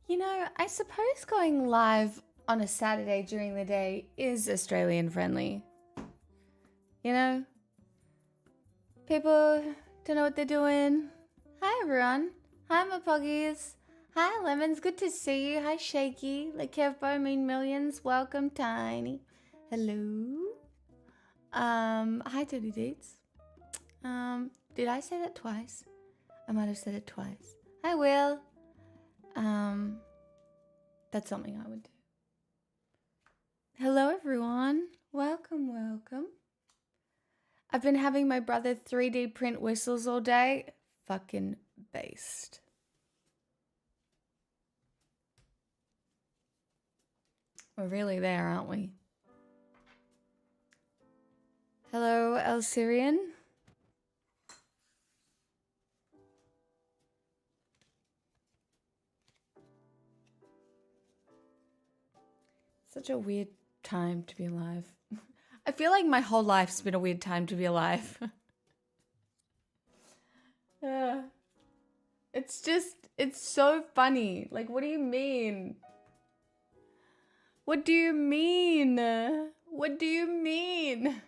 You know, I suppose going live on a Saturday during the day is Australian friendly. You know, people don't know what they're doing. Hi, everyone. Hi, my puggies. Hi, Lemons. Good to see you. Hi, Shaky. Like Kevbo mean millions. Welcome, Tiny. Hello. Hi, Teddy Dates. Did I say that twice? I might have said it twice. Hi, Will. That's something I would do. Hello, everyone. Welcome. I've been having my brother 3D print whistles all day. Fucking based. We're really there, aren't we? Hello, El Syrian. Such a weird time to be alive. I feel like my whole life's been a weird time to be alive. It's so funny. Like, what do you mean? What do you mean? What do you mean?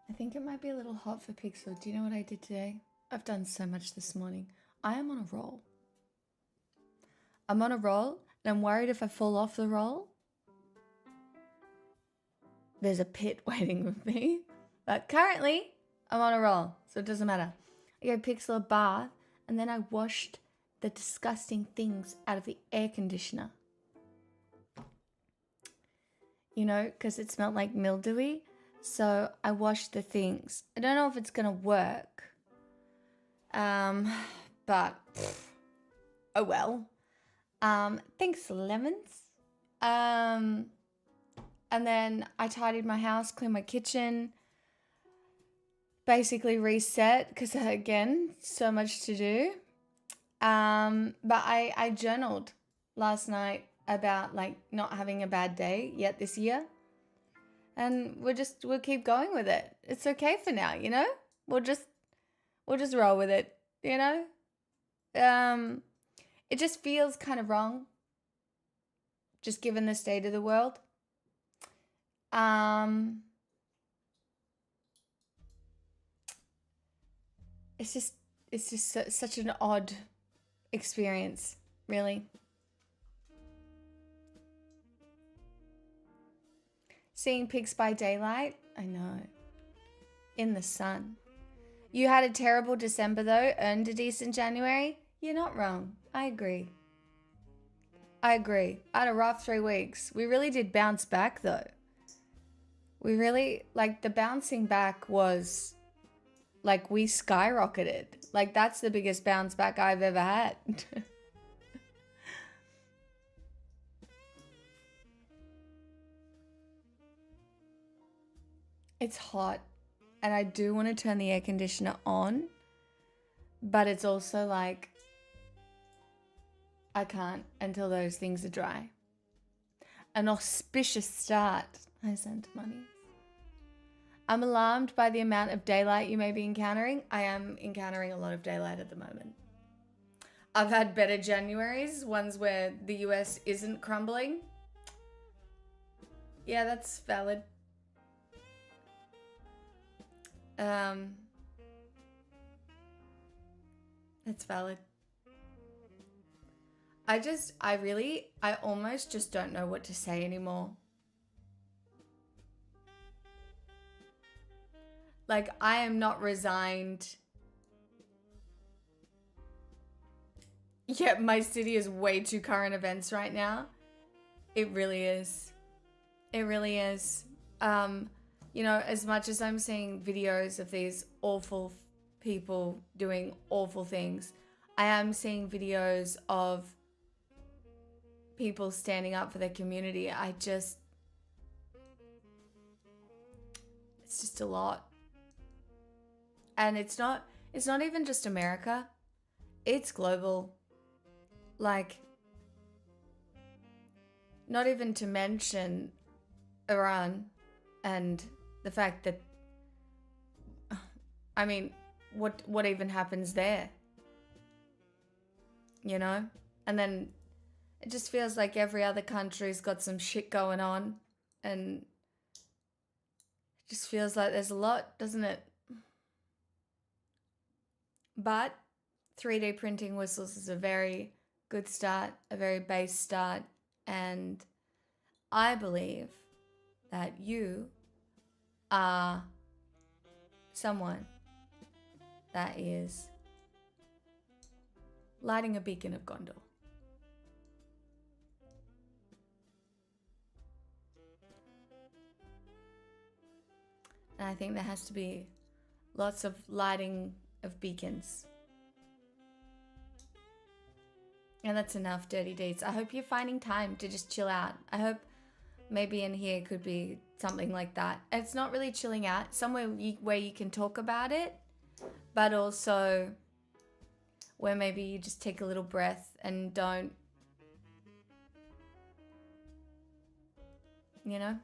I think it might be a little hot for Pixel. Do you know what I did today? I've done so much this morning. I am on a roll. I'm on a roll, and I'm worried if I fall off the roll, there's a pit waiting with me. But currently, I'm on a roll, so it doesn't matter. I gave Pixel a bath, and then I washed the disgusting things out of the air conditioner. You know, because it smelled like mildewy. So I washed the things. I don't know if it's going to work. But oh well. Thanks, Lemons. And then I tidied my house, cleaned my kitchen, basically reset because again, so much to do. But I journaled last night about like not having a bad day yet this year. And we'll keep going with it. It's okay for now, you know? We'll just roll with it, you know? It just feels kind of wrong, just given the state of the world. It's just such an odd experience, really. Seeing pigs by daylight, I know. In the sun. You had a terrible December though, earned a decent January. You're not wrong. I agree. I had a rough 3 weeks. We really did bounce back though. We really, like, the bouncing back was, like, we skyrocketed. Like, that's the biggest bounce back I've ever had. It's hot. And I do want to turn the air conditioner on. But it's also like, I can't until those things are dry. An auspicious start. I sent money. I'm alarmed by the amount of daylight you may be encountering. I am encountering a lot of daylight at the moment. I've had better Januaries, ones where the US isn't crumbling. Yeah, that's valid. That's valid. I almost just don't know what to say anymore. Like, I am not resigned. Yeah, my city is way too current events right now. It really is. It really is. You know, as much as I'm seeing videos of these awful people doing awful things, I am seeing videos of people standing up for their community. It's It's just a lot. And it's not even just America. It's global. Like, not even to mention Iran and the fact that, I mean, what even happens there? You know? And then it just feels like every other country's got some shit going on, and it just feels like there's a lot, doesn't it? But 3D printing whistles is a very good start, a very base start, and I believe that you are someone that is lighting a beacon of Gondor. And I think there has to be lots of lighting of beacons. And that's enough, Dirty Deeds. I hope you're finding time to just chill out. I hope maybe in here could be something like that. It's not really chilling out, somewhere where you can talk about it, but also where maybe you just take a little breath and don't, you know?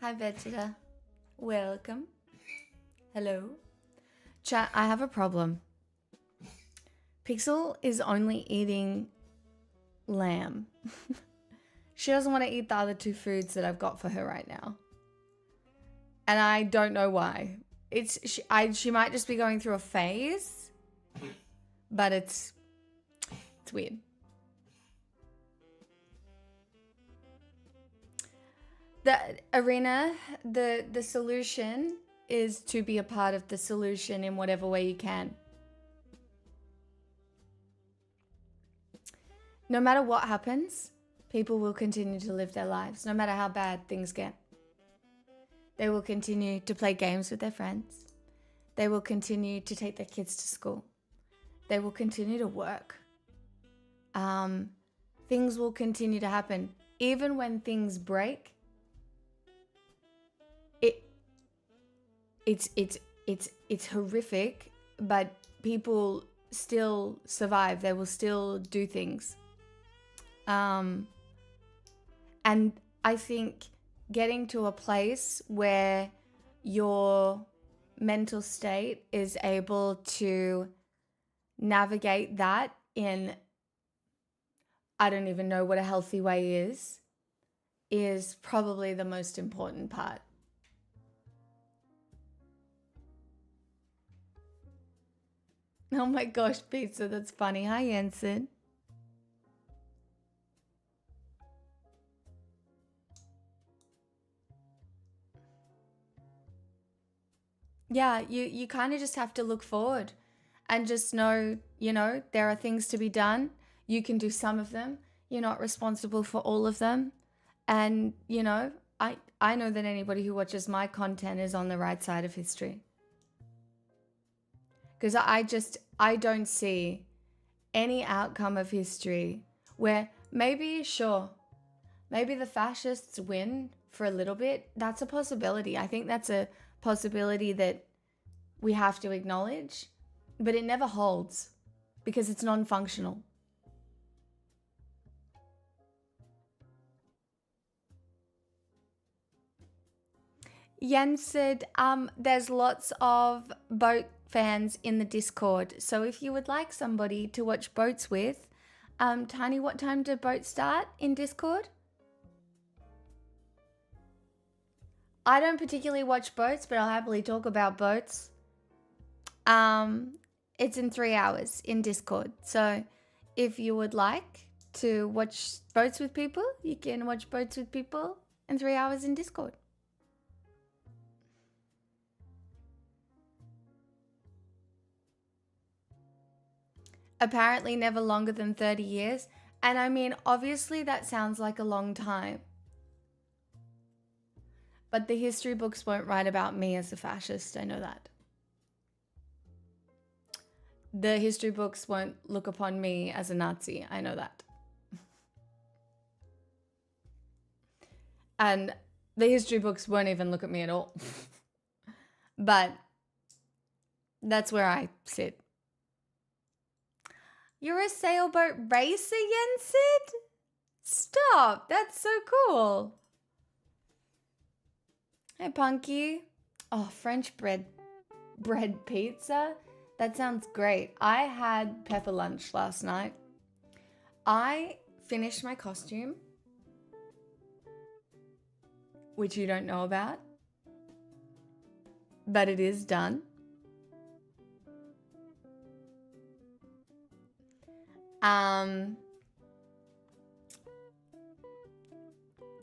Hi, Vegeta. Welcome. Hello. Chat, I have a problem. Pixel is only eating lamb. She doesn't want to eat the other two foods that I've got for her right now. And I don't know why. She might just be going through a phase, but it's weird. The arena, the solution is to be a part of the solution in whatever way you can. No matter what happens, people will continue to live their lives, no matter how bad things get. They will continue to play games with their friends. They will continue to take their kids to school. They will continue to work. Things will continue to happen. Even when things break, it's horrific, but people still survive. They will still do things. And I think getting to a place where your mental state is able to navigate that in, I don't even know what a healthy way is probably the most important part. Oh my gosh, pizza, that's funny. Hi, Jensen. Yeah, you kind of just have to look forward and just know, there are things to be done. You can do some of them. You're not responsible for all of them. And, I know that anybody who watches my content is on the right side of history. Because I don't see any outcome of history where maybe the fascists win for a little bit. That's a possibility. I think that's a possibility that we have to acknowledge, but it never holds because it's non-functional. Jens said, there's lots of boat fans in the Discord. So if you would like somebody to watch boats with, Tiny, what time do boats start in Discord? I don't particularly watch boats, but I'll happily talk about boats. It's in 3 hours in Discord. So if you would like to watch boats with people, you can watch boats with people in 3 hours in Discord. Apparently never longer than 30 years. And I mean, obviously that sounds like a long time. But the history books won't write about me as a fascist. I know that. The history books won't look upon me as a Nazi. I know that. And the history books won't even look at me at all. But that's where I sit. You're a sailboat racer, Yensid? Stop. That's so cool. Hey, Punky. Oh, French bread pizza. That sounds great. I had pepper lunch last night. I finished my costume, which you don't know about, but it is done.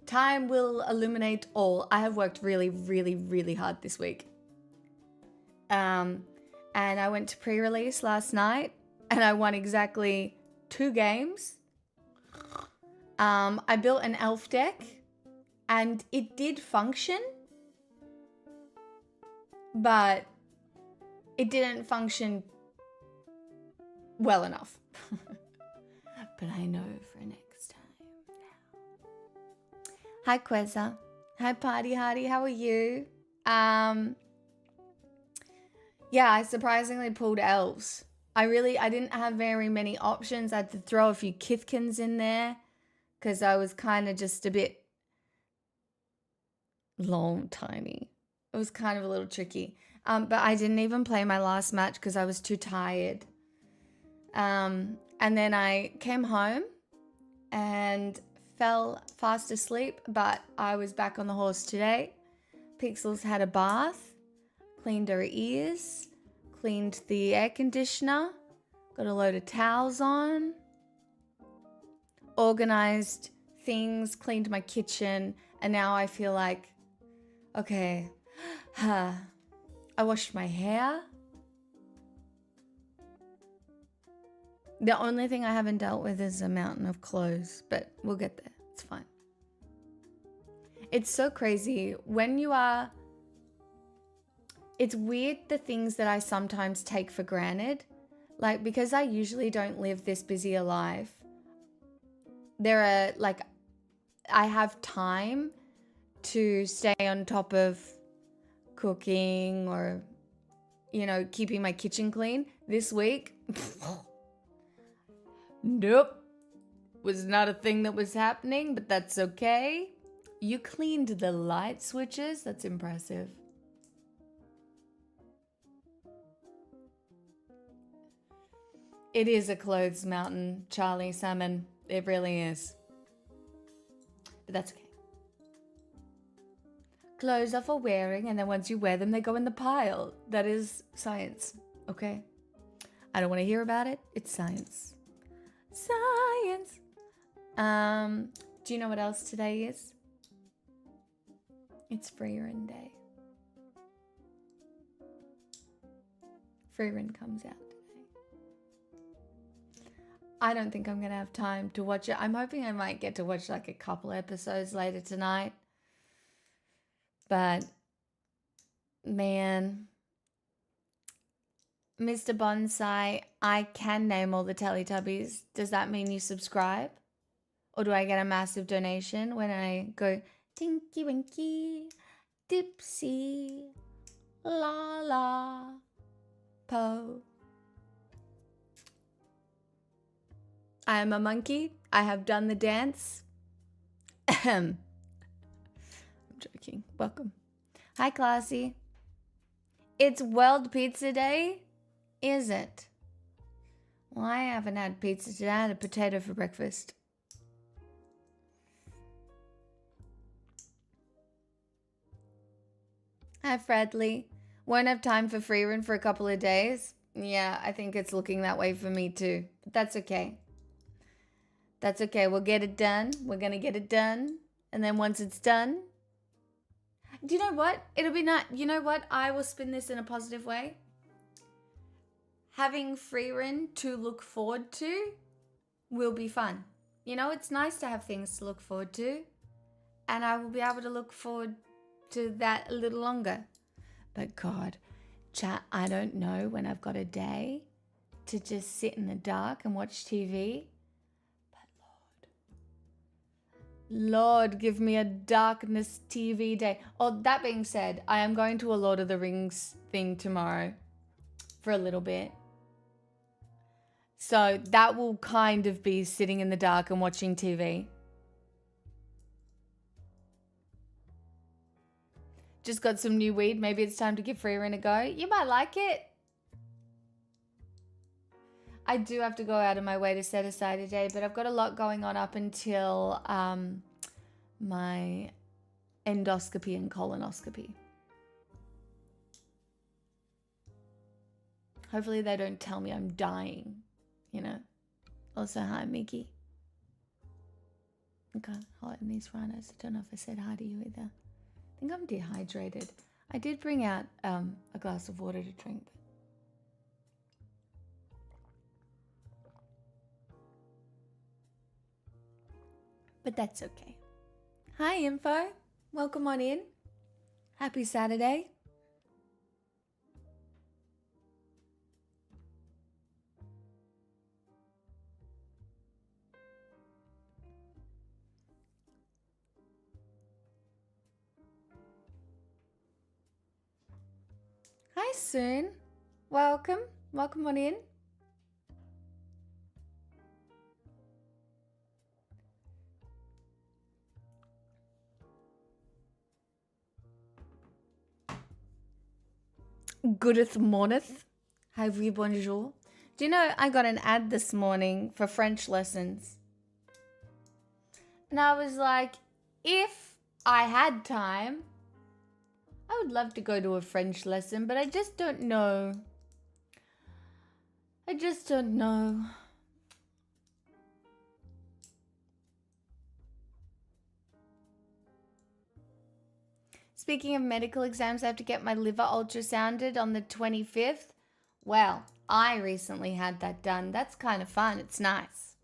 Time will illuminate all. I have worked really, really, really hard this week. And I went to pre-release last night and I won exactly 2 games. I built an elf deck and it did function, but it didn't function well enough. But I know for next time now. Hi, Queza. Hi, Party Hardy. How are you? Yeah, I surprisingly pulled elves. I didn't have very many options. I had to throw a few Kithkins in there because I was kind of just a bit tiny. It was kind of a little tricky. But I didn't even play my last match because I was too tired. And then I came home and fell fast asleep, but I was back on the horse today. Pixels had a bath, cleaned her ears, cleaned the air conditioner, got a load of towels on, organized things, cleaned my kitchen, and now I feel like, okay, I washed my hair. The only thing I haven't dealt with is a mountain of clothes, but we'll get there. It's fine. It's so crazy. It's weird the things that I sometimes take for granted. Like, because I usually don't live this busy a life, I have time to stay on top of cooking or, keeping my kitchen clean. This week, nope, was not a thing that was happening, but that's okay. You cleaned the light switches. That's impressive. It is a clothes mountain, Charlie Salmon. It really is. But that's okay. Clothes are for wearing, and then once you wear them, they go in the pile. That is science, okay? I don't want to hear about it. It's science. Science. Do you know what else today is? It's Freerun Day. Freerun comes out today. I don't think I'm going to have time to watch it. I'm hoping I might get to watch like a couple episodes later tonight. But, man, Mr. Bonsai, I can name all the Teletubbies. Does that mean you subscribe? Or do I get a massive donation when I go Tinky Winky, Dipsy, La La, Po? I am a monkey. I have done the dance. I'm joking. Welcome. Hi, Classy. It's World Pizza Day, is it? Well, I haven't had pizza today. I had a potato for breakfast. Hi, Fredley. Won't have time for Freerun for a couple of days. Yeah, I think it's looking that way for me too. But that's okay. That's okay. We'll get it done. We're going to get it done. And then once it's done, do you know what? It'll be nice. You know what? I will spin this in a positive way. Having Freerun to look forward to will be fun. It's nice to have things to look forward to. And I will be able to look forward to that a little longer. But God, chat, I don't know when I've got a day to just sit in the dark and watch TV. Lord, give me a darkness TV day. Oh, that being said, I am going to a Lord of the Rings thing tomorrow for a little bit. So that will kind of be sitting in the dark and watching TV. Just got some new weed. Maybe it's time to give Freerin a go. You might like it. I do have to go out of my way to set aside a day, but I've got a lot going on up until my endoscopy and colonoscopy. Hopefully they don't tell me I'm dying, you know. Also, hi, Mickey. Okay, hot in these rhinos. I don't know if I said hi to you either. I think I'm dehydrated. I did bring out a glass of water to drink. But that's okay. Hi, Info. Welcome on in. Happy Saturday. Hi, Soon. Welcome. Welcome on in. Goodeth morneth. Have we bonjour. Do you know I got an ad this morning for French lessons? And I was like, if I had time, I would love to go to a French lesson, but I just don't know. I just don't know. Speaking of medical exams, I have to get my liver ultrasounded on the 25th. Well, I recently had that done. That's kind of fun. It's nice.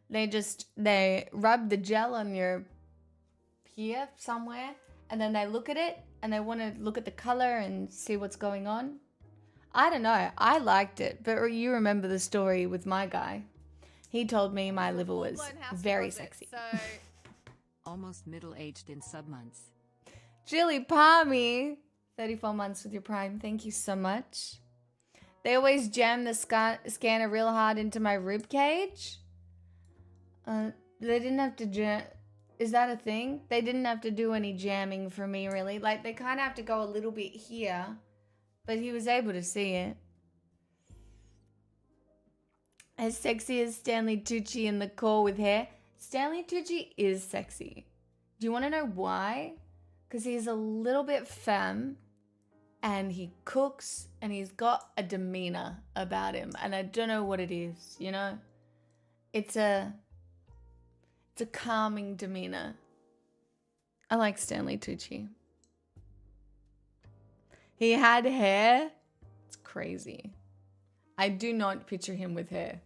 They rub the gel on your here somewhere, and then they look at it, and they want to look at the color and see what's going on. I don't know. I liked it, but you remember the story with my guy. He told me my liver was very sexy. So almost middle-aged in sub-months. Jilly Palmy, 34 months with your prime. Thank you so much. They always jam the scanner real hard into my rib cage. They didn't have to jam. Is that a thing? They didn't have to do any jamming for me, really. Like, they kind of have to go a little bit here, but he was able to see it. As sexy as Stanley Tucci in the call with hair. Stanley Tucci is sexy. Do you want to know why? Because he's a little bit femme, and he cooks, and he's got a demeanor about him, and I don't know what it is, you know? It's a calming demeanor. I like Stanley Tucci. He had hair. It's crazy. I do not picture him with hair.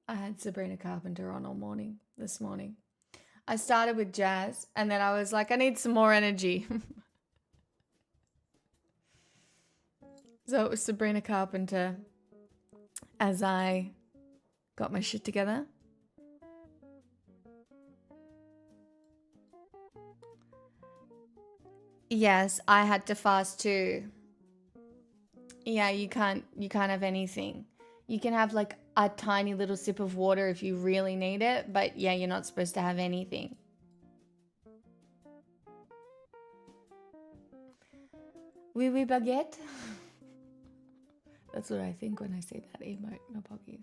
I had Sabrina Carpenter on all morning this morning. I started with jazz, and then I was like, I need some more energy. So it was Sabrina Carpenter as I got my shit together. Yes, I had to fast too. Yeah, you can't have anything. You can have like a tiny little sip of water if you really need it, but yeah, you're not supposed to have anything. Oui, oui, baguette. That's what I think when I say that emote, no pockies.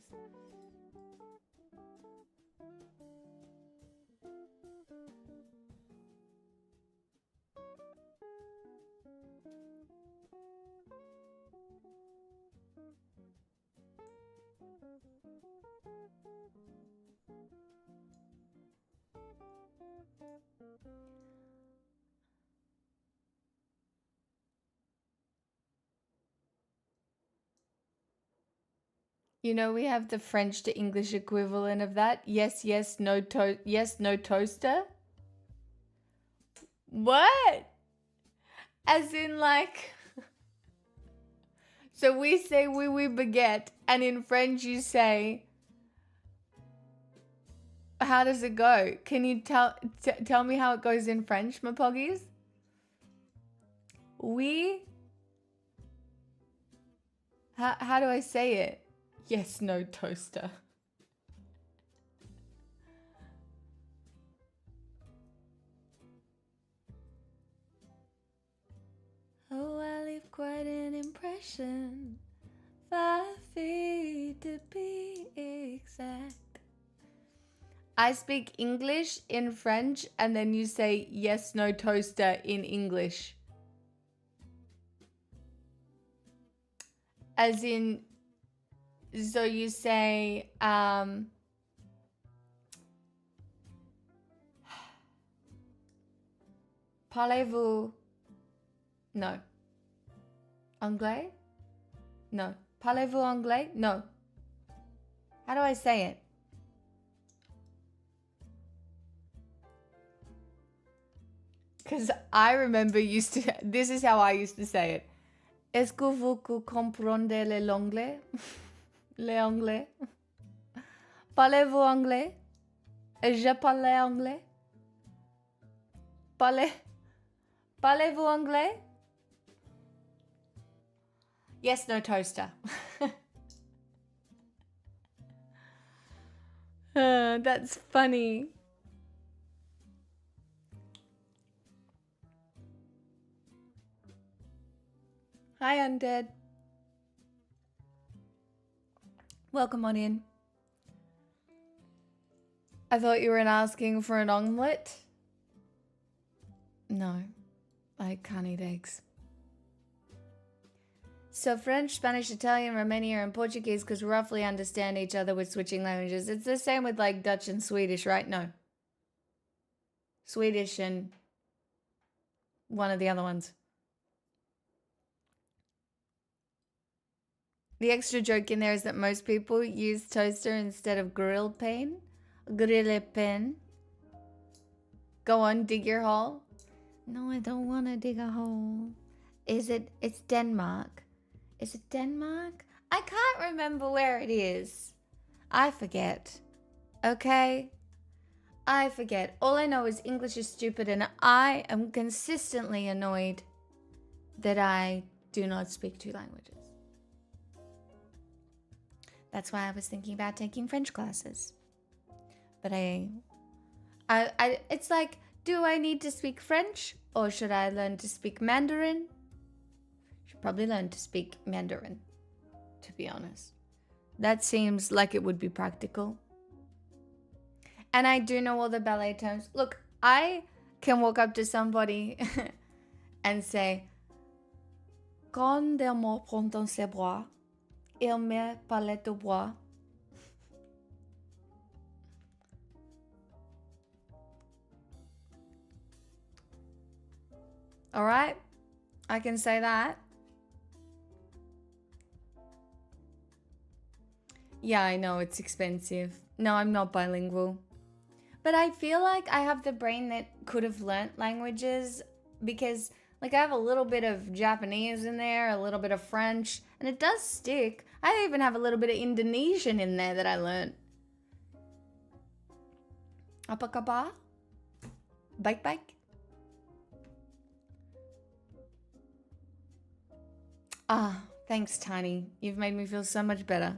You know, we have the French to English equivalent of that. Yes, yes, no yes, no toaster. What? As in like so we say oui baguette, and in French you say, how does it go? Can you tell me how it goes in French, my poggies? Oui. How do I say it? Yes, no toaster. Oh, I leave quite an impression. 5 feet to be exact. I speak English in French, and then you say yes, no toaster in English. As in, so you say, parlez-vous? No. Anglais? No. Parlez-vous anglais? No. How do I say it? Because I remember this is how I used to say it. Est-ce que vous comprenez l'anglais? L'anglais? Parlez-vous anglais? Je parle anglais? Parlez-vous anglais? Yes, no toaster. That's funny. Hi, Undead. Welcome on in. I thought you were asking for an omelette. No, I can't eat eggs. So French, Spanish, Italian, Romanian, and Portuguese could roughly understand each other with switching languages. It's the same with like Dutch and Swedish, right? No. Swedish and one of the other ones. The extra joke in there is that most people use toaster instead of grill pan. Grill pan. Go on, dig your hole. No, I don't want to dig a hole. It's Denmark. Is it Denmark? I can't remember where it is. I forget. Okay? I forget. All I know is English is stupid, and I am consistently annoyed that I do not speak 2 languages. That's why I was thinking about taking French classes. But it's like, do I need to speak French or should I learn to speak Mandarin? Should probably learn to speak Mandarin, to be honest. That seems like it would be practical. And I do know all the ballet terms. Look, I can walk up to somebody and say, quand il me prend dans ses bras, il me parle de bois. All right, I can say that. Yeah, I know it's expensive. No, I'm not bilingual. But I feel like I have the brain that could have learnt languages because like I have a little bit of Japanese in there, a little bit of French, and it does stick. I even have a little bit of Indonesian in there that I learned. Apa kabar? Baik. Ah, thanks, Tiny. You've made me feel so much better.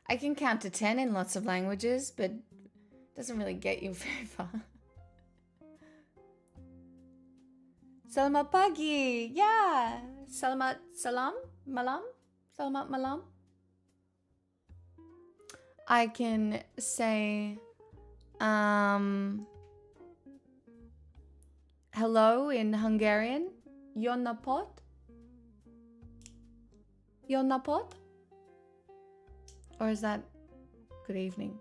I can count to 10 in lots of languages, but it doesn't really get you very far. Selamat pagi. Yeah. Selamat malam. Selamat malam. I can say hello in Hungarian. Jó napot. Yon napot? Or is that good evening?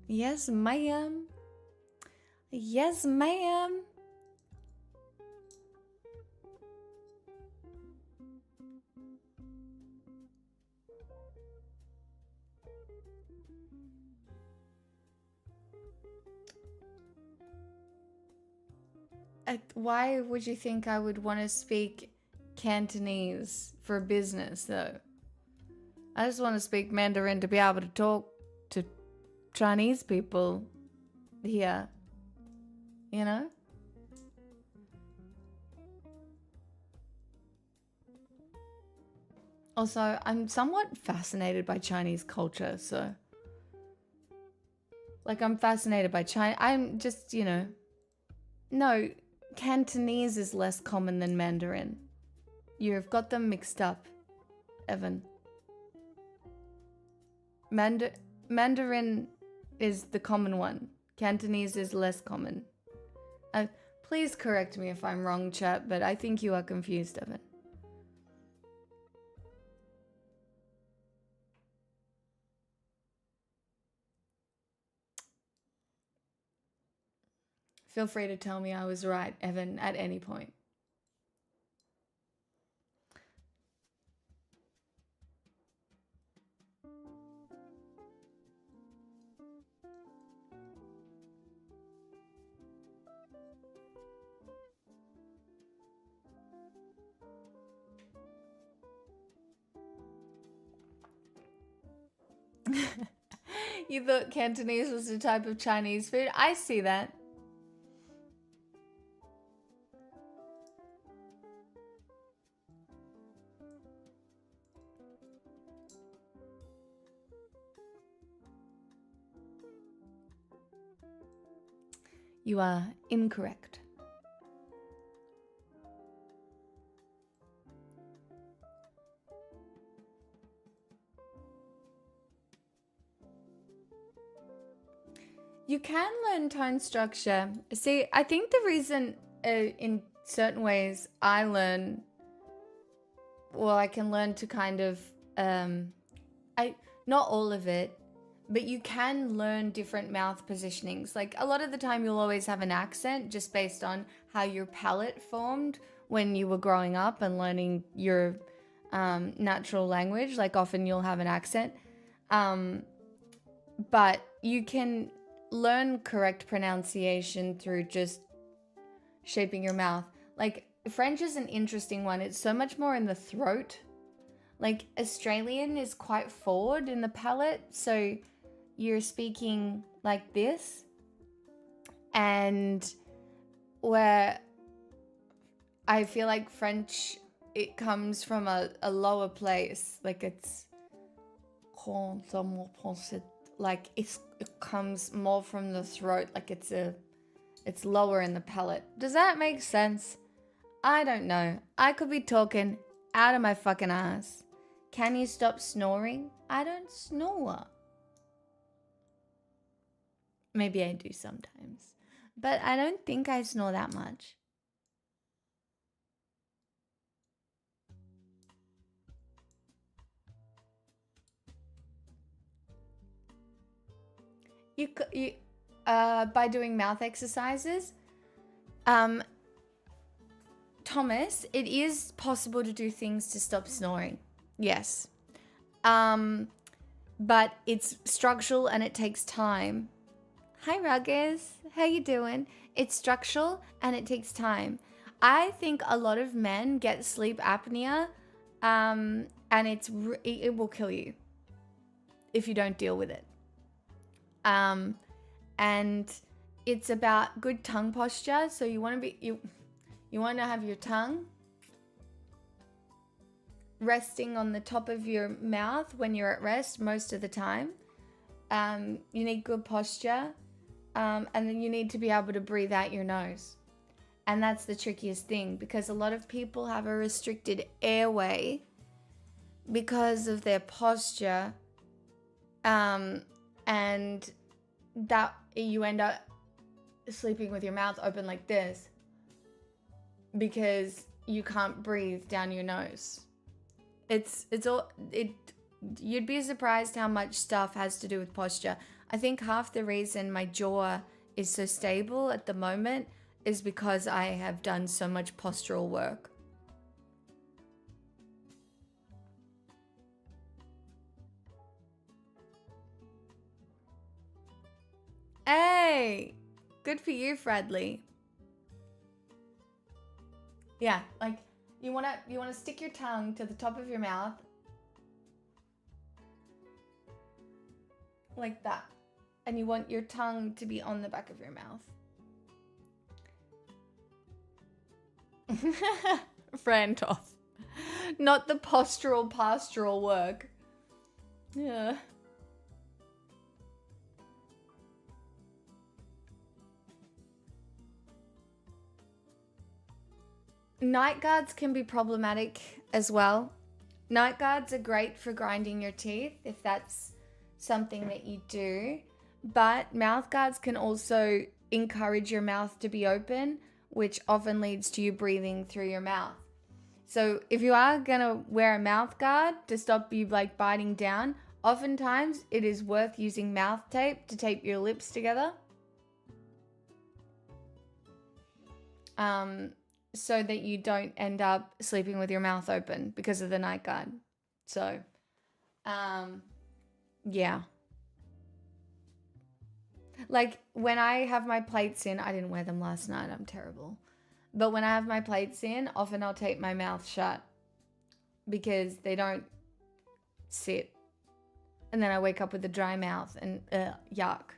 Yes, ma'am. Yes, ma'am. Why would you think I would want to speak Cantonese for business, though? I just want to speak Mandarin to be able to talk to Chinese people here. You know? Also, I'm somewhat fascinated by Chinese culture, so... Like, I'm fascinated by China. I'm just, you know... No, Cantonese is less common than Mandarin. You've got them mixed up, Evan. Mandarin is the common one. Cantonese is less common. Please correct me if I'm wrong, chat, but I think you are confused, Evan. Feel free to tell me I was right, Evan, at any point. You thought Cantonese was a type of Chinese food? I see that. You are incorrect. You can learn tone structure. See, I think the reason in certain ways I can learn to kind of, not all of it, but you can learn different mouth positionings. Like a lot of the time you'll always have an accent just based on how your palate formed when you were growing up and learning your natural language. Like often you'll have an accent. But you can learn correct pronunciation through just shaping your mouth. Like French is an interesting one. It's so much more in the throat. Like Australian is quite forward in the palate, so you're speaking like this. And where I feel like French, it comes from a lower place. Like it's like it comes more from the throat, like it's lower in the palate. Does that make sense? I don't know. I could be talking out of my fucking ass. Can you stop snoring? I don't snore. Maybe I do sometimes, but I don't think I snore that much. You by doing mouth exercises, Thomas, it is possible to do things to stop snoring. Yes. But it's structural and it takes time. Hi, Ruggers. How you doing? It's structural and it takes time. I think a lot of men get sleep apnea, and it will kill you if you don't deal with it. And it's about good tongue posture. So you want to have your tongue resting on the top of your mouth when you're at rest most of the time. You need good posture. And then you need to be able to breathe out your nose. And that's the trickiest thing, because a lot of people have a restricted airway because of their posture. And that you end up sleeping with your mouth open like this because you can't breathe down your nose. You'd be surprised how much stuff has to do with posture. I think half the reason my jaw is so stable at the moment is because I have done so much postural work. Hey, good for you, Fredley. Yeah, like you wanna stick your tongue to the top of your mouth, like that, and you want your tongue to be on the back of your mouth. Frantoff, not the pastoral work. Yeah. Night guards can be problematic as well. Night guards are great for grinding your teeth if that's something that you do, but mouth guards can also encourage your mouth to be open, which often leads to you breathing through your mouth. So if you are gonna wear a mouth guard to stop you like biting down, oftentimes it is worth using mouth tape to tape your lips together. So that you don't end up sleeping with your mouth open because of the night guard. So, yeah. Like when I have my plates in, I didn't wear them last night, I'm terrible. But when I have my plates in, often I'll tape my mouth shut because they don't sit. And then I wake up with a dry mouth and yuck.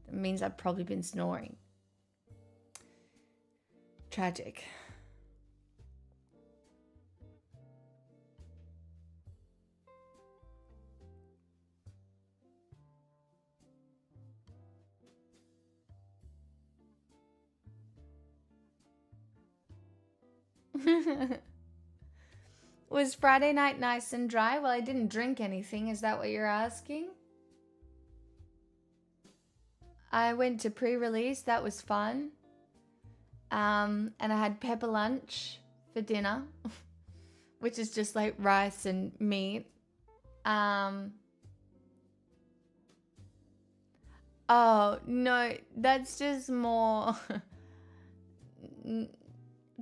It means I've probably been snoring. Tragic. Was Friday night nice and dry? Well, I didn't drink anything. Is that what you're asking? I went to pre-release. That was fun. And I had pepper lunch for dinner, which is just like rice and meat. Oh, no, that's just more...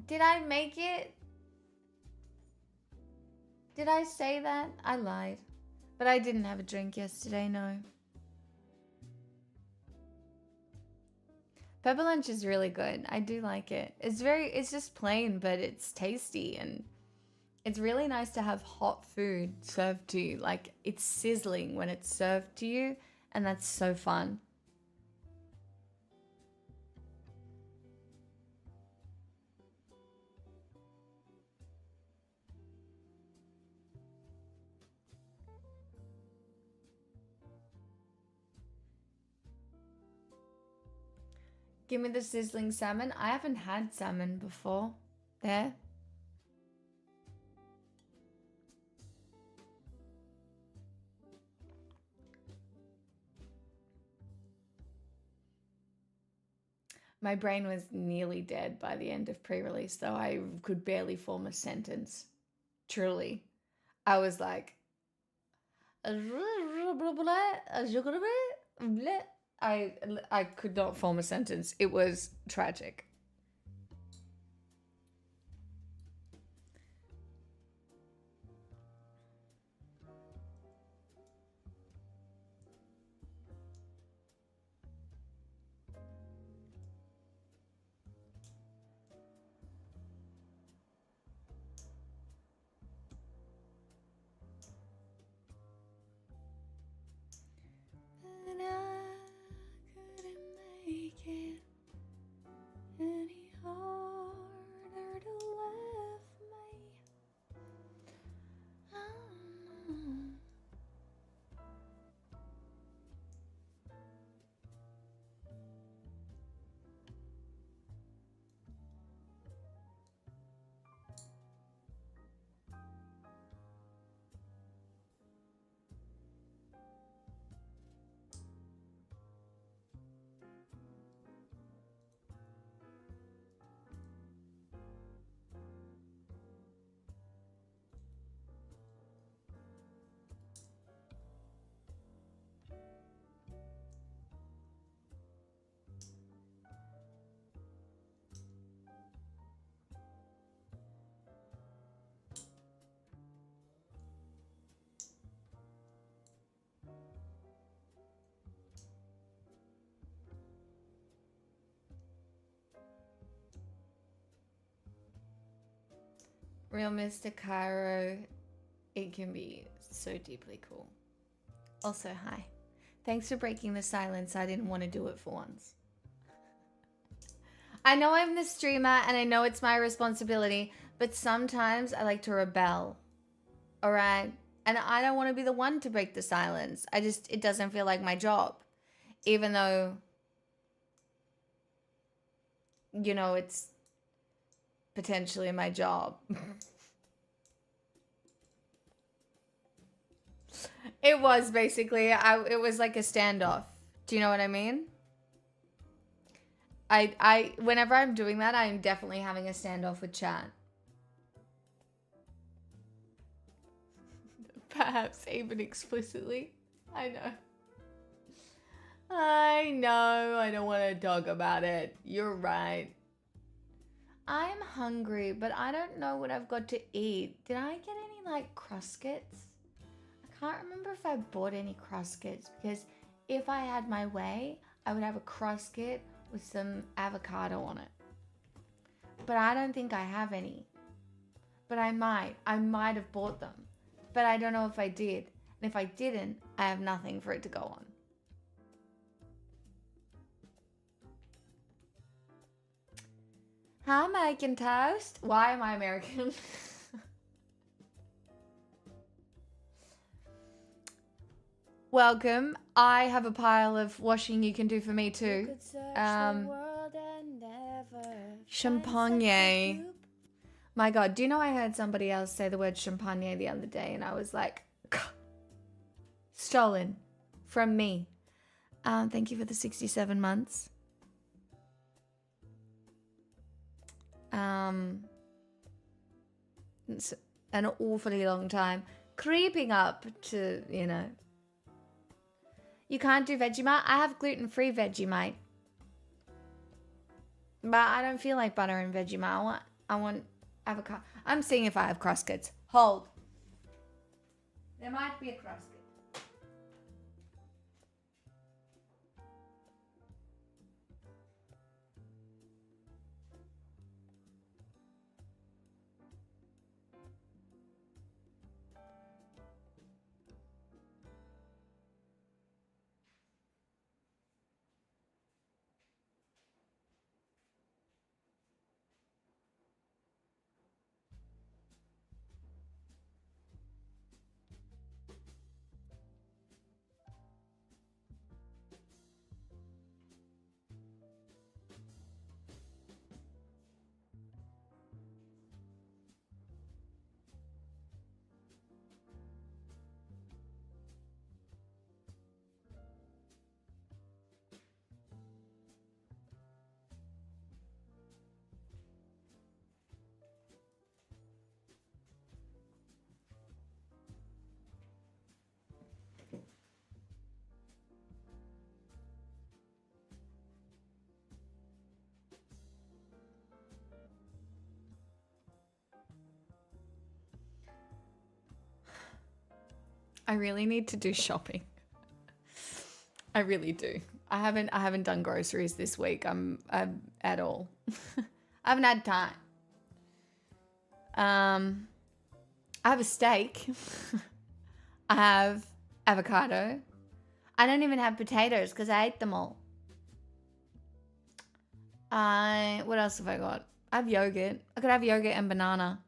Did I make it? Did I say that? I lied. But I didn't have a drink yesterday, no. Pepper lunch is really good. I do like it. It's just plain, but it's tasty and it's really nice to have hot food served to you. Like it's sizzling when it's served to you, and that's so fun. Give me the sizzling salmon. I haven't had salmon before. There. My brain was nearly dead by the end of pre-release, though. I could barely form a sentence. Truly. I was like... I could not form a sentence. It was tragic. Real Mr. Cairo. It can be so deeply cool. Also, hi. Thanks for breaking the silence. I didn't want to do it for once. I know I'm the streamer and I know it's my responsibility, but sometimes I like to rebel. All right? And I don't want to be the one to break the silence. It doesn't feel like my job. Even though, you know, it's potentially my job. It was basically, it was like a standoff. Do you know what I mean? Whenever I'm doing that, I'm definitely having a standoff with chat. Perhaps even explicitly. I know. I don't want to talk about it. You're right. I'm hungry, but I don't know what I've got to eat. Did I get any, like, Cruskits? I can't remember if I bought any Cruskits, because if I had my way, I would have a Crusket with some avocado on it. But I don't think I have any. But I might. I might have bought them. But I don't know if I did. And if I didn't, I have nothing for it to go on. Hi, American Toast. Why am I American? Welcome. I have a pile of washing you can do for me too. Champagne. My God, do you know I heard somebody else say the word champagne the other day and I was like, stolen from me. Thank you for the 67 months. It's an awfully long time. Creeping up to, you know. You can't do Vegemite? I have gluten-free Vegemite. But I don't feel like butter and Vegemite. I want avocado. I'm seeing if I have Cruskits. Hold. There might be a Crusket. I really need to do shopping. I really do. I haven't done groceries this week. I'm at all. I haven't had time. I have a steak. I have avocado. I don't even have potatoes because I ate them all. What else have I got? I have yogurt. I could have yogurt and banana.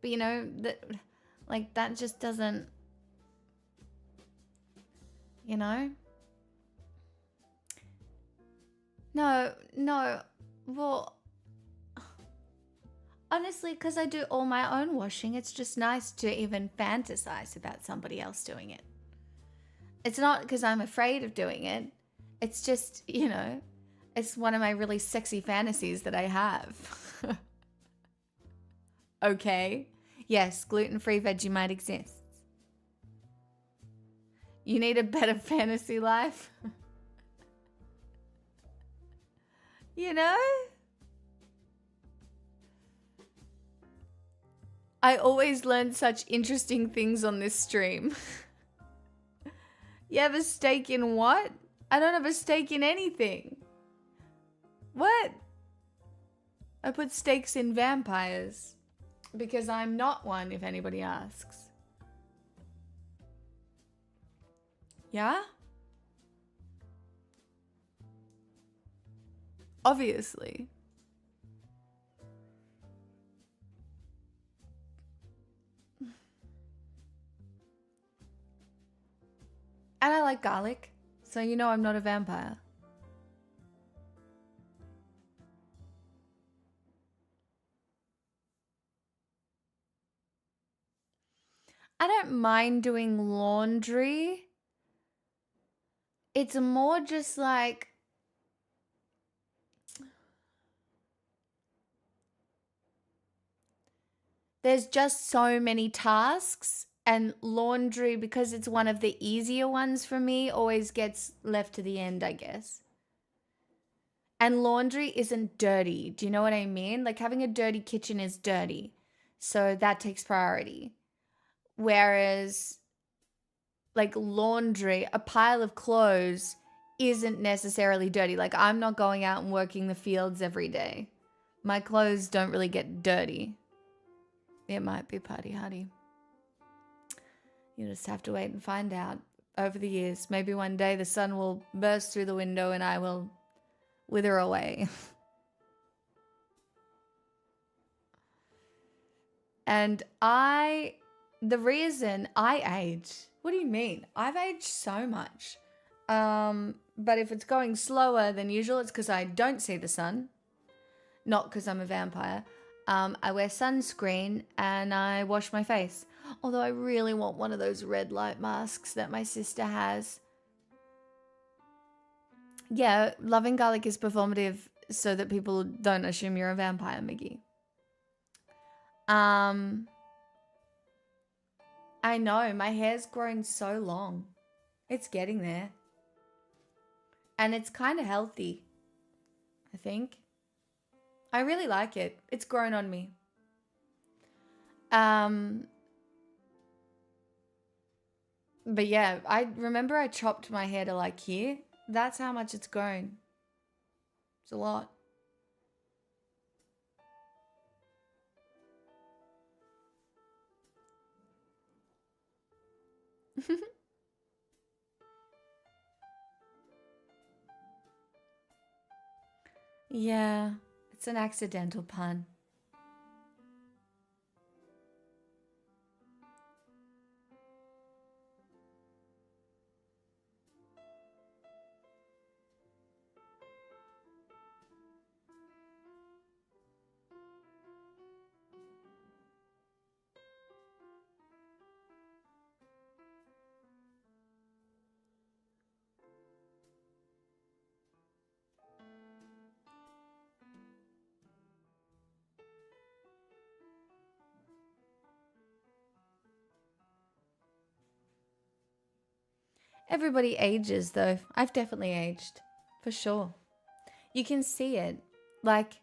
But you know, that just doesn't, you know? No. Well, honestly, because I do all my own washing, it's just nice to even fantasize about somebody else doing it. It's not because I'm afraid of doing it. It's just, you know, it's one of my really sexy fantasies that I have. Okay. Yes, gluten-free Vegemite exists. You need a better fantasy life? You know? I always learn such interesting things on this stream. You have a stake in what? I don't have a stake in anything. What? I put stakes in vampires. Because I'm not one, if anybody asks. Yeah? Obviously. And I like garlic, so you know I'm not a vampire. I don't mind doing laundry. It's more just like there's just so many tasks, and laundry, because it's one of the easier ones for me, always gets left to the end, I guess. And laundry isn't dirty. Do you know what I mean? Like having a dirty kitchen is dirty. So that takes priority. Whereas like laundry, a pile of clothes isn't necessarily dirty. Like I'm not going out and working the fields every day. My clothes don't really get dirty. It might be Party Hardy. You just have to wait and find out over the years. Maybe one day the sun will burst through the window and I will wither away. And the reason I age, what do you mean? I've aged so much. But if it's going slower than usual, it's because I don't see the sun. Not because I'm a vampire. I wear sunscreen and I wash my face. Although I really want one of those red light masks that my sister has. Yeah, loving garlic is performative so that people don't assume you're a vampire, Miggy. I know, my hair's grown so long. It's getting there. And it's kind of healthy, I think. I really like it. It's grown on me. But yeah, I remember I chopped my hair to like here. That's how much it's grown. It's a lot. Yeah, it's an accidental pun. Everybody ages though. I've definitely aged. For sure. You can see it. Like,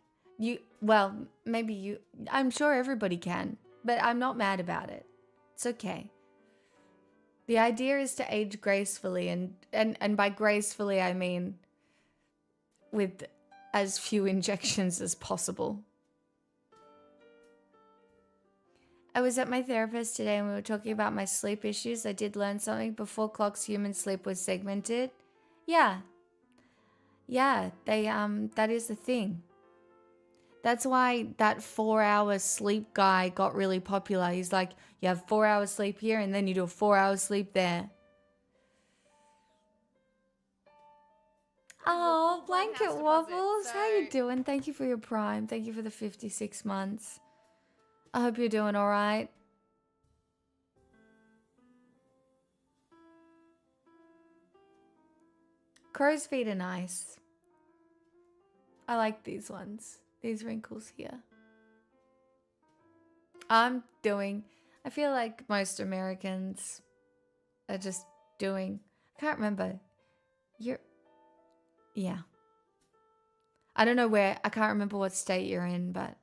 maybe you, I'm sure everybody can, but I'm not mad about it. It's okay. The idea is to age gracefully, and by gracefully, I mean with as few injections as possible. I was at my therapist today and we were talking about my sleep issues. I did learn something. Before clocks, human sleep was segmented. Yeah. Yeah, that is the thing. That's why that 4-hour sleep guy got really popular. He's like, you have 4 hours sleep here and then you do a 4 hour sleep there. Oh, Blanket Wobbles, how you doing? Thank you for your Prime. Thank you for the 56 months. I hope you're doing all right. Crow's feet are nice. I like these ones. These wrinkles here. I feel like most Americans are just doing, I can't remember. Yeah. I don't know where, I can't remember what state you're in, but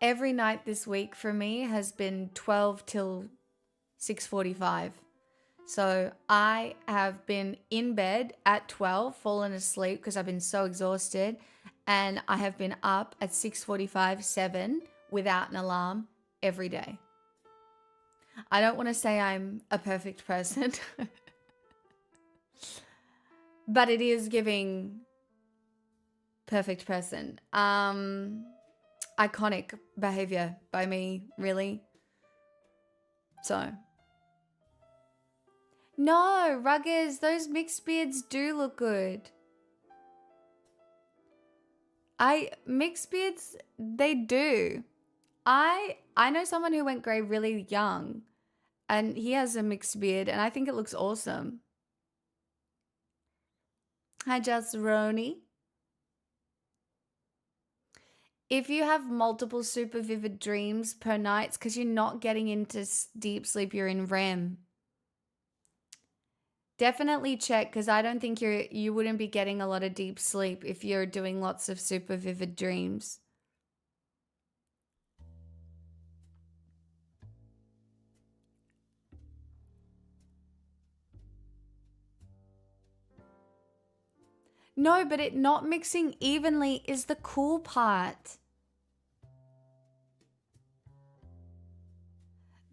every night this week for me has been 12 till 6:45. So I have been in bed at 12, fallen asleep because I've been so exhausted. And I have been up at 6:45, 7 without an alarm every day. I don't want to say I'm a perfect person, but it is giving perfect person. Iconic behavior by me, really. So. No, Ruggers, those mixed beards do look good. Mixed beards, they do. I know someone who went grey really young, and he has a mixed beard, and I think it looks awesome. Hi, Just Roni. If you have multiple super vivid dreams per night, it's because you're not getting into deep sleep, you're in REM. Definitely check, because I don't think you wouldn't be getting a lot of deep sleep if you're doing lots of super vivid dreams. No, but it not mixing evenly is the cool part.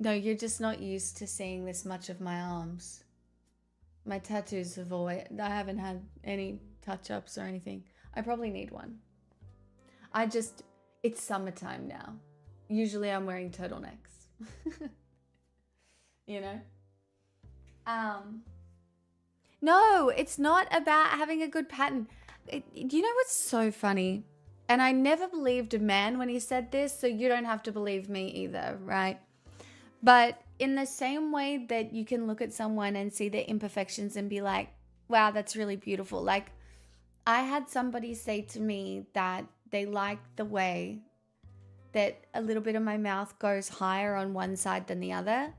No, you're just not used to seeing this much of my arms. My tattoos have always, I haven't had any touch-ups or anything. I probably need one. It's summertime now. Usually I'm wearing turtlenecks. You know? No, it's not about having a good pattern. You know what's so funny? And I never believed a man when he said this, so you don't have to believe me either, right? But in the same way that you can look at someone and see their imperfections and be like, wow, that's really beautiful. Like, I had somebody say to me that they like the way that a little bit of my mouth goes higher on one side than the other.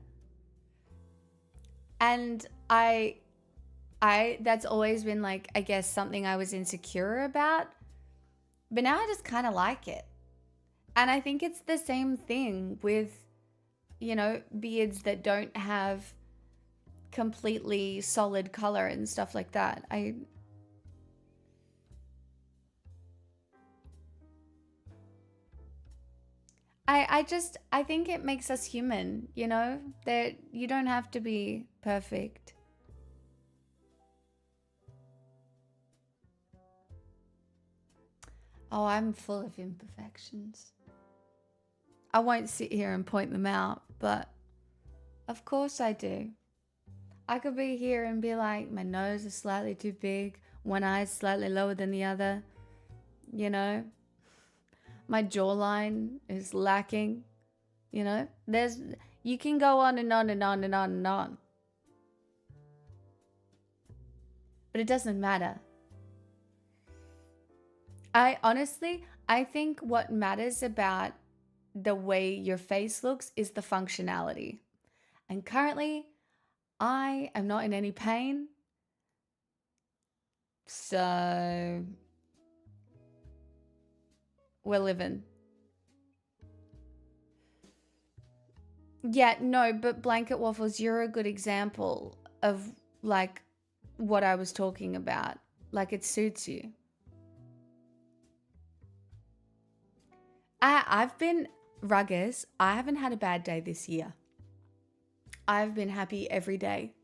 And that's always been like, I guess, something I was insecure about. But now I just kind of like it. And I think it's the same thing with, beards that don't have completely solid color and stuff like that. I think it makes us human, that you don't have to be perfect. Oh, I'm full of imperfections. I won't sit here and point them out, but of course I do. I could be here and be like, my nose is slightly too big, one eye is slightly lower than the other, My jawline is lacking, you can go on and on and on and on and on. But it doesn't matter. I think what matters about the way your face looks is the functionality. And currently, I am not in any pain. So, we're living. Yeah, no, but Blanket Waffles, you're a good example of like what I was talking about. Like it suits you. I've been ruggers. I haven't had a bad day this year. I've been happy every day.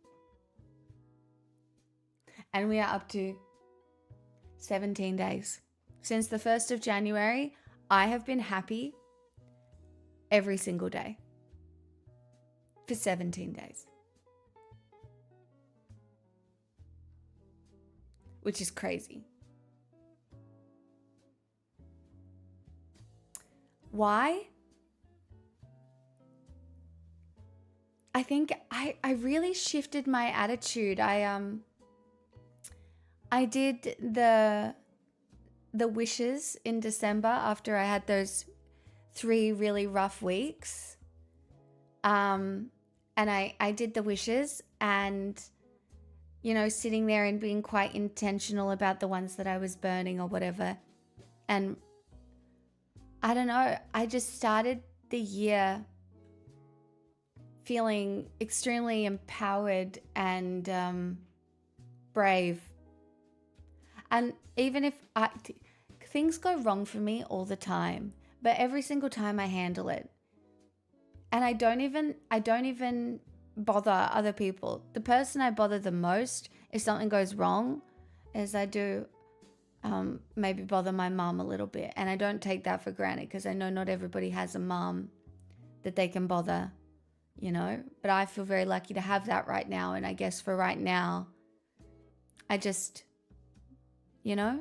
And we are up to 17 days. Since the 1st of January, I have been happy every single day for 17 days. Which is crazy. Why? I think I really shifted my attitude. I did the wishes in December after I had those 3 really rough weeks. And I did the wishes and, sitting there and being quite intentional about the ones that I was burning or whatever. And I don't know, I just started the year feeling extremely empowered and brave. And even if things go wrong for me all the time, but every single time I handle it. And I don't even bother other people. The person I bother the most if something goes wrong is I do maybe bother my mom a little bit. And I don't take that for granted because I know not everybody has a mom that they can bother, you know. But I feel very lucky to have that right now. And I guess for right now, I just, you know,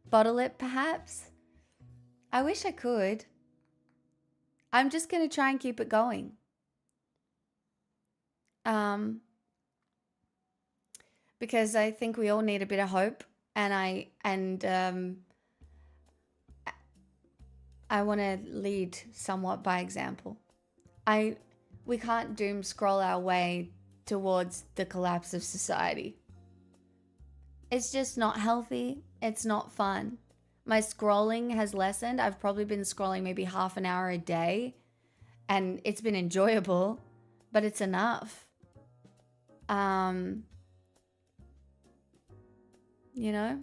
bottle it perhaps. I wish I could. I'm just going to try and keep it going. Because I think we all need a bit of hope, and I want to lead somewhat by example. We can't doom scroll our way towards the collapse of society. It's just not healthy. It's not fun. My scrolling has lessened. I've probably been scrolling maybe half an hour a day, and it's been enjoyable, but it's enough. You know,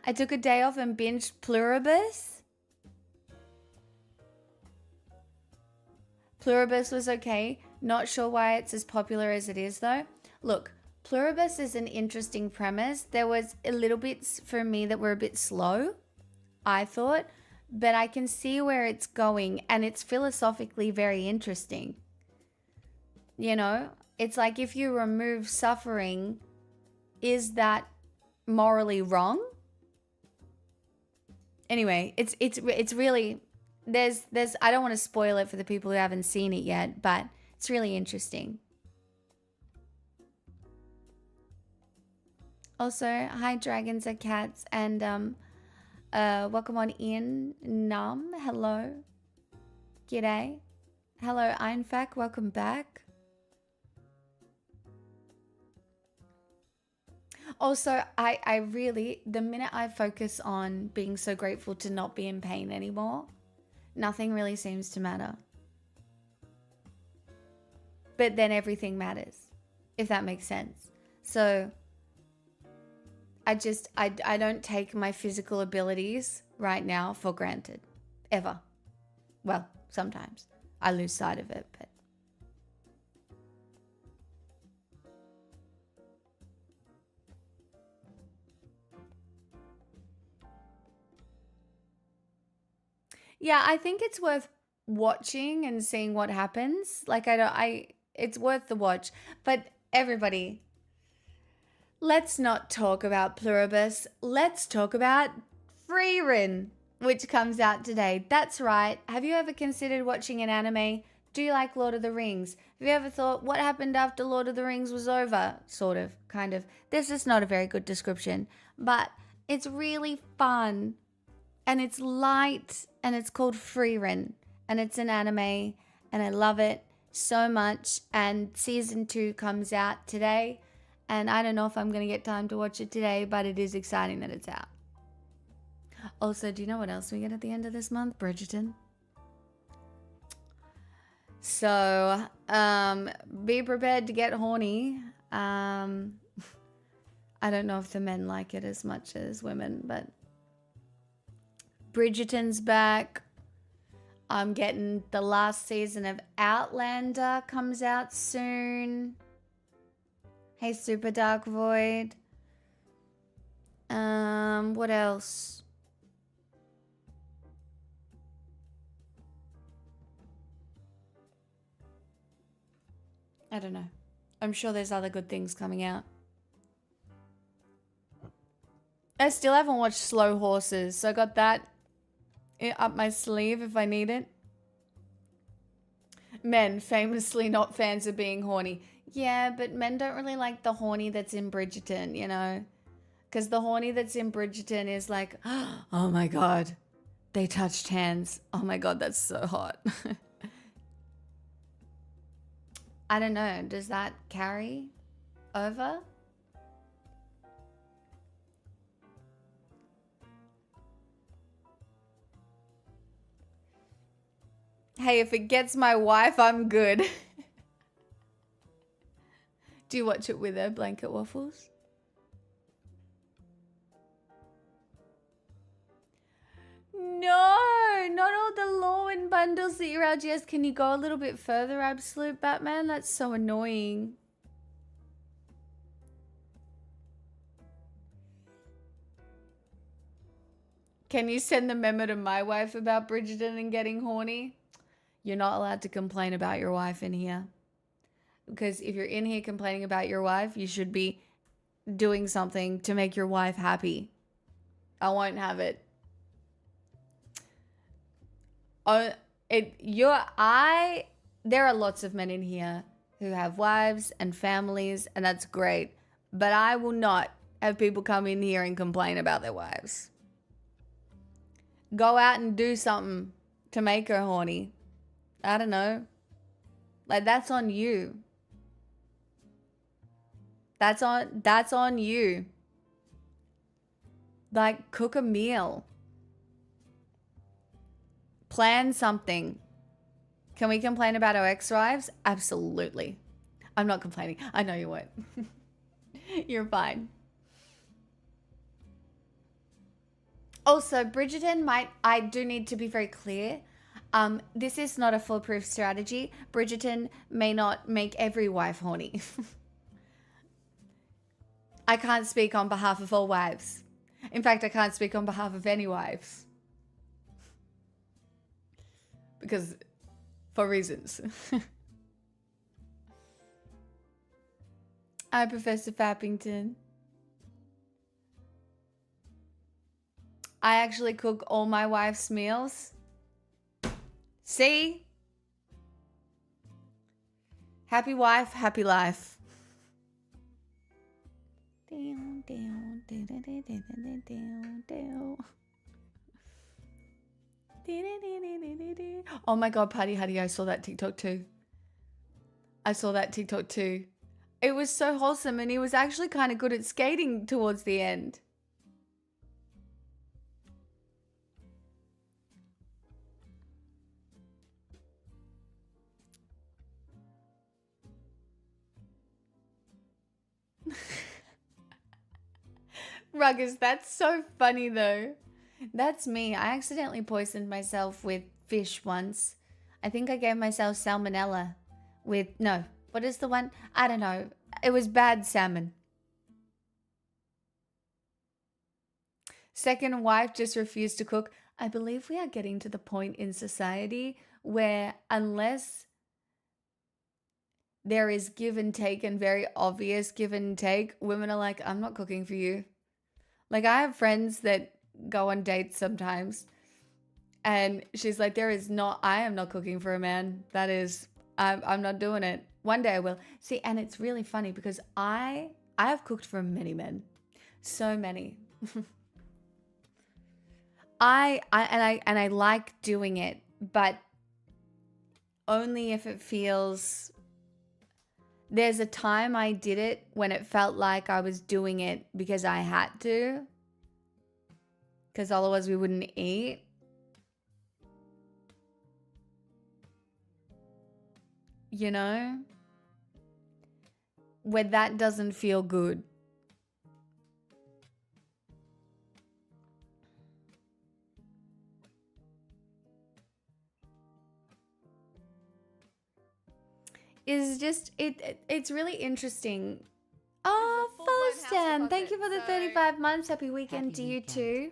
I took a day off and binged Pluribus. Pluribus was okay. Not sure why it's as popular as it is though. Look, Pluribus is an interesting premise. There was a little bits for me that were a bit slow, I thought, but I can see where it's going, and it's philosophically very interesting. You know, it's like if you remove suffering, is that morally wrong? Anyway, it's really there's I don't want to spoil it for the people who haven't seen it yet, but it's really interesting. Also, hi dragons and cats, and welcome on in Num. Hello. G'day. Hello Ironfac, welcome back. Also, I really, the minute I focus on being so grateful to not be in pain anymore, nothing really seems to matter. But then everything matters, if that makes sense. So I don't take my physical abilities right now for granted, ever. Well, sometimes I lose sight of it, but. Yeah, I think it's worth watching and seeing what happens. Like it's worth the watch. But everybody, let's not talk about Pluribus. Let's talk about Frieren, which comes out today. That's right. Have you ever considered watching an anime? Do you like Lord of the Rings? Have you ever thought what happened after Lord of the Rings was over? Sort of, kind of. This is not a very good description, but it's really fun. And it's light, and it's called Frieren, and it's an anime, and I love it so much. And season 2 comes out today, and I don't know if I'm going to get time to watch it today, but it is exciting that it's out. Also, do you know what else we get at the end of this month? Bridgerton. So, be prepared to get horny. I don't know if the men like it as much as women, but Bridgerton's back. I'm getting the last season of Outlander comes out soon. Hey, Super Dark Void. What else? I don't know. I'm sure there's other good things coming out. I still haven't watched Slow Horses, so I got that up my sleeve if I need it. Men, famously not fans of being horny. Yeah, but men don't really like the horny that's in Bridgerton, you know? Because the horny that's in Bridgerton is like, oh my god, they touched hands. Oh my god, that's so hot. I don't know, does that carry over? Hey, if it gets my wife, I'm good. Do you watch it with her, Blanket Waffles? No, not all the Lorwyn bundles that you're LGS. Can you go a little bit further, Absolute Batman? That's so annoying. Can you send the memo to my wife about Bridgerton and getting horny? You're not allowed to complain about your wife in here. Because if you're in here complaining about your wife, you should be doing something to make your wife happy. I won't have it. There are lots of men in here who have wives and families, and that's great. But I will not have people come in here and complain about their wives. Go out and do something to make her horny. I don't know. Like, that's on you. That's on you. Like, cook a meal. Plan something. Can we complain about our ex-wives? Absolutely. I'm not complaining. I know you won't. You're fine. Also, Bridgerton I do need to be very clear. This is not a foolproof strategy. Bridgerton may not make every wife horny. I can't speak on behalf of all wives. In fact, I can't speak on behalf of any wives. Because, for reasons. Hi, Professor Fappington. I actually cook all my wife's meals. See? Happy wife, happy life. Oh my god, Paddy Huddy, I saw that TikTok too. It was so wholesome, and he was actually kind of good at skating towards the end. Ruggers, that's so funny though. That's me. I accidentally poisoned myself with fish once. I think I gave myself salmonella with, no, what is the one? I don't know. It was bad salmon. Second wife just refused to cook. I believe we are getting to the point in society where unless there is give and take, and very obvious give and take, women are like, I'm not cooking for you. Like, I have friends that go on dates sometimes, and she's like, I am not cooking for a man. That is, I'm not doing it. One day I will. See, and it's really funny because I have cooked for many men. So many. I like doing it, but only if it feels. There's a time I did it when it felt like I was doing it because I had to. Because otherwise we wouldn't eat. You know? Where that doesn't feel good. Is just it's really interesting. Oh, Fulstan, thank you for the 35 months. Happy weekend to you too.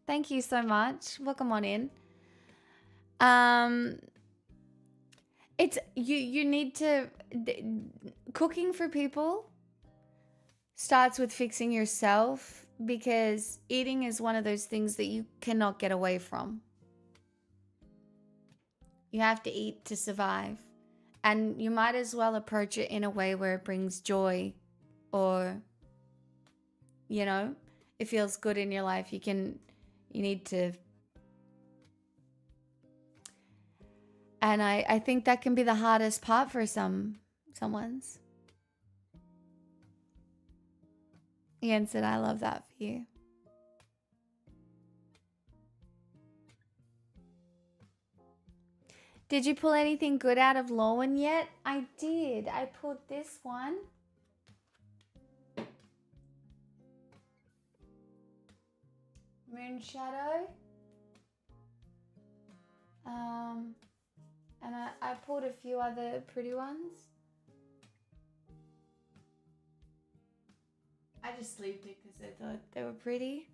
Thank you so much. Welcome on in. It's you need to cooking for people starts with fixing yourself, because eating is one of those things that you cannot get away from. You have to eat to survive. And you might as well approach it in a way where it brings joy, or, you know, it feels good in your life. You need to. And I think that can be the hardest part for someone's. Ian said, I love that for you. Did you pull anything good out of Lorwyn yet? I did. I pulled this one. Moon Shadow. And I pulled a few other pretty ones. I just sleeved it because I thought they were pretty.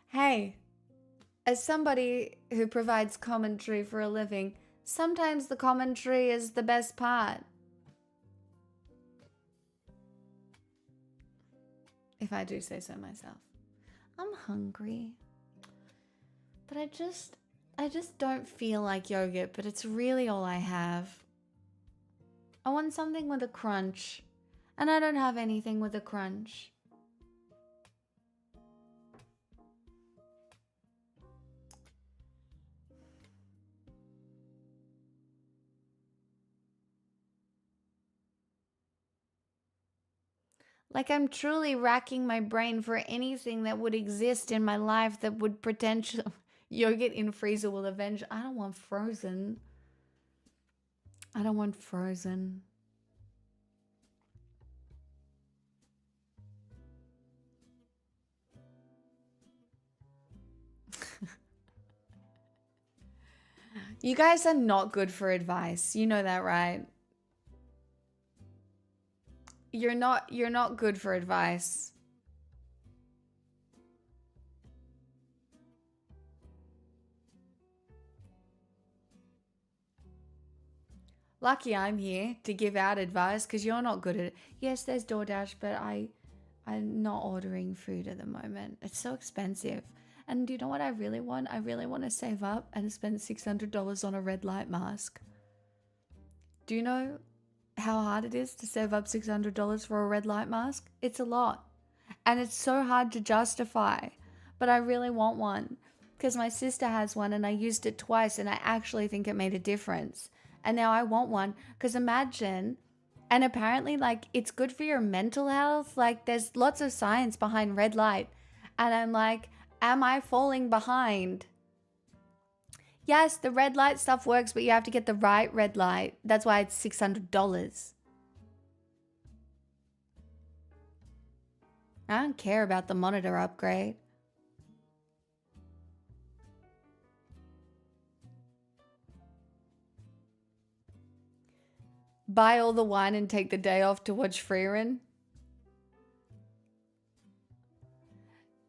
Hey, as somebody who provides commentary for a living, sometimes the commentary is the best part. If I do say so myself. I'm hungry. But I just don't feel like yogurt, but it's really all I have. I want something with a crunch, and I don't have anything with a crunch. Like, I'm truly racking my brain for anything that would exist in my life that would potentially... Yogurt in freezer will avenge... I don't want frozen. I don't want frozen. You guys are not good for advice. You know that, right? You're not good for advice. Lucky I'm here to give out advice because you're not good at it. Yes, there's DoorDash, but I'm not ordering food at the moment. It's so expensive. And do you know what I really want? I really want to save up and spend $600 on a red light mask. Do you know how hard it is to save up $600 for a red light mask? It's a lot. And it's so hard to justify. But I really want one because my sister has one and I used it twice and I actually think it made a difference. And now I want one because imagine, and apparently like it's good for your mental health. Like there's lots of science behind red light. And I'm like, am I falling behind? Yes, the red light stuff works, but you have to get the right red light. That's why it's $600. I don't care about the monitor upgrade. Buy all the wine and take the day off to watch Freerun.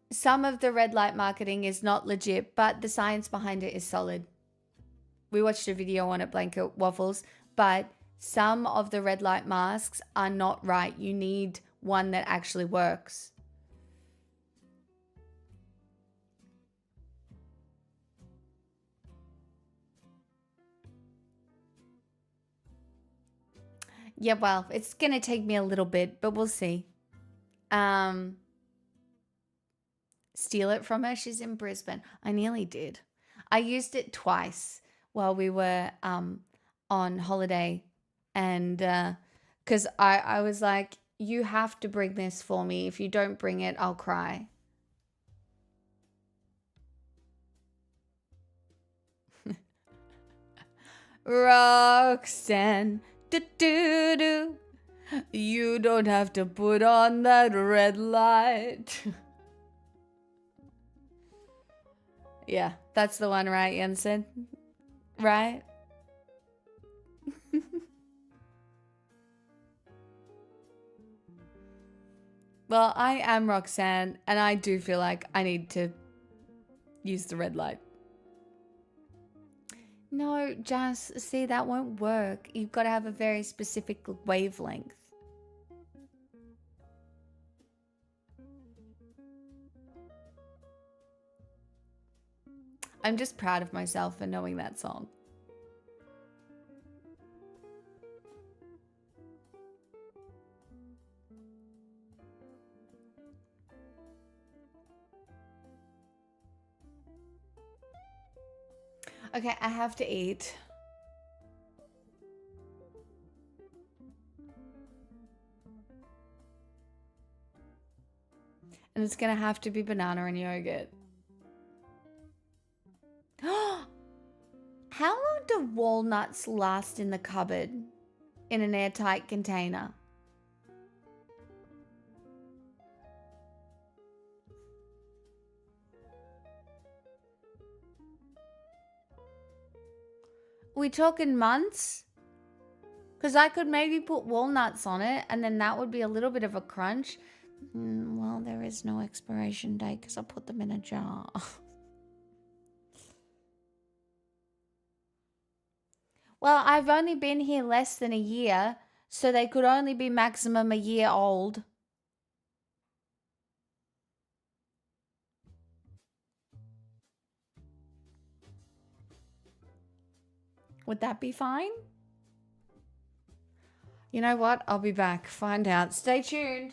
Some of the red light marketing is not legit, but the science behind it is solid. We watched a video on it, Blanket Waffles, but some of the red light masks are not right. You need one that actually works. Yeah, well, it's going to take me a little bit, but we'll see. Steal it from her. She's in Brisbane. I nearly did. I used it twice while we were on holiday. And because I was like, you have to bring this for me. If you don't bring it, I'll cry. Roxanne, do. You don't have to put on that red light. Yeah, that's the one, right, Jensen? Right? Well, I am Roxanne, and I do feel like I need to use the red light. No, Jazz, see, that won't work. You've got to have a very specific wavelength. I'm just proud of myself for knowing that song. Okay, I have to eat. And it's gonna have to be banana and yogurt. How long do walnuts last in the cupboard in an airtight container? We talking months? Because I could maybe put walnuts on it and then that would be a little bit of a crunch. Well, there is no expiration date because I put them in a jar. Well, I've only been here less than a year, so they could only be maximum a year old. Would that be fine? You know what? I'll be back. Find out. Stay tuned.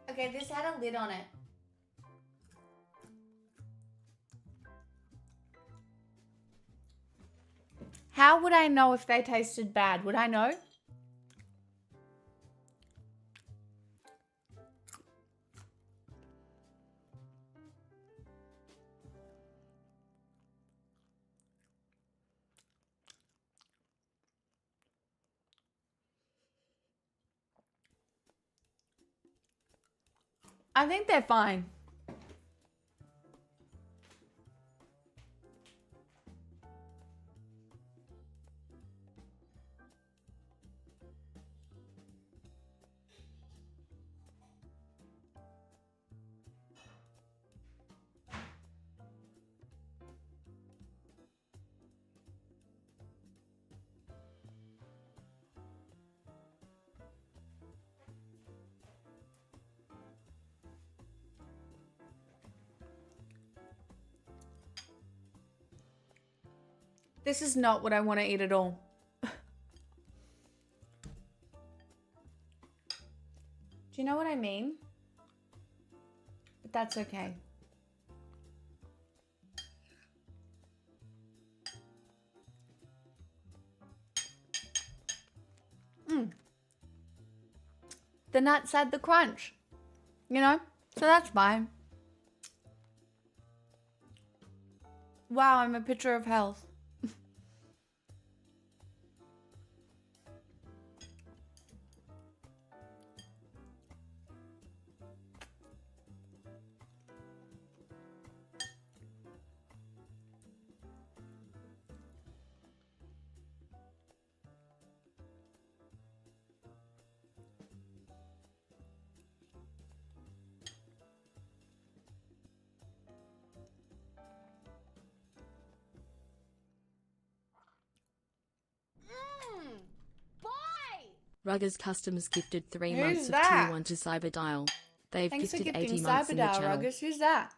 Okay, this had a lid on it. How would I know if they tasted bad? Would I know? I think they're fine. This is not what I want to eat at all. Do you know what I mean? But that's okay. The nuts had the crunch, you know? So that's fine. Wow, I'm a picture of health. Ruggers Customs gifted 3 Who's months that? of Tier 1 to Cyberdial. They've Thanks for gifted gifting 80 months in the Cyberdial, channel. Ruggers. Who's that?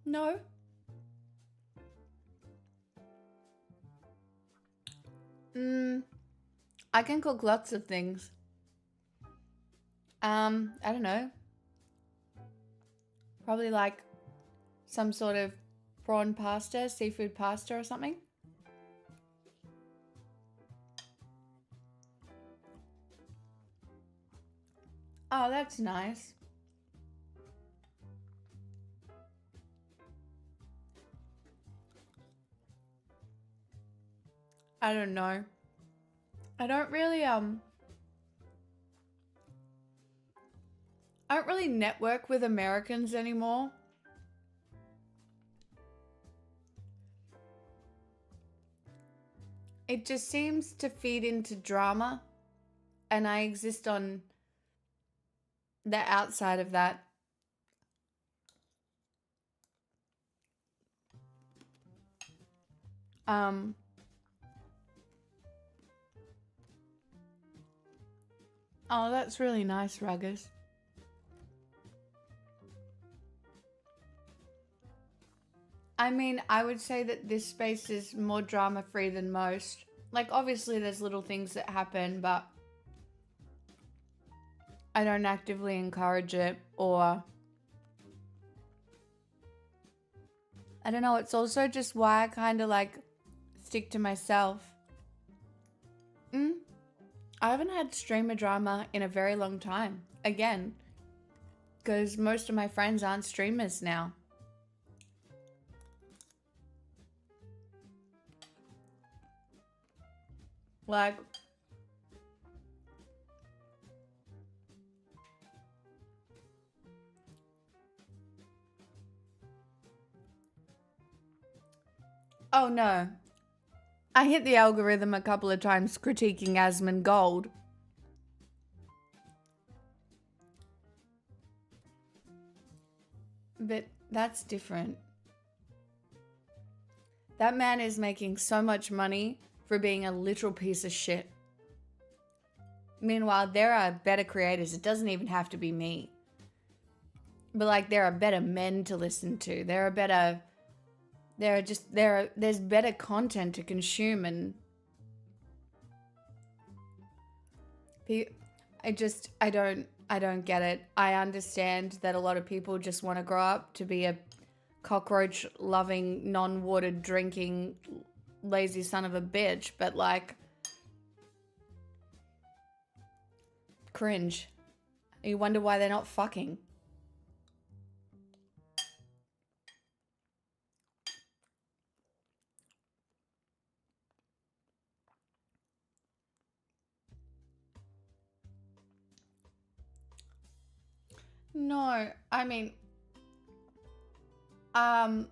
No. I can cook lots of things. I don't know. Probably like some sort of prawn pasta, seafood pasta or something. Oh, that's nice. I don't know. I don't really network with Americans anymore. It just seems to feed into drama, and I exist on the outside of that. Oh, that's really nice, Ruggers. I mean, I would say that this space is more drama-free than most. Like, obviously there's little things that happen, but I don't actively encourage it, or I don't know, it's also just why I kind of like stick to myself. I haven't had streamer drama in a very long time. Again, because most of my friends aren't streamers now. Like, oh no. I hit the algorithm a couple of times critiquing Asmongold. But that's different. That man is making so much money for being a literal piece of shit. Meanwhile, there are better creators. It doesn't even have to be me. But like, there are better men to listen to. There's better content to consume, and I don't get it. I understand that a lot of people just want to grow up to be a cockroach loving, non-watered drinking, lazy son of a bitch, but like, cringe. You wonder why they're not fucking. No, I mean, I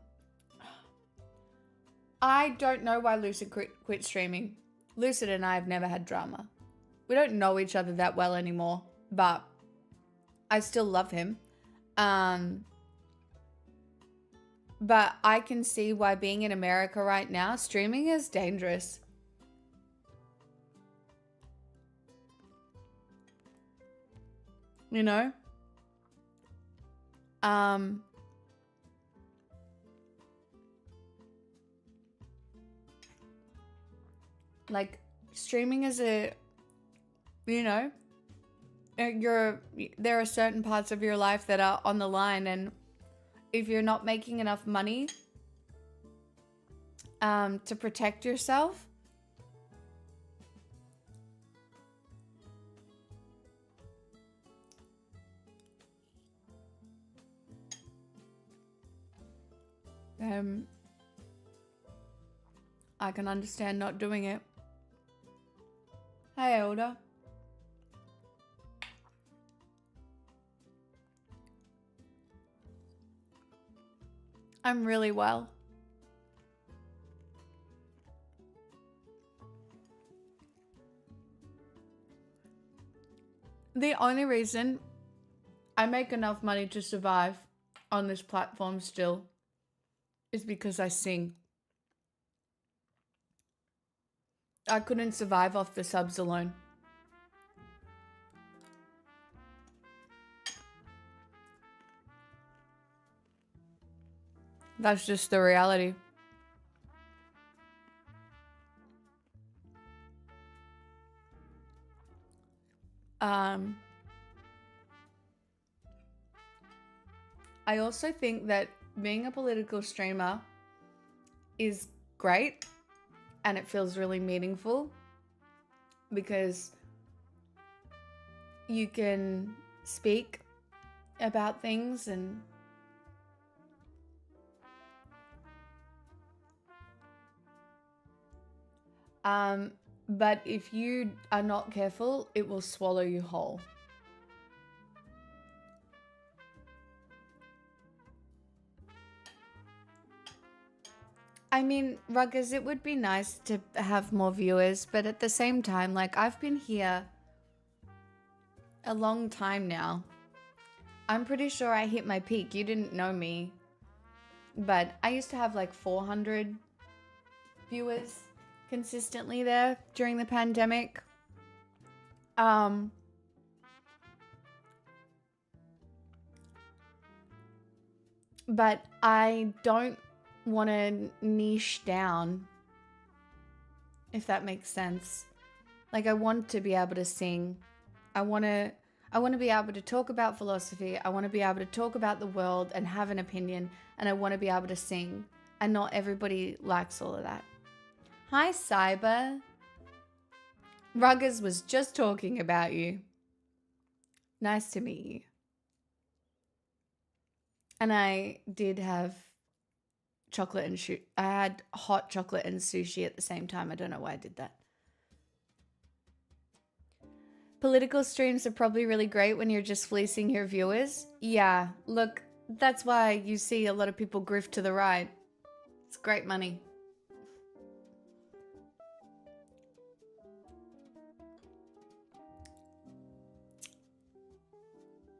don't know why Lucid quit streaming. Lucid and I have never had drama. We don't know each other that well anymore, but I still love him. But I can see why being in America right now, streaming is dangerous. You know? Like, streaming is there are certain parts of your life that are on the line, and if you're not making enough money to protect yourself, I can understand not doing it. Hey, Elder. I'm really well. The only reason I make enough money to survive on this platform still is because I sing. I couldn't survive off the subs alone. That's just the reality. I also think that being a political streamer is great and it feels really meaningful because you can speak about things and but if you are not careful, it will swallow you whole. I mean, Ruggers, it would be nice to have more viewers, but at the same time, like, I've been here a long time now. I'm pretty sure I hit my peak. You didn't know me, but I used to have like 400 viewers consistently there during the pandemic. But I don't want to niche down, if that makes sense. Like, I want to be able to sing. I want to be able to talk about philosophy. I want to be able to talk about the world and have an opinion, and I want to be able to sing. And not everybody likes all of that. Hi, Cyber. Ruggers was just talking about you. Nice to meet you. And I did have chocolate and I had hot chocolate and sushi at the same time. I don't know why I did that. Political streams are probably really great when you're just fleecing your viewers. Yeah, look, that's why you see a lot of people grift to the right. It's great money.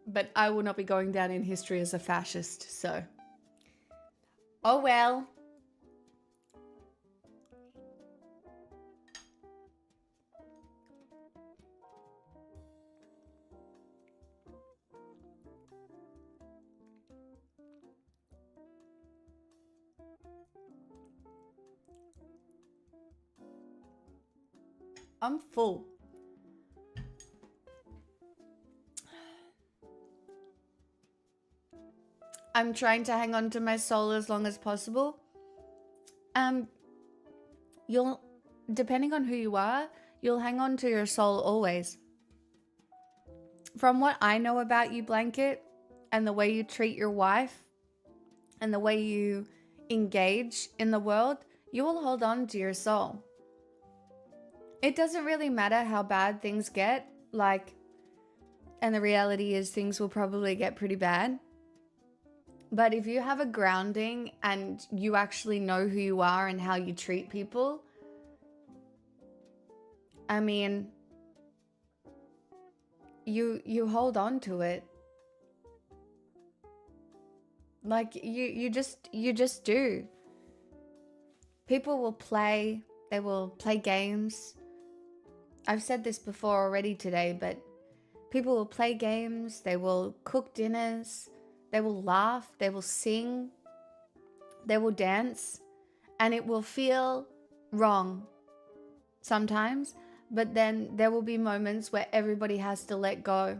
But I will not be going down in history as a fascist, so. Oh well. I'm full. I'm trying to hang on to my soul as long as possible. You'll, depending on who you are, you'll hang on to your soul always. From what I know about you, Blanket, and the way you treat your wife, and the way you engage in the world, you will hold on to your soul. It doesn't really matter how bad things get, like, and the reality is things will probably get pretty bad. But if you have a grounding and you actually know who you are and how you treat people, I mean, you hold on to it. Like you just do. People will play, they will play games. I've said this before already today, but people will play games, they will cook dinners, they will laugh, they will sing, they will dance, and it will feel wrong sometimes, but then there will be moments where everybody has to let go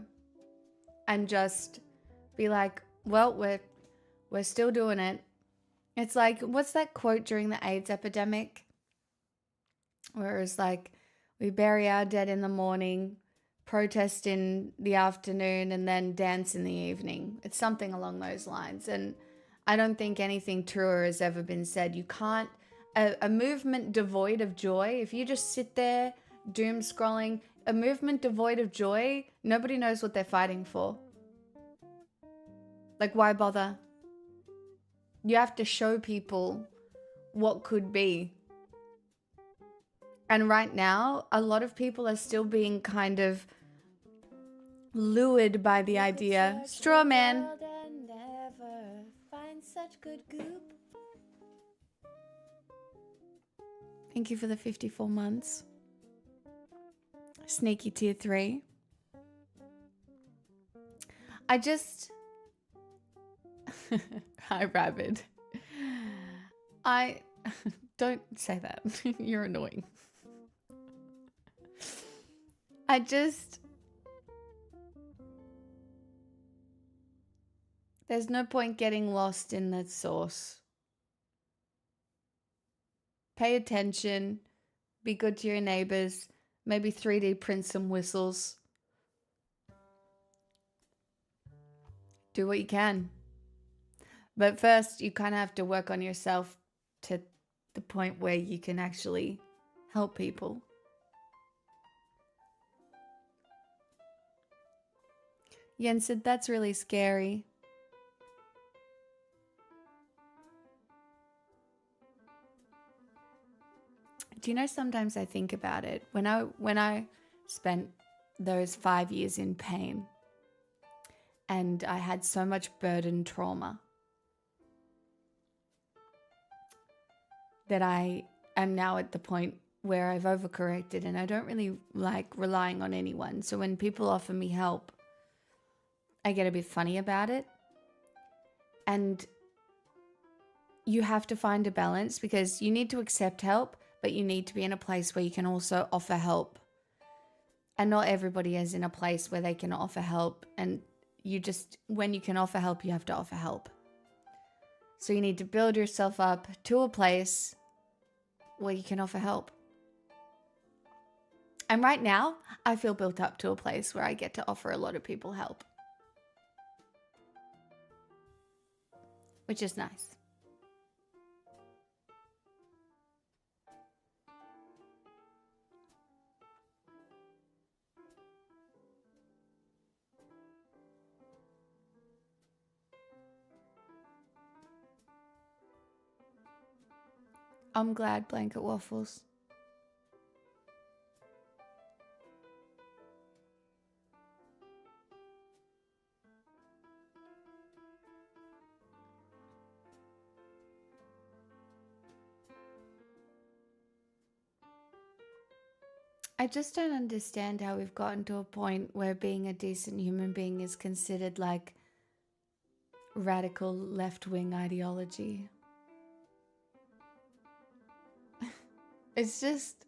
and just be like, well, we're still doing it. It's like, what's that quote during the AIDS epidemic? Where it's like, we bury our dead in the morning, protest in the afternoon, and then dance in the evening. It's something along those lines. And I don't think anything truer has ever been said. You can't, a movement devoid of joy, if you just sit there doom scrolling, a movement devoid of joy, nobody knows what they're fighting for. Like, why bother? You have to show people what could be. And right now, a lot of people are still being kind of lured by the idea. Straw man. Never find such good goop. Thank you for the 54 months. Sneaky tier 3. I just... Hi, Rabbit. I... Don't say that. You're annoying. I just... There's no point getting lost in the sauce. Pay attention. Be good to your neighbors. Maybe 3D print some whistles. Do what you can. But first, you kind of have to work on yourself to the point where you can actually help people. Yen said, that's really scary. Do you know, sometimes I think about it. When I spent those 5 years in pain and I had so much burden trauma that I am now at the point where I've overcorrected and I don't really like relying on anyone. So when people offer me help, I get a bit funny about it. And you have to find a balance because you need to accept help, but you need to be in a place where you can also offer help. And not everybody is in a place where they can offer help. And when you can offer help, you have to offer help. So you need to build yourself up to a place where you can offer help. And right now, I feel built up to a place where I get to offer a lot of people help. Which is nice. I'm glad, Blanket Waffles. I just don't understand how we've gotten to a point where being a decent human being is considered like radical left-wing ideology. It's just,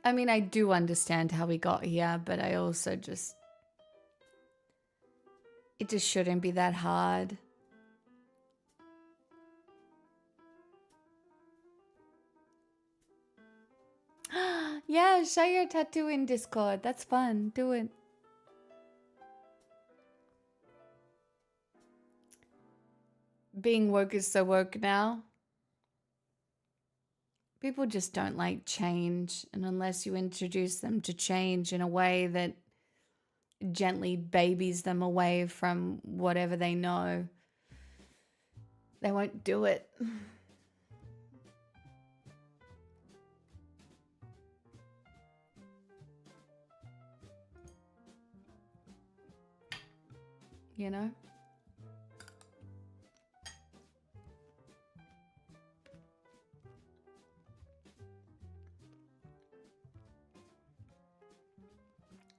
I mean, I do understand how we got here, but I also just, it just shouldn't be that hard. Yeah, show your tattoo in Discord. That's fun. Do it. Being woke is so woke now. People just don't like change. And unless you introduce them to change in a way that gently babies them away from whatever they know, they won't do it. You know?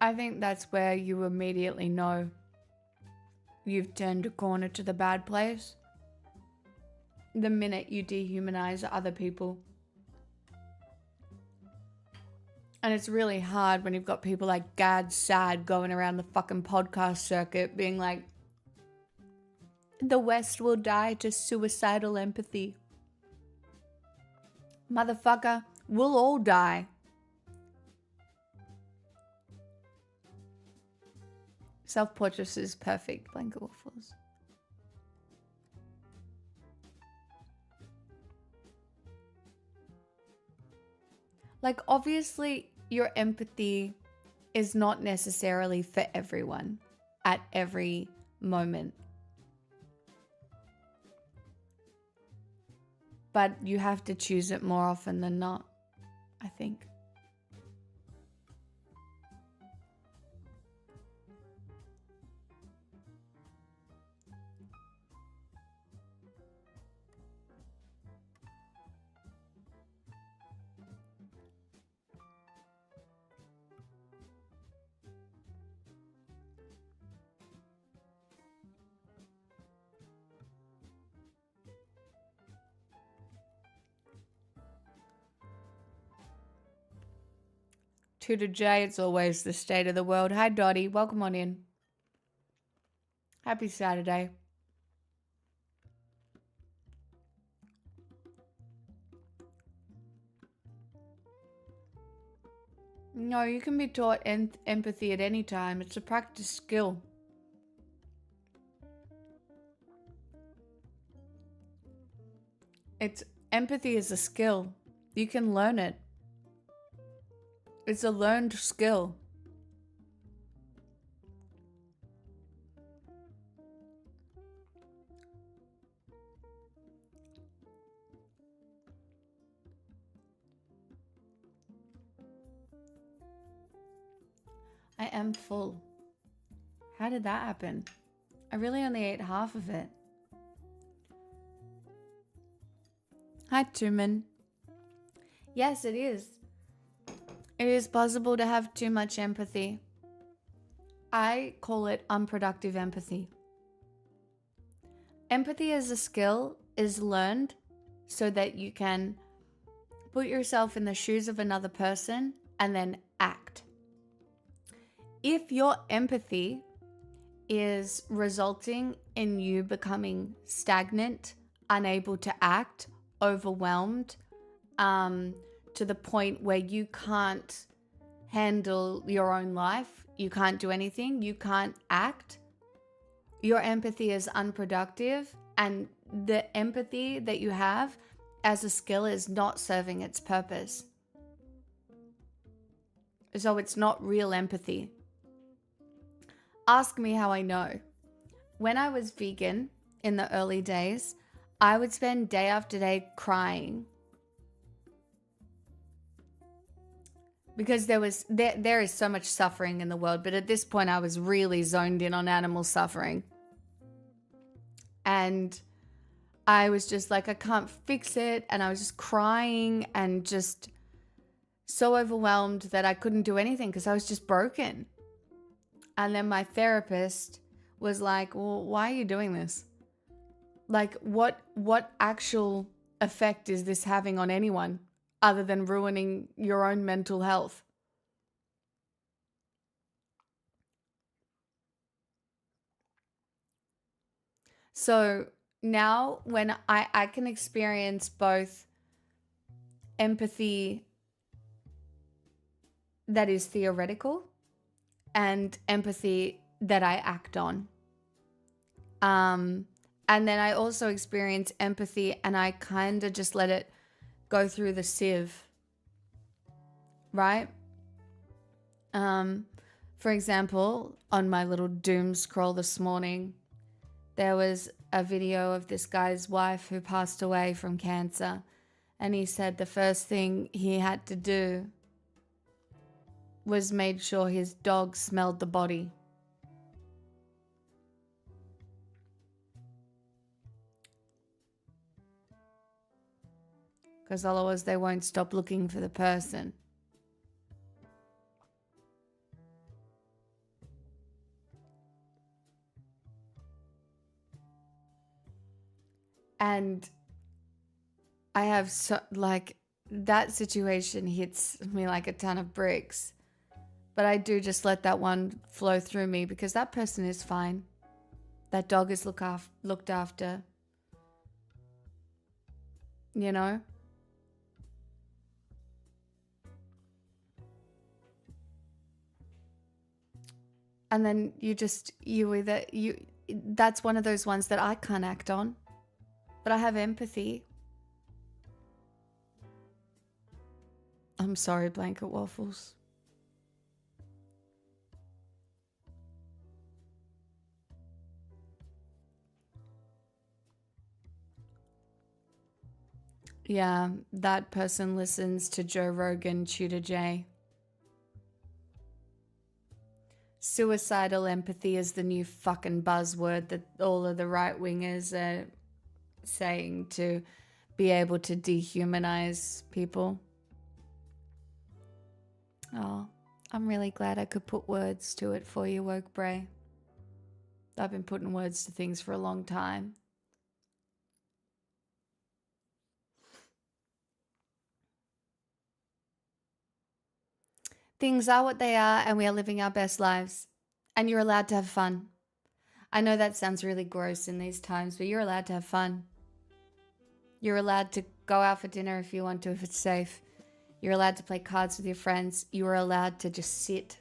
I think that's where you immediately know you've turned a corner to the bad place. The minute you dehumanize other people. And it's really hard when you've got people like Gad Sad going around the fucking podcast circuit being like, the West will die to suicidal empathy. Motherfucker, we'll all die. Self-portrait is perfect, Blanket Waffles. Like, obviously, your empathy is not necessarily for everyone at every moment. But you have to choose it more often than not, I think. To the J, it's always the state of the world. Hi, Dottie. Welcome on in. Happy Saturday. No, you can be taught empathy at any time. It's a practice skill. Empathy is a skill. You can learn it. It's a learned skill. I am full. How did that happen? I really only ate half of it. Hi, Tumen. Yes, it is. It is possible to have too much empathy. I call it unproductive empathy. Empathy as a skill is learned so that you can put yourself in the shoes of another person and then act. If your empathy is resulting in you becoming stagnant, unable to act, overwhelmed, to the point where you can't handle your own life, you can't do anything, you can't act, your empathy is unproductive, and the empathy that you have as a skill is not serving its purpose. So it's not real empathy. Ask me how I know. When I was vegan in the early days, I would spend day after day crying because there is so much suffering in the world, but at this point I was really zoned in on animal suffering. And I was just like, I can't fix it, and I was just crying and just so overwhelmed that I couldn't do anything because I was just broken. And then my therapist was like, well, why are you doing this? Like, what actual effect is this having on anyone other than ruining your own mental health? So now when I can experience both empathy that is theoretical and empathy that I act on. And then I also experience empathy and I kind of just let it go through the sieve, right? For example, on my little doom scroll this morning, there was a video of this guy's wife who passed away from cancer. And he said the first thing he had to do was made sure his dog smelled the body. Because otherwise they won't stop looking for the person. And I have that situation hits me like a ton of bricks. But I do just let that one flow through me because that person is fine. That dog is looked after. You know? And then that's one of those ones that I can't act on. But I have empathy. I'm sorry, Blanket Waffles. Yeah, that person listens to Joe Rogan, Tudor J. Suicidal empathy is the new fucking buzzword that all of the right wingers are saying to be able to dehumanize people. Oh, I'm really glad I could put words to it for you, Woke Bray. I've been putting words to things for a long time. Things are what they are, and we are living our best lives. And you're allowed to have fun. I know that sounds really gross in these times, but you're allowed to have fun. You're allowed to go out for dinner if you want to, if it's safe. You're allowed to play cards with your friends. You are allowed to just sit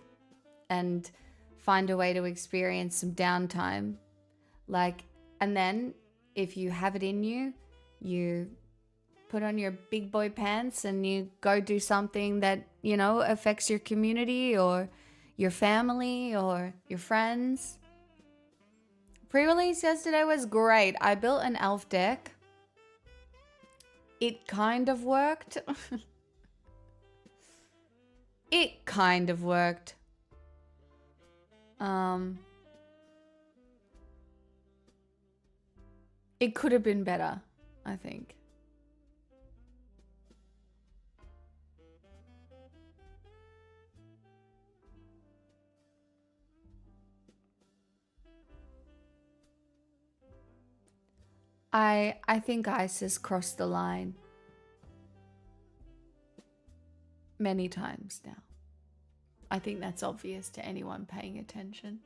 and find a way to experience some downtime. Like, and then if you have it in you, you put on your big boy pants and you go do something that, you know, affects your community or your family or your friends. Pre-release yesterday was great. I built an elf deck. It kind of worked. It kind of worked. It could have been better, I think. I think ISIS crossed the line many times now. I think that's obvious to anyone paying attention.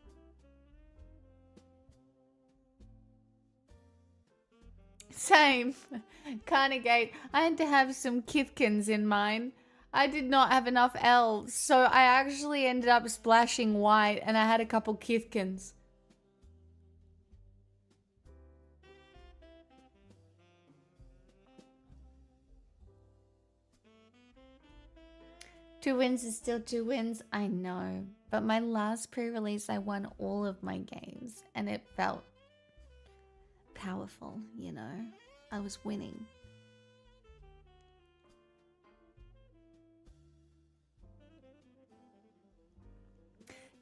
Same. Carnegate. I had to have some Kithkins in mine. I did not have enough elves, so I actually ended up splashing white and I had a couple Kithkins. Two wins is still two wins, I know. But my last pre-release, I won all of my games and it felt powerful, you know. I was winning.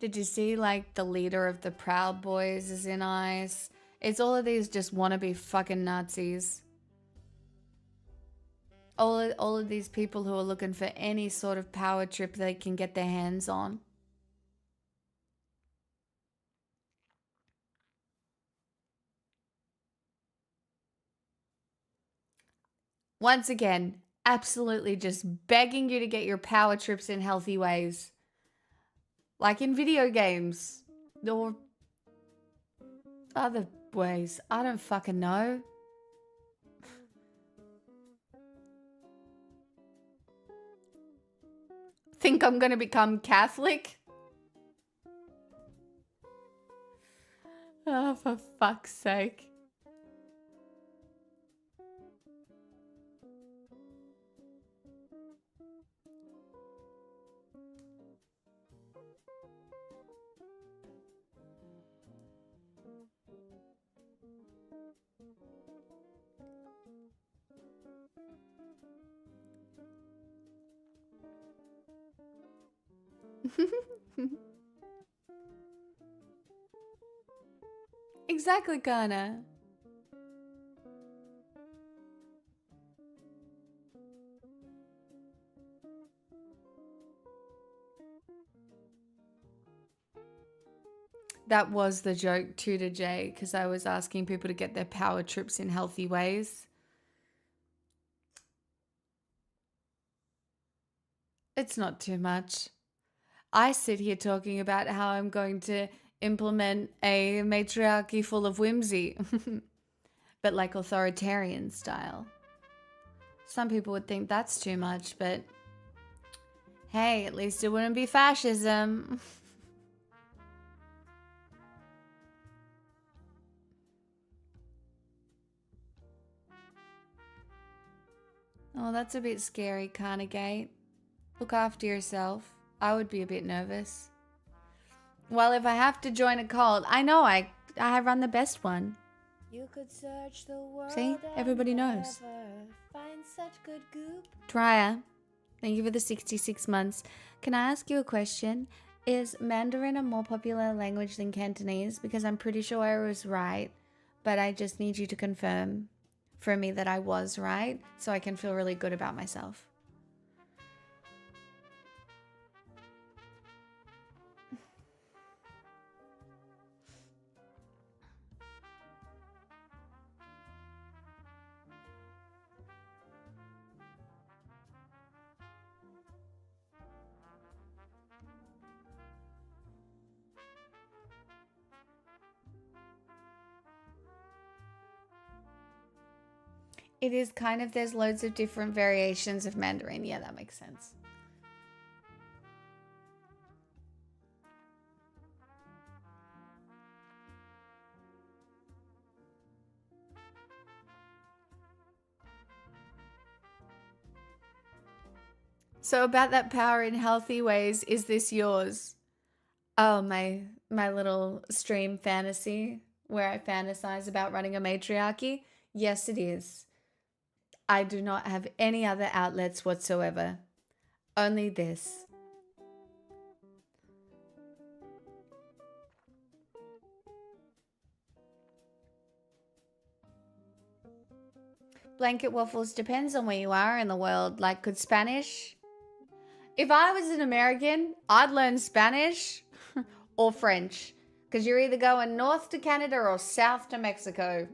Did you see like the leader of the Proud Boys is in ICE? It's all of these just wannabe fucking Nazis. All of these people who are looking for any sort of power trip they can get their hands on. Once again, absolutely just begging you to get your power trips in healthy ways. Like in video games. Or other ways. I don't fucking know. Think I'm gonna become Catholic? Oh, for fuck's sake. Exactly, Kana. That was the joke too to Jay, because I was asking people to get their power trips in healthy ways. It's not too much. I sit here talking about how I'm going to implement a matriarchy full of whimsy, but like authoritarian style. Some people would think that's too much, but hey, at least it wouldn't be fascism. Oh, that's a bit scary, Carnegie. Look after yourself. I would be a bit nervous. Well, if I have to join a cult, I know I run the best one. You could search the world. See? Everybody knows. Find such good goop. Dryer, thank you for the 66 months. Can I ask you a question? Is Mandarin a more popular language than Cantonese? Because I'm pretty sure I was right, but I just need you to confirm for me that I was right so I can feel really good about myself. It is kind of, there's loads of different variations of Mandarin. Yeah, that makes sense. So about that power in healthy ways, is this yours? Oh, my little stream fantasy where I fantasize about running a matriarchy? Yes, it is. I do not have any other outlets whatsoever. Only this. Blanket waffles depends on where you are in the world. Like, could Spanish? If I was an American, I'd learn Spanish or French. Because you're either going north to Canada or south to Mexico.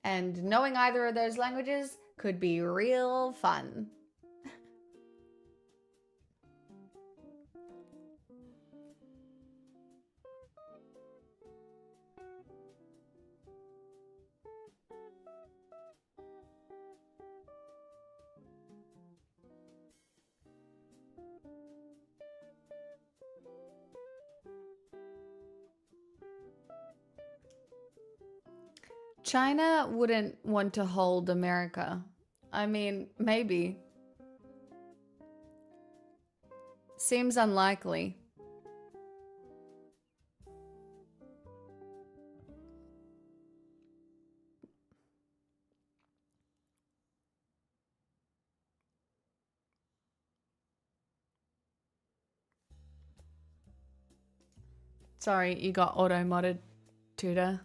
And knowing either of those languages could be real fun. China wouldn't want to hold America. I mean, maybe. Seems unlikely. Sorry, you got auto-modded, Tutor.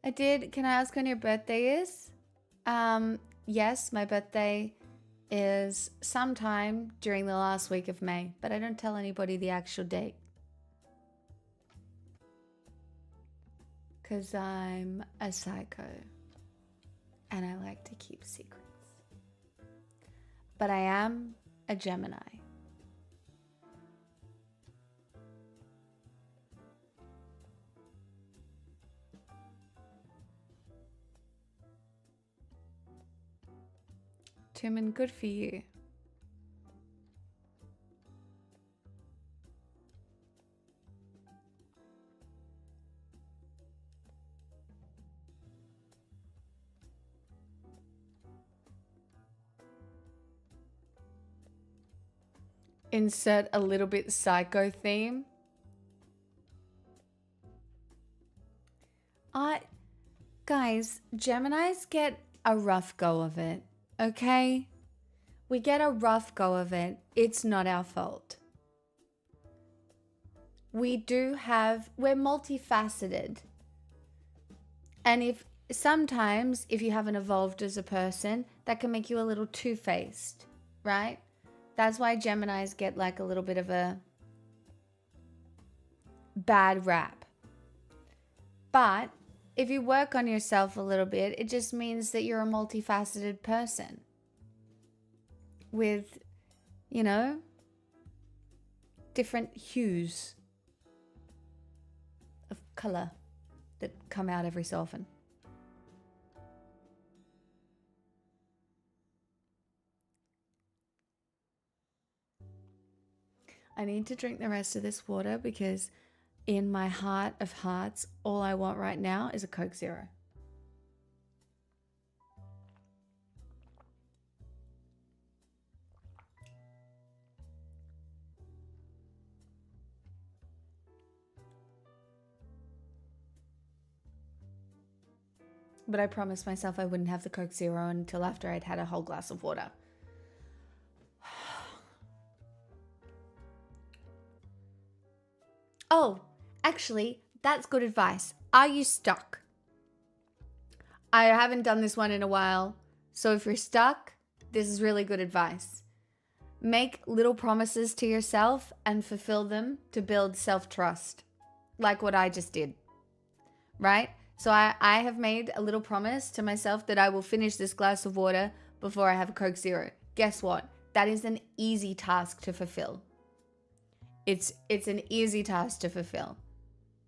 I did. Can I ask when your birthday is? Yes, my birthday is sometime during the last week of May, but I don't tell anybody the actual date. Because I'm a psycho and I like to keep secrets. But I am a Gemini. Tumen, good for you. Insert a little bit psycho theme. Guys, Geminis get a rough go of it, okay? We get a rough go of it. It's not our fault. We're multifaceted. And sometimes if you haven't evolved as a person, that can make you a little two-faced, right? That's why Geminis get like a little bit of a bad rap. But if you work on yourself a little bit, it just means that you're a multifaceted person with, different hues of color that come out every so often. I need to drink the rest of this water because in my heart of hearts, all I want right now is a Coke Zero. But I promised myself I wouldn't have the Coke Zero until after I'd had a whole glass of water. Oh, actually, that's good advice. Are you stuck? I haven't done this one in a while, so if you're stuck, this is really good advice. Make little promises to yourself and fulfill them to build self-trust, like what I just did, right? So I have made a little promise to myself that I will finish this glass of water before I have a Coke Zero. Guess what? that is an easy task to fulfill. It's an easy task to fulfill,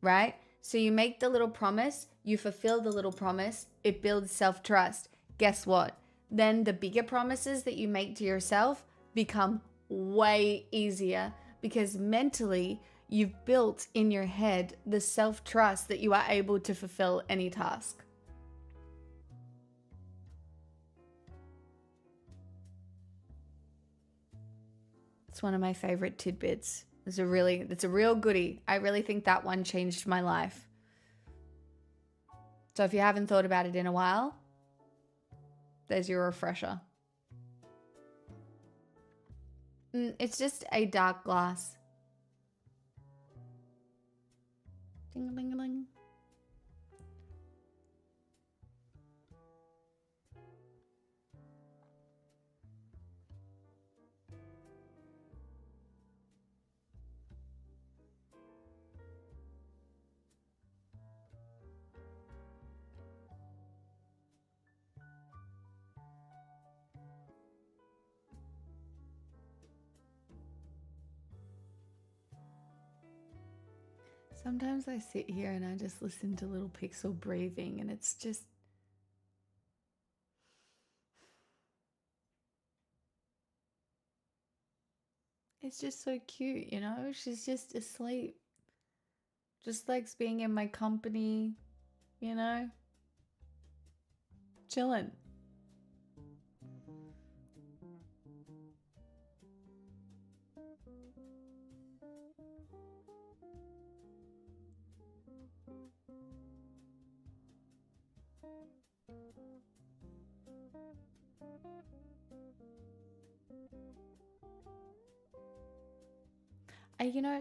right? So you make the little promise, you fulfill the little promise, it builds self-trust. Guess what? Then the bigger promises that you make to yourself become way easier because mentally you've built in your head the self-trust that you are able to fulfill any task. It's one of my favorite tidbits. It's a real goodie. I really think that one changed my life. So if you haven't thought about it in a while, there's your refresher. It's just a dark glass. Ding-a-ling-a-ling. Sometimes I sit here and I just listen to little Pixel breathing and it's just... It's just so cute, you know? She's just asleep. Just likes being in my company, you know? Chilling.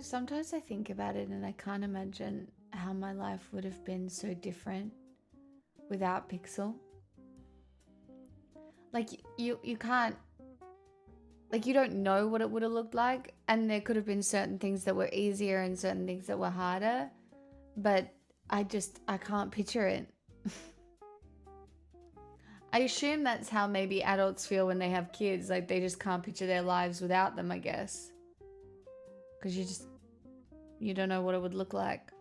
Sometimes I think about it and I can't imagine how my life would have been so different without Pixel. Like, you can't, like, you don't know what it would have looked like, and there could have been certain things that were easier and certain things that were harder, but I can't picture it. I assume that's how maybe adults feel when they have kids, like they just can't picture their lives without them, I guess. Because you don't know what it would look like.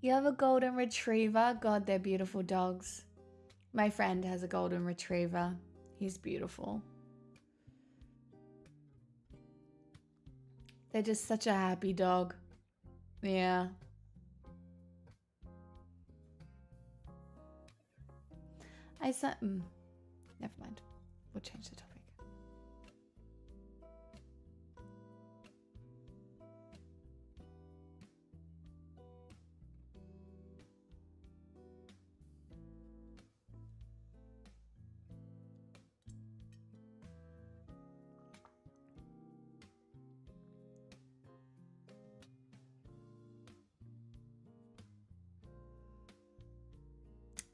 You have a golden retriever? God, they're beautiful dogs. My friend has a golden retriever. He's beautiful. They're just such a happy dog. Yeah. Never mind. We'll change the topic.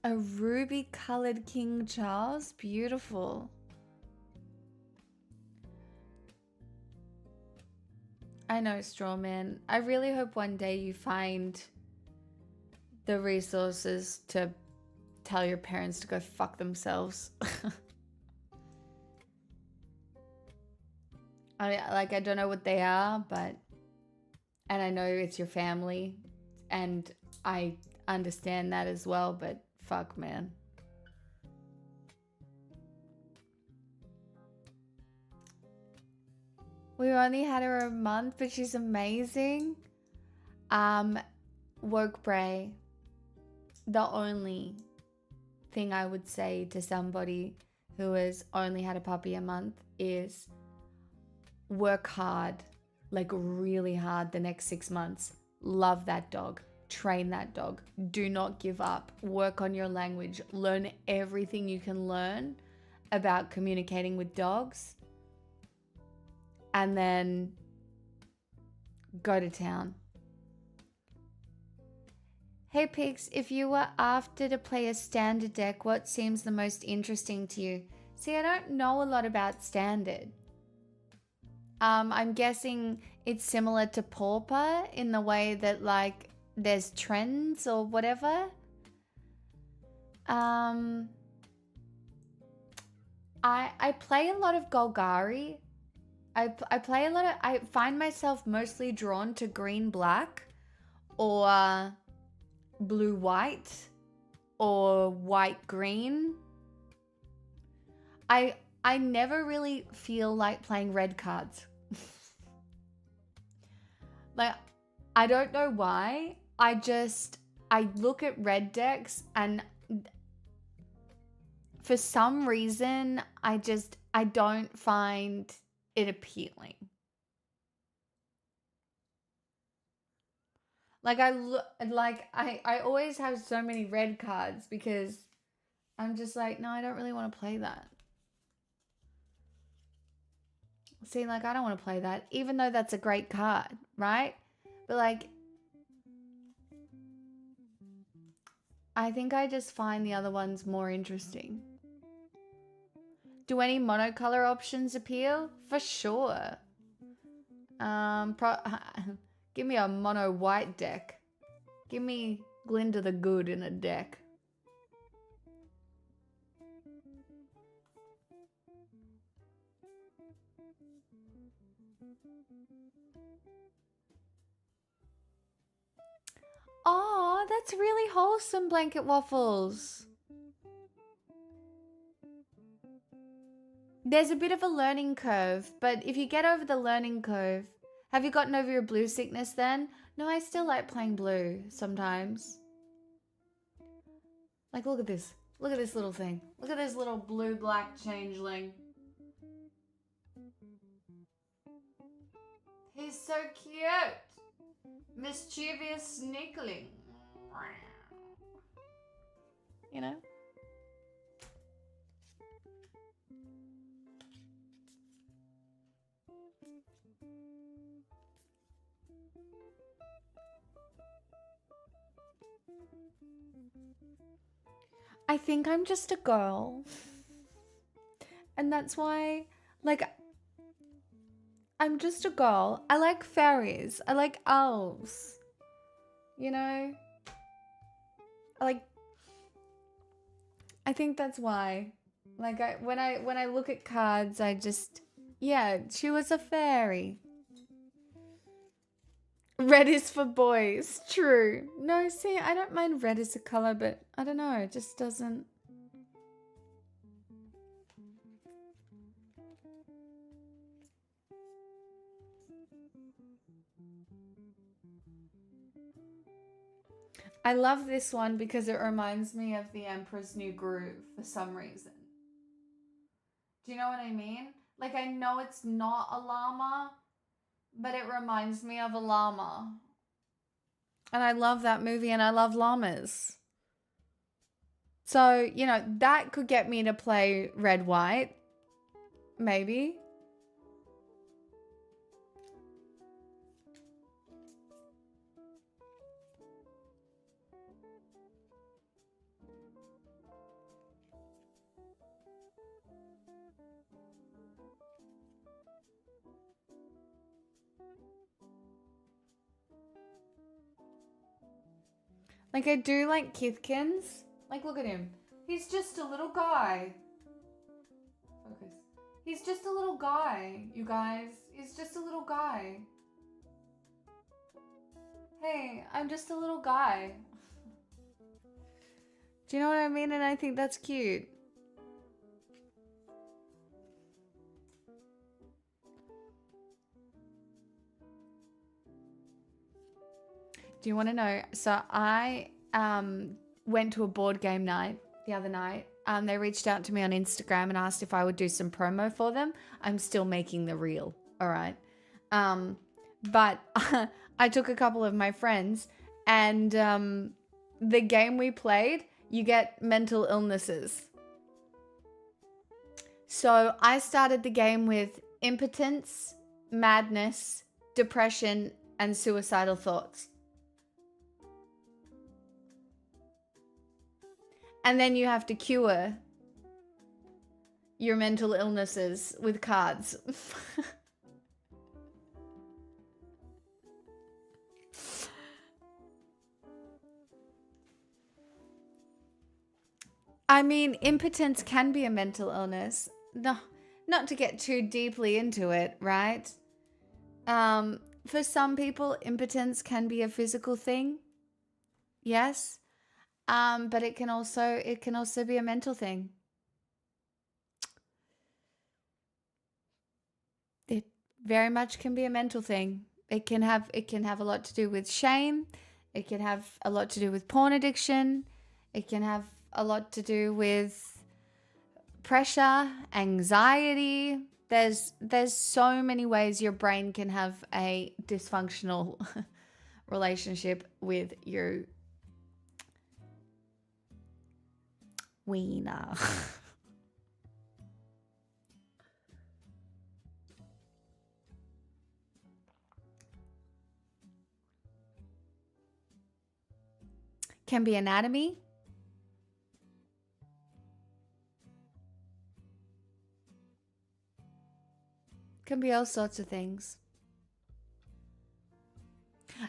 A ruby colored King Charles? Beautiful. I know, Strawman. I really hope one day you find the resources to tell your parents to go fuck themselves. I don't know what they are, and I know it's your family, and I understand that as well, but fuck, man. We only had her a month, but she's amazing. Woke Bray, the only thing I would say to somebody who has only had a puppy a month is work hard, like really hard the next 6 months. Love that dog. Train that dog. Do not give up. Work on your language. Learn everything you can learn about communicating with dogs. And then go to town. Hey Pigs, if you were after to play a standard deck, what seems the most interesting to you? See, I don't know a lot about standard. I'm guessing it's similar to Pauper in the way that like there's trends or whatever. I play a lot of Golgari. I play a lot of, I find myself mostly drawn to green black or blue white or white green. I never really feel like playing red cards. Like, I don't know why. I look at red decks and for some reason I don't find it appealing. Like I always have so many red cards because I'm just like, no, I don't really want to play that. See, like I don't want to play that, even though that's a great card, right? But like, I think I just find the other ones more interesting. Do any monocolor options appeal? For sure. Give me a mono white deck. Give me Glinda the Good in a deck. Oh, that's really wholesome, Blanket Waffles. There's a bit of a learning curve, but if you get over the learning curve, have you gotten over your blue sickness then? No, I still like playing blue sometimes. Like, look at this. Look at this little thing. Look at this little blue-black changeling. He's so cute. Mischievous sneakling. You know? I think I'm just a girl. And that's why, like, I'm just a girl. I like fairies. I like elves. You know? I think that's why. Like, when I look at cards, I just, yeah, she was a fairy. Red is for boys. True. No, see, I don't mind red as a color, but I don't know. It just doesn't. I love this one because it reminds me of the Emperor's New Groove for some reason. Do you know what I mean? Like, I know it's not a llama, but it reminds me of a llama. And I love that movie and I love llamas. So, you know, that could get me to play red white. Maybe. Like, I do like Kithkins. Like, look at him. He's just a little guy. Focus. He's just a little guy, you guys. He's just a little guy. Hey, I'm just a little guy. Do you know what I mean? And I think that's cute. Do you want to know? So I went to a board game night the other night. They reached out to me on Instagram and asked if I would do some promo for them. I'm still making the reel, all right? But I took a couple of my friends and the game we played, you get mental illnesses. So I started the game with impotence, madness, depression, and suicidal thoughts. And then you have to cure your mental illnesses with cards. I mean, impotence can be a mental illness. No, not to get too deeply into it, right? For some people, impotence can be a physical thing. Yes. But it can also be a mental thing. It very much can be a mental thing. It can have a lot to do with shame. It can have a lot to do with porn addiction. It can have a lot to do with pressure, anxiety. There's so many ways your brain can have a dysfunctional relationship with your wiener. Can be anatomy. Can be all sorts of things.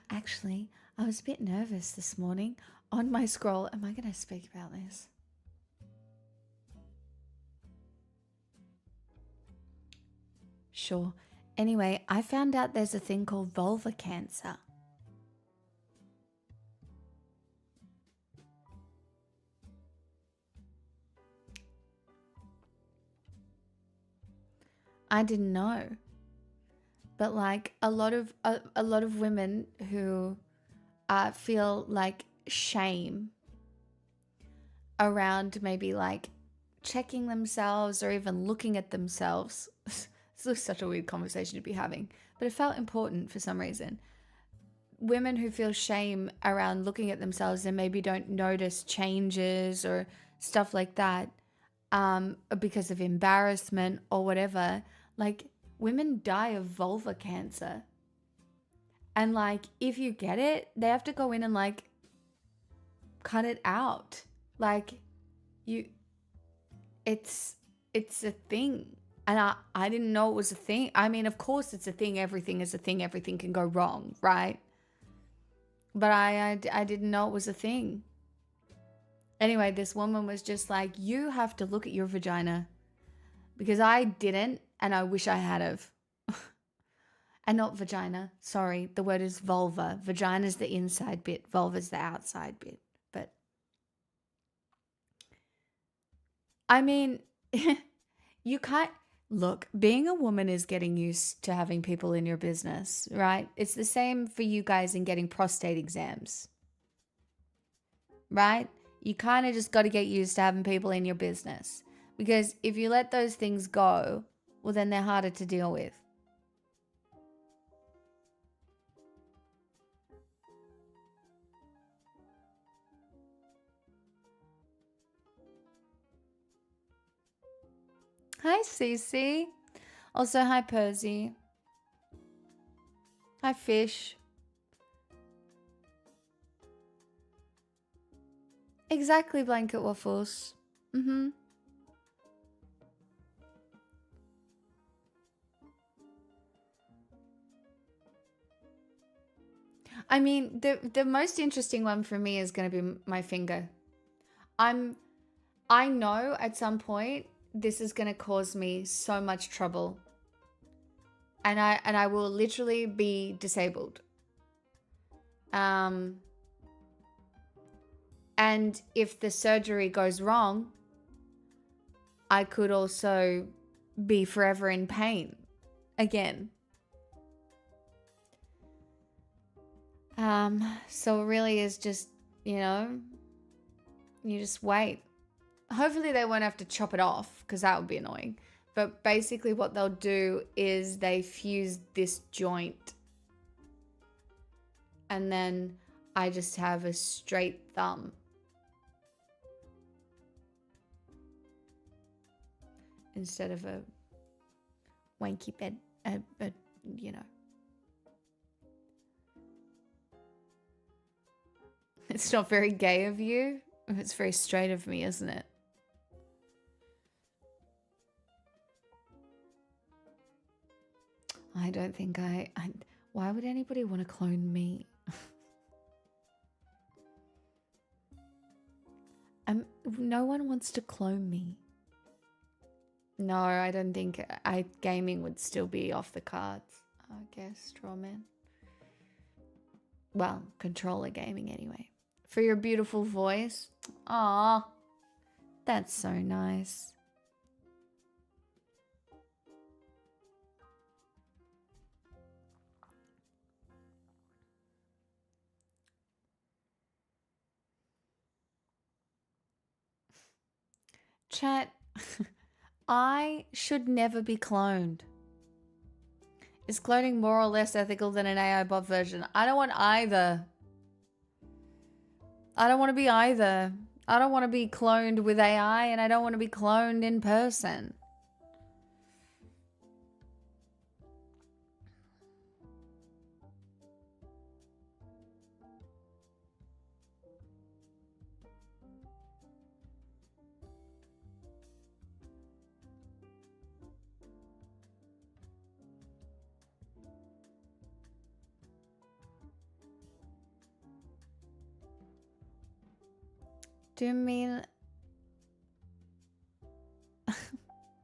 Actually, I was a bit nervous this morning on my scroll. Am I going to speak about this? Sure. Anyway, I found out there's a thing called vulva cancer. I didn't know. But like a lot of women who feel like shame around maybe like checking themselves or even looking at themselves. This is such a weird conversation to be having, but it felt important for some reason. Women who feel shame around looking at themselves and maybe don't notice changes or stuff like that, because of embarrassment or whatever, like women die of vulva cancer. And like if you get it, they have to go in and like cut it out. Like it's a thing. And I didn't know it was a thing. I mean, of course it's a thing. Everything is a thing. Everything can go wrong, right? But I didn't know it was a thing. Anyway, this woman was just like, you have to look at your vagina. Because I didn't, and I wish I had have. And not vagina. Sorry, the word is vulva. Vagina is the inside bit. Vulva is the outside bit. But, I mean, you can't... Look, being a woman is getting used to having people in your business, right? It's the same for you guys in getting prostate exams, right? You kind of just got to get used to having people in your business. Because if you let those things go, well, then they're harder to deal with. Hi, Cece. Also, hi, Percy. Hi, Fish. Exactly, Blanket Waffles. Mm-hmm. I mean, the most interesting one for me is going to be my finger. I know at some point this is going to cause me so much trouble. And I will literally be disabled. And if the surgery goes wrong, I could also be forever in pain again. So it really is just, you just wait. Hopefully they won't have to chop it off because that would be annoying. But basically what they'll do is they fuse this joint. And then I just have a straight thumb. Instead of a wanky bed, It's not very gay of you. It's very straight of me, isn't it? I don't think I why would anybody want to clone me? No one wants to clone me. No, I don't think gaming would still be off the cards. I guess strawman. Well, controller gaming anyway. For your beautiful voice. Aw, that's so nice. Chat, I should never be cloned. Is cloning more or less ethical than an AI bot version? I don't want either. I don't want to be either. I don't want to be cloned with AI, and I don't want to be cloned in person. Do you mean...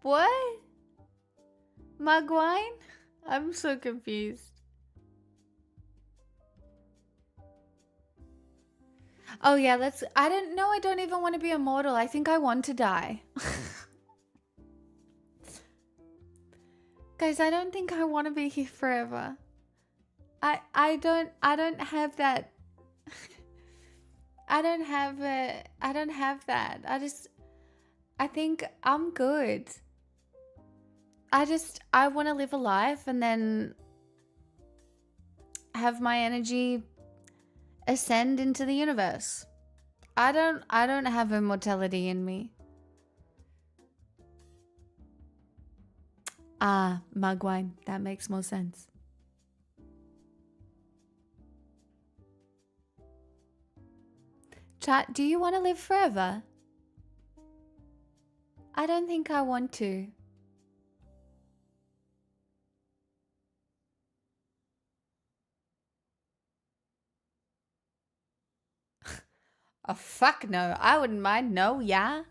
What? Mugwine? I'm so confused. Oh yeah, I don't even want to be immortal. I think I want to die. Guys, I don't think I want to be here forever. I don't have that. I don't have that. I think I'm good. I want to live a life and then have my energy ascend into the universe. I don't have immortality in me. Ah, Mugwine. That makes more sense. Chat, do you want to live forever? I don't think I want to. Oh, fuck no. I wouldn't mind. No, yeah.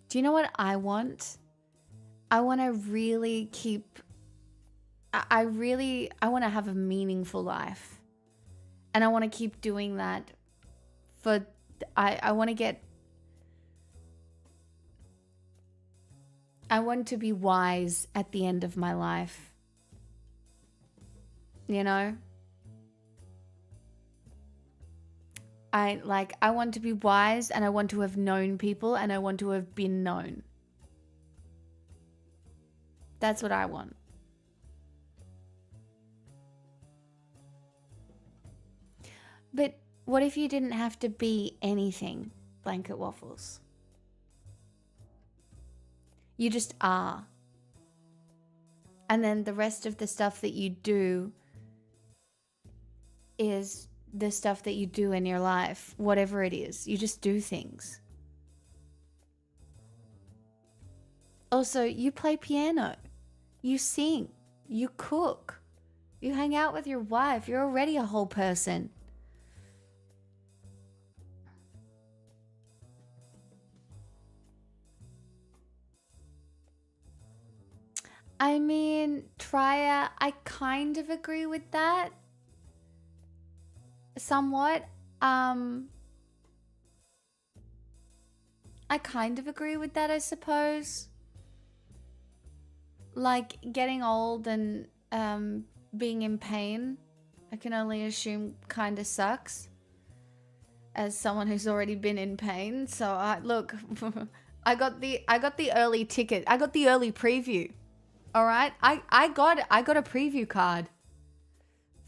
Do you know what I want? I want to really keep... I want to have a meaningful life. And I want to keep doing that for... I want to get... I want to be wise at the end of my life. You know? I want to be wise, and I want to have known people, and I want to have been known. That's what I want. But what if you didn't have to be anything, Blanket Waffles? You just are. And then the rest of the stuff that you do is the stuff that you do in your life, whatever it is. You just do things. Also, you play piano. You sing. You cook. You hang out with your wife. You're already a whole person. I mean, Trya, I kind of agree with that. Somewhat. I kind of agree with that, I suppose. Like, getting old and being in pain, I can only assume kind of sucks. As someone who's already been in pain. So, look, I got the early ticket. I got the early preview. All right? I got a preview card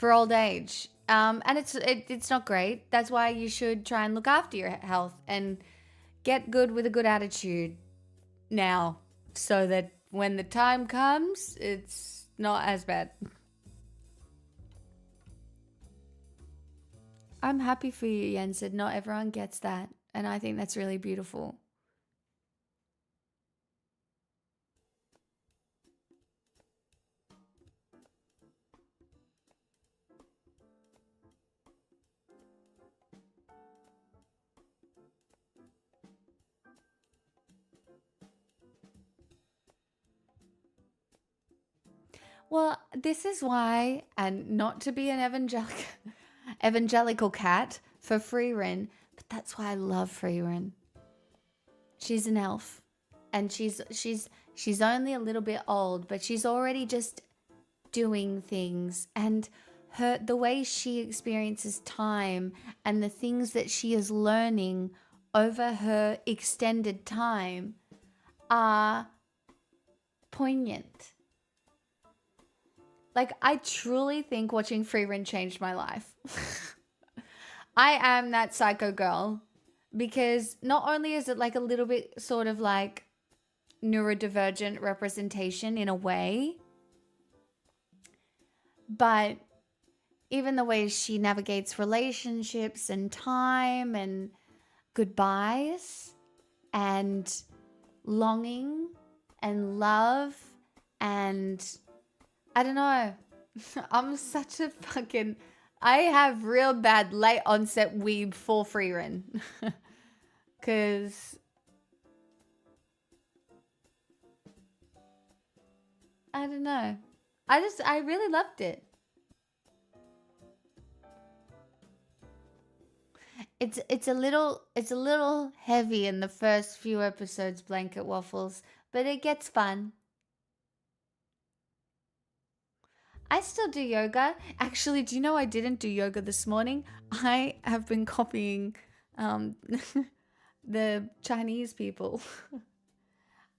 for old age. And it's not great. That's why you should try and look after your health and get good with a good attitude now, so that when the time comes, it's not as bad. I'm happy for you, Jens. Not everyone gets that, and I think that's really beautiful. Well, this is why, and not to be an evangelical cat for Freerin, but that's why I love Freerin. She's an elf, and she's only a little bit old, but she's already just doing things, and the way she experiences time and the things that she is learning over her extended time are poignant. Like, I truly think watching Freerin changed my life. I am that psycho girl, because not only is it like a little bit sort of like neurodivergent representation in a way, but even the way she navigates relationships and time and goodbyes and longing and love, and I don't know. I'm such a fucking... I have real bad late onset weeb for Freerin. Because... I don't know. I really loved it. It's a little heavy in the first few episodes, Blanket Waffles, but it gets fun. I still do yoga. Actually, do you know I didn't do yoga this morning? I have been copying the Chinese people.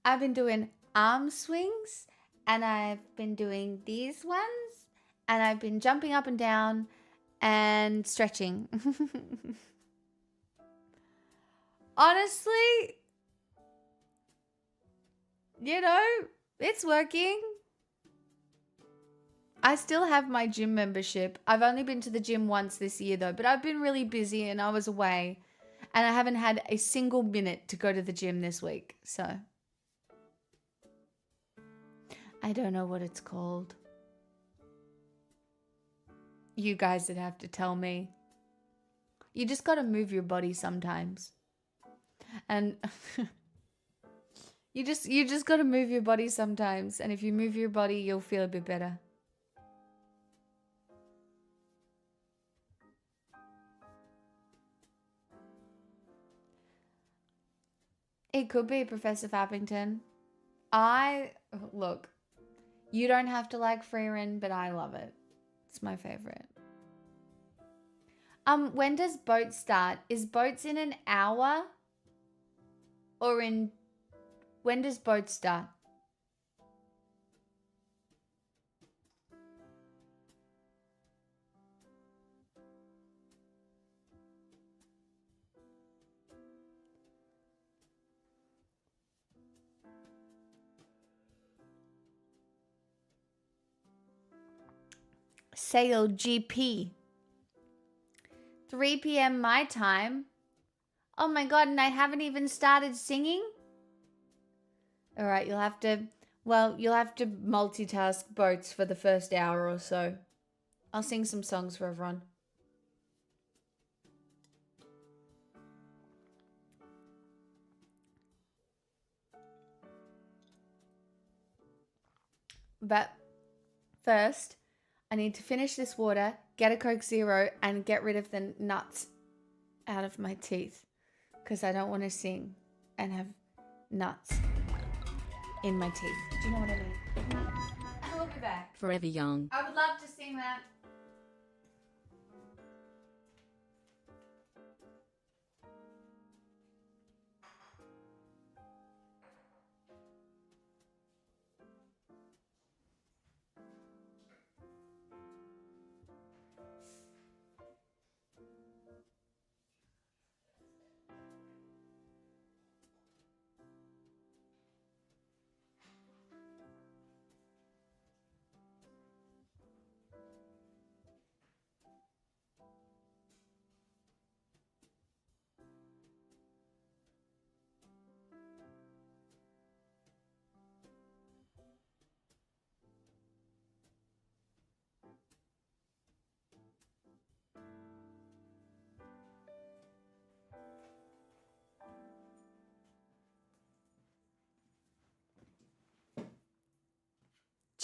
I've been doing arm swings, and I've been doing these ones, and I've been jumping up and down and stretching. Honestly, you know, it's working. I still have my gym membership. I've only been to the gym once this year though, but I've been really busy and I was away, and I haven't had a single minute to go to the gym this week. So I don't know what it's called. You guys would have to tell me. You just got to move your body sometimes. And you just got to move your body sometimes, and if you move your body, you'll feel a bit better. It could be Professor Fappington. Look, you don't have to like Freerin, but I love it. It's my favorite. When does Boat start? Is Boats in an hour? Or when does Boat start? Sail GP. 3 p.m. my time. Oh my god, and I haven't even started singing? Alright, you'll have to multitask Boats for the first hour or so. I'll sing some songs for everyone. But first, I need to finish this water, get a Coke Zero, and get rid of the nuts out of my teeth. Because I don't want to sing and have nuts in my teeth. Do you know what I mean? I will be back. Forever Young. I would love to sing that.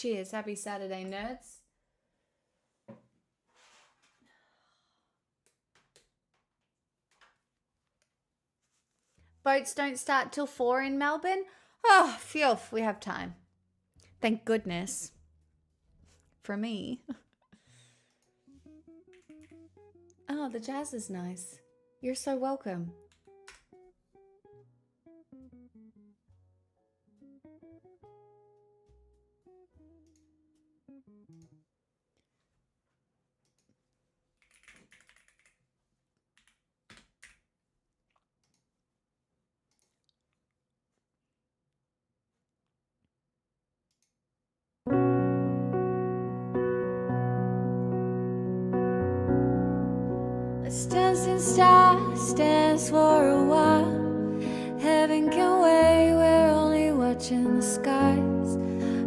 Cheers. Happy Saturday, nerds. Boats don't start till 4 in Melbourne. Oh, phew, we have time. Thank goodness. For me. Oh, the jazz is nice. You're so welcome. Let's dance in stars, dance for a while. Heaven can wait, we're only watching the skies.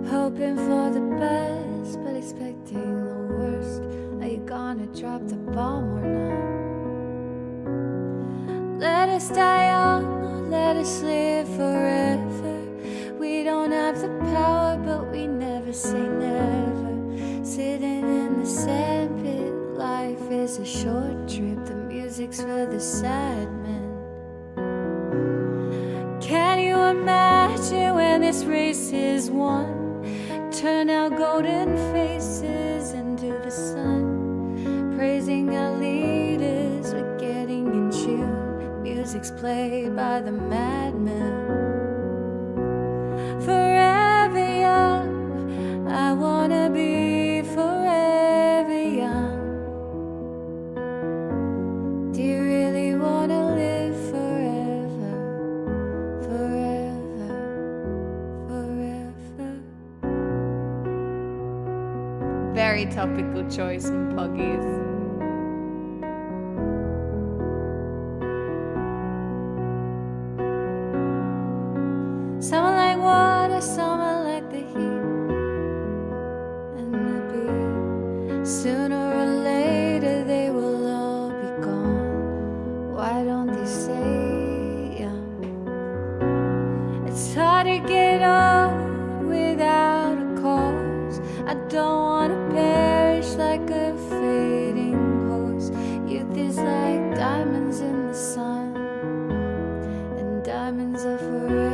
Hoping for the best, but expecting the worst. Are you gonna drop the bomb or not? Let us die young, or let us live forever. We don't have the power, but we never say never. Sitting in the sandpit, life is a short trip. The music's for the sad men. Can you imagine when this race is won? Turn our golden faces into the sun. Praising our leaders, we're getting in tune. Music's played by the madmen. Forever young, I wanna be forever young. Do you really wanna live forever, forever, forever? Very topical choice from Poggies. Someone like water, someone like the heat and the beat. Sooner or later they will all be gone. Why don't they stay young? It's hard to get on without a cause. I don't wanna perish like a fading horse. Youth is like diamonds in the sun, and diamonds are forever.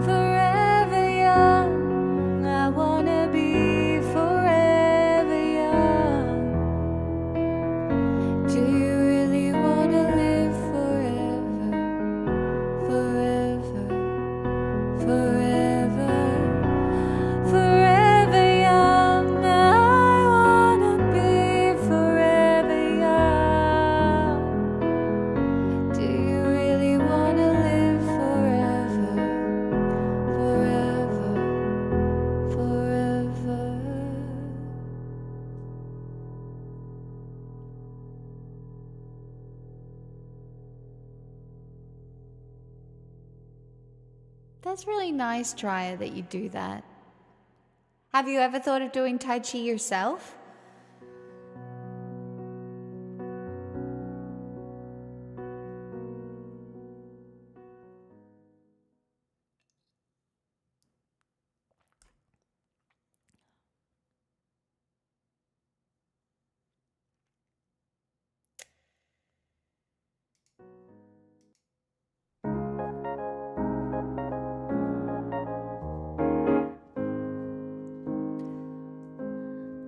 Forever young, I wanna be forever young. Do you really wanna live forever, forever, forever, forever young? I wanna be forever young. Do you really wanna live forever, forever, forever? That's really nice, Trya, that you do that. Have you ever thought of doing Tai Chi yourself?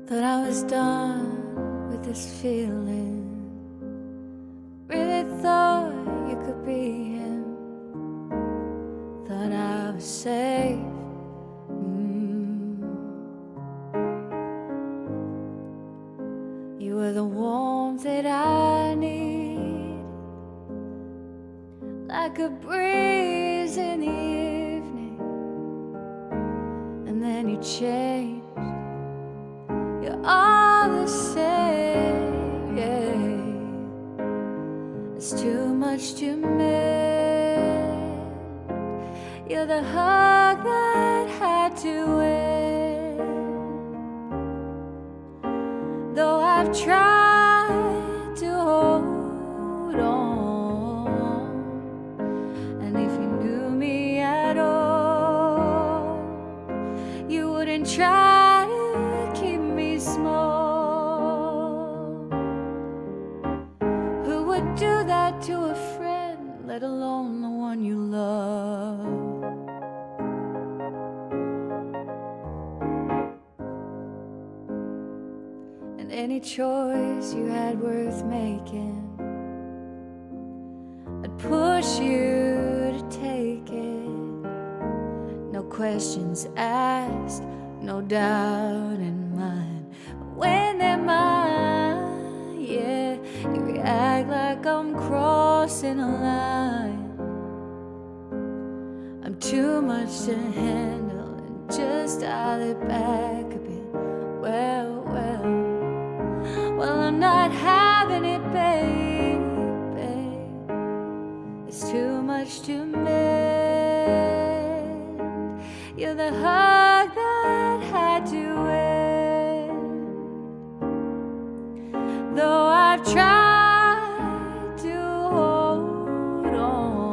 Thought I was done with this feeling. Really thought you could be him. Thought I was safe. You were the warmth that I need, like a breeze in the evening. And then you changed. You're all the same, yeah. It's too much to mend. You're the hug that had to end. Though I've tried to hold on, and if you knew me at all, and any choice you had worth making, I'd push you to take it. No questions asked, no doubt in mind. But when they're mine, yeah, you react like I'm crossing a line. I'm too much to handle and just dial it back a bit. Well, I'm not having it, babe. It's too much to mend. You're the hug that had to end. Though I've tried to hold on,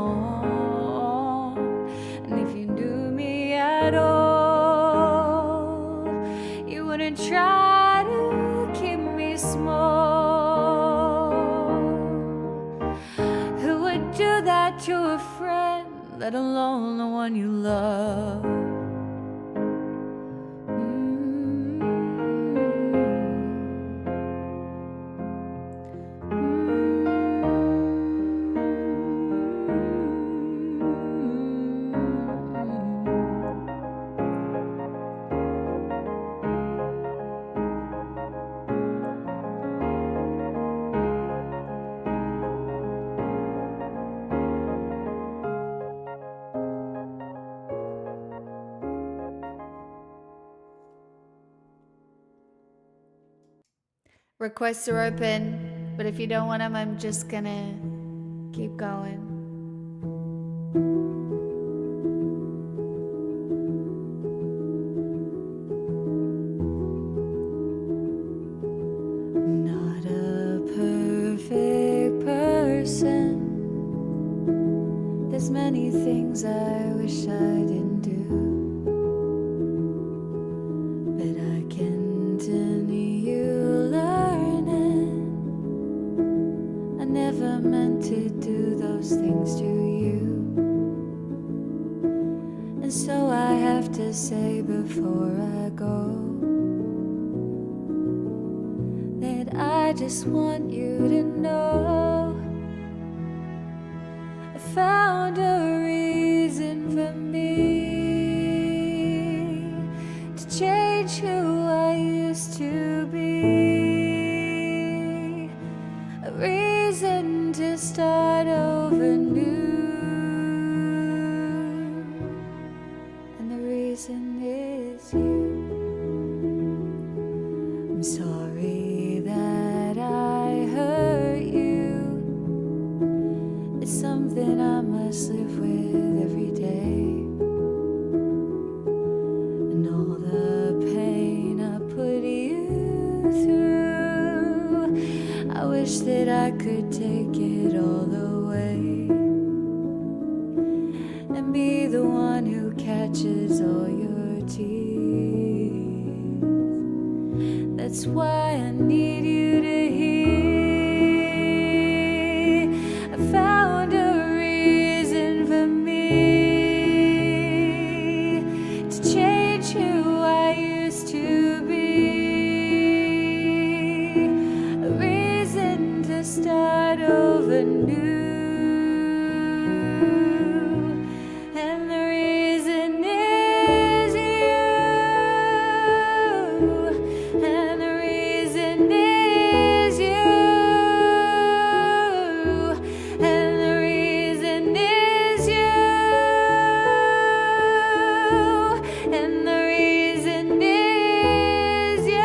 and if you knew me at all, you wouldn't try to keep me small. Who would do that to a friend, let alone the one you love? Requests are open, but if you don't want them, I'm just gonna keep going. Not a perfect person. There's many things I wish I didn't do, but I continue learning. I never meant to do those things to you, and so I have to say before I go that I just want you to know I found a reason for me to change who I used to be, a reason to start over new, and the reason is you. I'm sorry that I hurt you. It's something I must live with every day, and all the pain I put you through, I wish that I could take it all away and be the one who catches all your tears. That's why I need you to hear I found a reason for me to change who I used to be, a reason to start over new, and the reason is you, and the reason is you, and the reason is you, and the reason is you.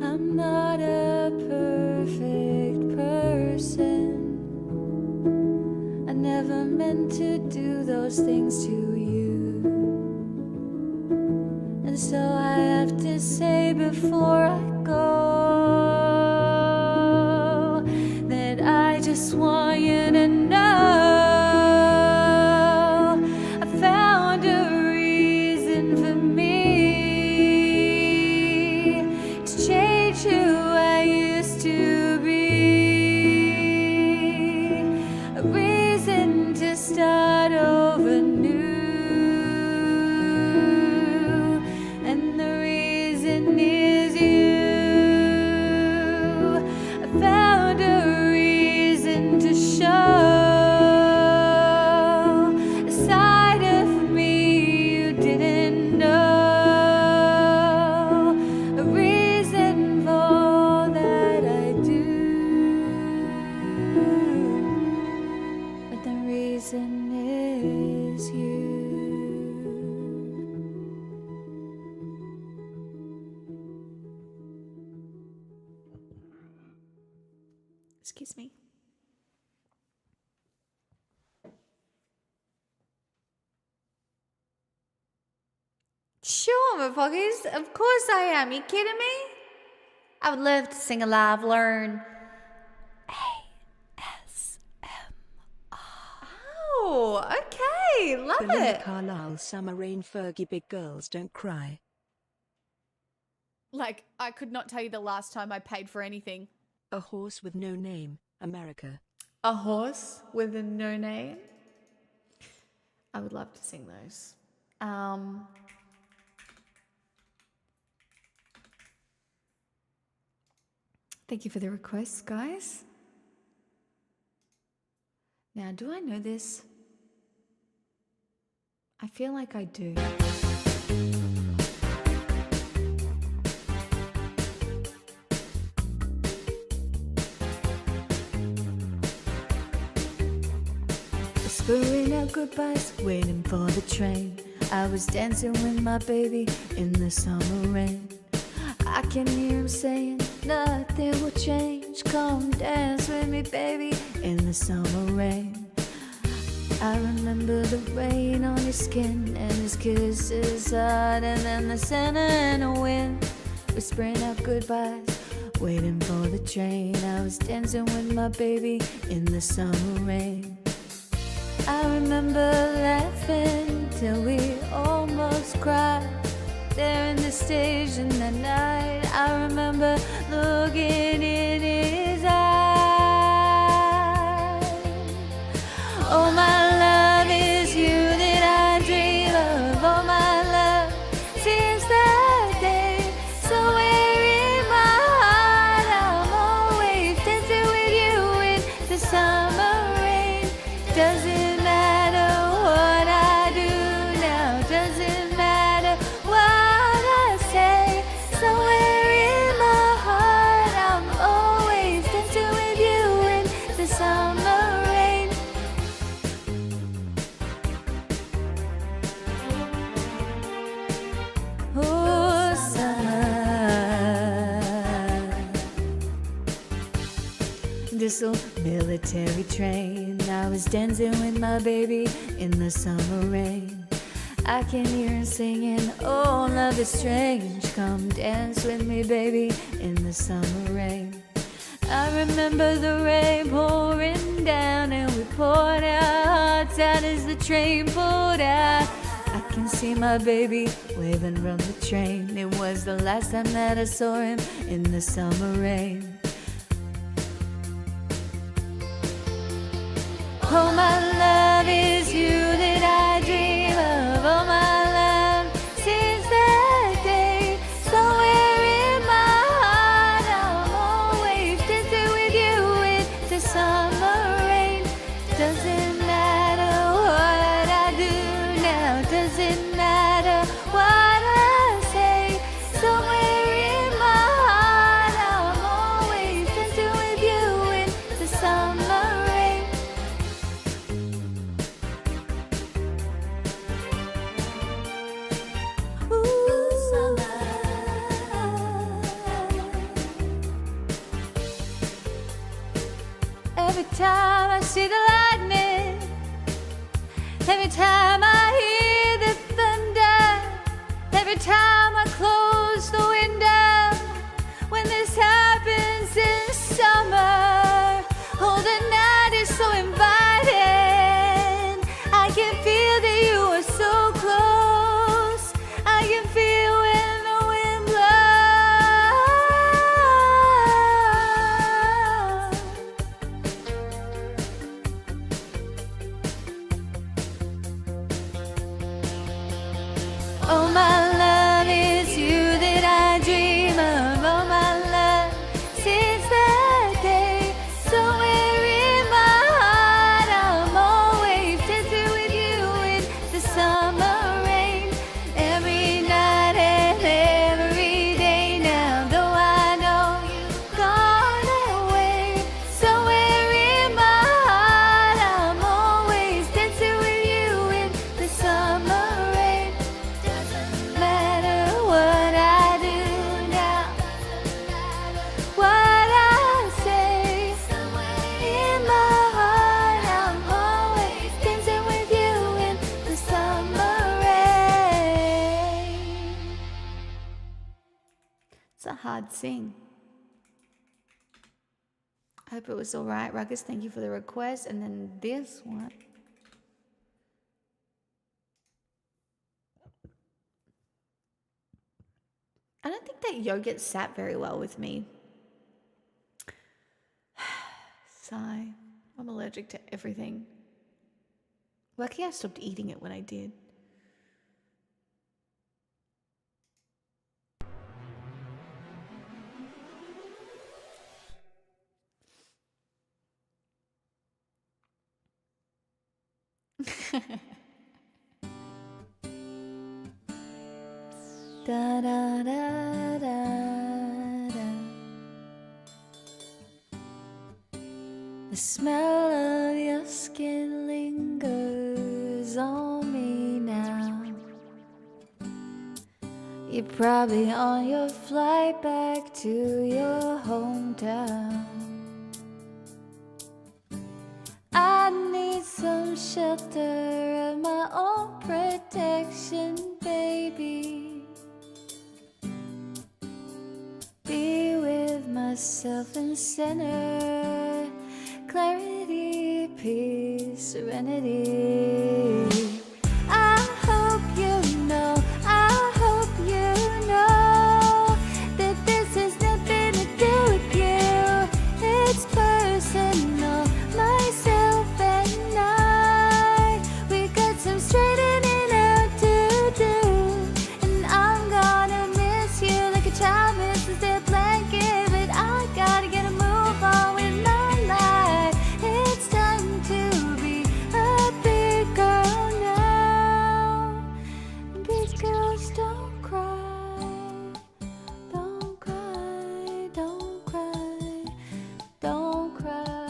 I'm not a perfect person. I never meant to do those things to you, and so I have to say before I go that I just want you to know I found a reason for me to change who I used to be, a reason to start over new, is you. Excuse me. Sure, motherfuckers. Of course I am. You kidding me? I would love to sing a live learn. Oh, okay. Love Belinda it. Carlisle, Summer Rain, Fergie, Big Girls Don't Cry. Like, I could not tell you the last time I paid for anything. A Horse with No Name, America. A horse with a no name. I would love to sing those. Thank you for the requests, guys. Now, do I know this? I feel like I do. Whispering out goodbyes, waiting for the train. I was dancing with my baby in the summer rain. I can hear him saying, nothing will change. Come dance with me, baby, in the summer rain. I remember the rain on his skin and his kisses hot, and then the Santa and the wind whispering out goodbyes, waiting for the train. I was dancing with my baby in the summer rain. I remember laughing till we almost cried there in the station that night. I remember looking in his eyes. Oh, my love is you that I dream of. Oh, my love, since that day, somewhere in my heart, I'm always dancing with you in the summer rain. Doesn't matter what I do now, doesn't matter what I say. Somewhere in my heart, I'm always dancing with you in the summer rain. Oh, summer. This old military train, I was dancing with my baby in the summer rain. I can hear him singing, oh, love is strange. Come dance with me, baby, in the summer rain. I remember the rain pouring down, and we poured our hearts out as the train pulled out. I can see my baby waving from the train. It was the last time that I saw him in the summer rain. Oh, my love is you that I dream of. Oh, my love, since that day, somewhere in my heart, I'm always dancing with you in the summer rain. Doesn't matter what I do now, doesn't matter what I say. Somewhere in my heart, I'm always dancing with you in the summer rain. Every time I see the lightning, every time I hear the thunder, every time I close the window, when this happens in summer, oh, the night is so inviting. I can feel that you are so close. I can feel when the wind blows. Oh, my love is you that I dream of. Oh, my love, since that day, somewhere in my heart, I'm always dancing with you in the summer rain. Every night and every day now, though I know you've gone away. Somewhere in my heart, I'm always dancing with hard sing. I hope it was all right, Ruckus. Thank you for the request. And then this one. I don't think that yogurt sat very well with me. Sigh. I'm allergic to everything. Lucky I stopped eating it when I did. Da da da da da. The smell of your skin lingers on me now. You're probably on your flight back to your hometown. I need some shelter of my own protection, baby. Be with myself and center, clarity, peace, serenity. I hope you know, I hope you know that this has nothing to do with you. It's personal, myself and I. We got some straightening out to do, and I'm gonna miss you like a child misses their blanket. But I gotta get a move on with my life. It's time to be a big girl now. Big girls don't cry, don't cry, don't cry, don't cry.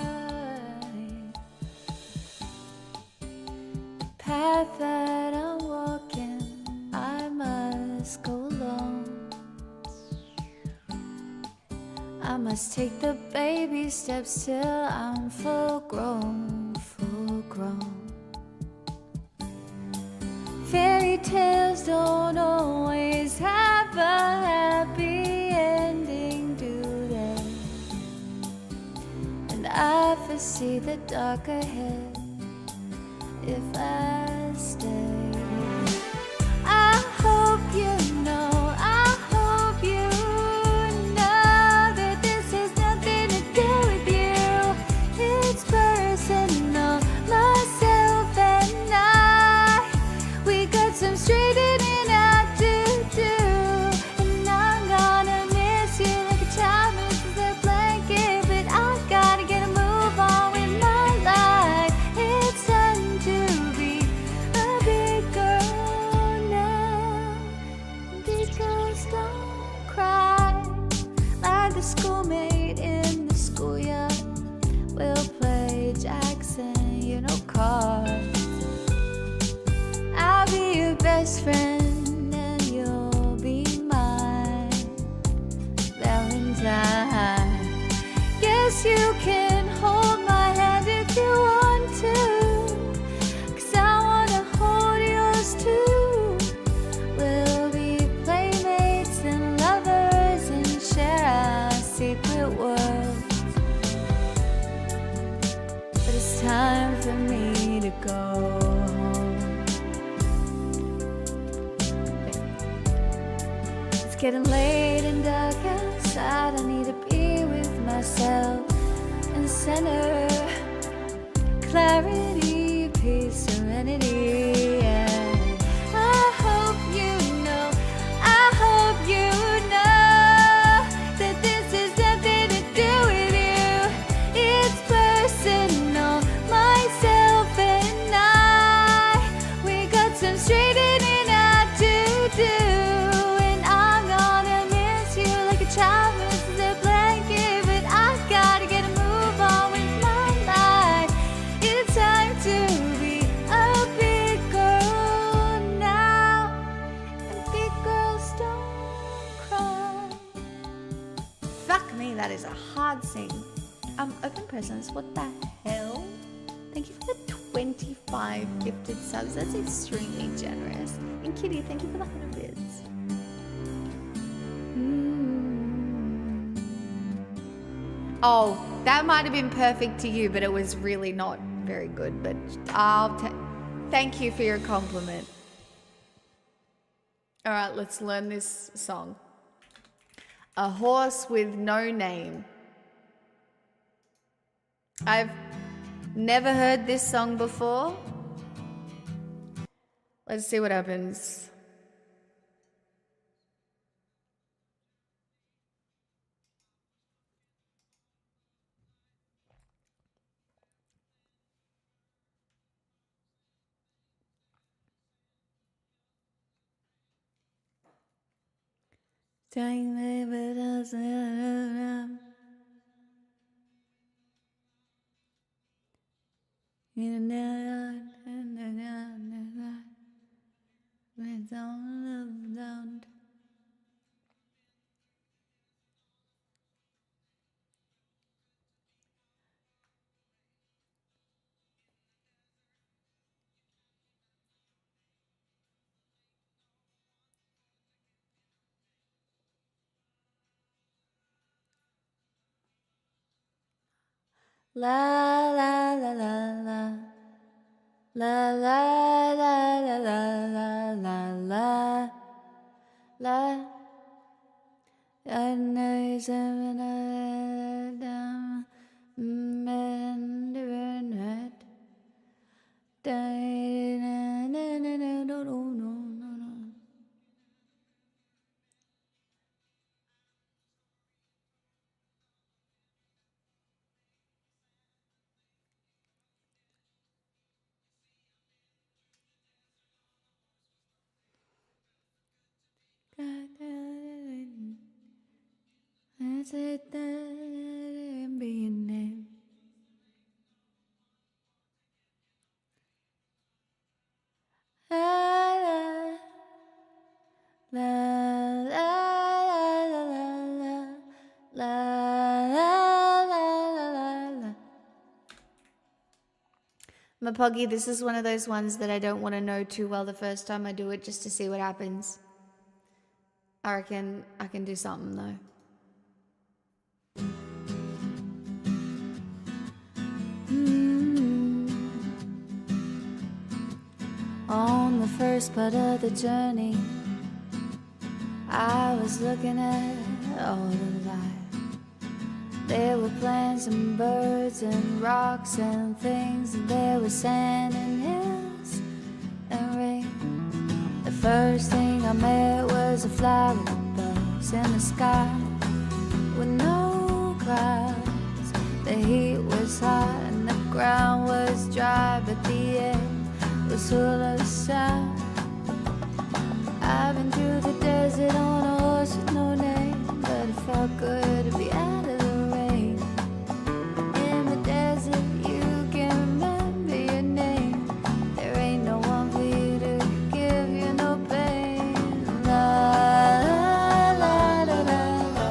The path that I'm walking, I must go along. I must take the baby steps till I'm full grown, full grown. Fairy tales don't always have a happy ending, do they? And I foresee the dark ahead if I stay. I hope you know, I hope you know that this has nothing to do with you. It's personal, myself and I. We got some straightening out to do, and I'm gonna miss you like a child misses their blanket. But I gotta get a move on with my life. It's time to be a big girl now. Big girls don't cry like the schoolmate in the schoolyard. We'll play Jackson, you know, cards. I'll be your best friend and you'll be my Valentine. Yes, you can hold my hand if you want to, 'cause I wanna hold yours too. We'll be playmates and lovers and share our secret worlds. But it's time for me to go home. It's getting late and dark outside. I need to be with myself and center, clarity, peace, serenity. Yeah. I hope you know, I hope you know that this has nothing to do with you. It's personal, myself and I. We got some straightening out to do, and I'm gonna miss you like a child misses their blanket. But I gotta get a move on with my life. It's time to be a big girl now. And big girls don't cry. Fuck me, that is a hard sing. Open presents, what the hell? Thank you for the 25 gifted subs. That's extremely generous. And Kitty, thank you for the 100 bits. Oh, that might have been perfect to you, but it was really not very good. But thank you for your compliment. All right, let's learn this song. A Horse with No Name. I've never heard this song before. Let's see what happens. La la la la la la la la la la la la la. I know something down and I said that and be your name. La la la la la la la la la. Mapoggy, this is one of those ones that I don't want to know too well the first time I do it, just to see what happens. I reckon I can do something though. On the first part of the journey, I was looking at all the life. There were plants and birds and rocks and things, and there was sand and hills and rain. The first thing I met was a fly with bugs in the sky with no clouds. The heat was hot and the ground was dry, but the air was full of sound. I've been through the desert on a horse with no name, but it felt good to be out of the rain. In the desert you can remember your name. There ain't no one for you to give you no pain. La la la la la la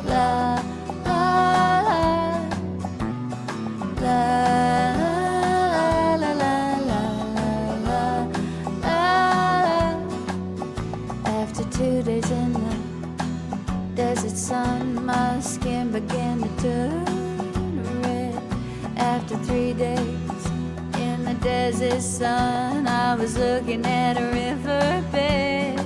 la la. Desert sun, my skin began to turn red. After 3 days in the desert sun, I was looking at a riverbed,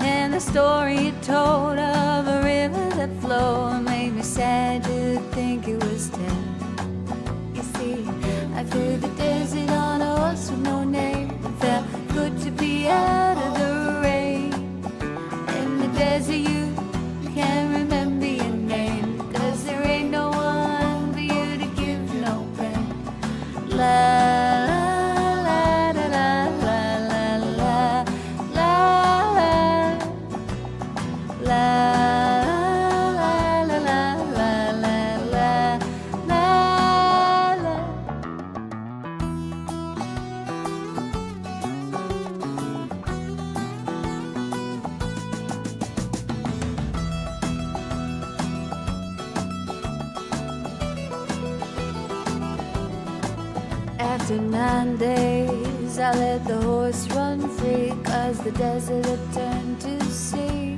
and the story it told of a river that flowed made me sad to think it was dead. You see, I flew the desert on a horse with no name. It felt good to be out of the rain. In the desert you can't remember your name, 'cause there ain't no one for you to give no pain. La la la la la la la la la la la la la la la la. After 9 days, I let the horse run free, 'cause the desert had turned to sea.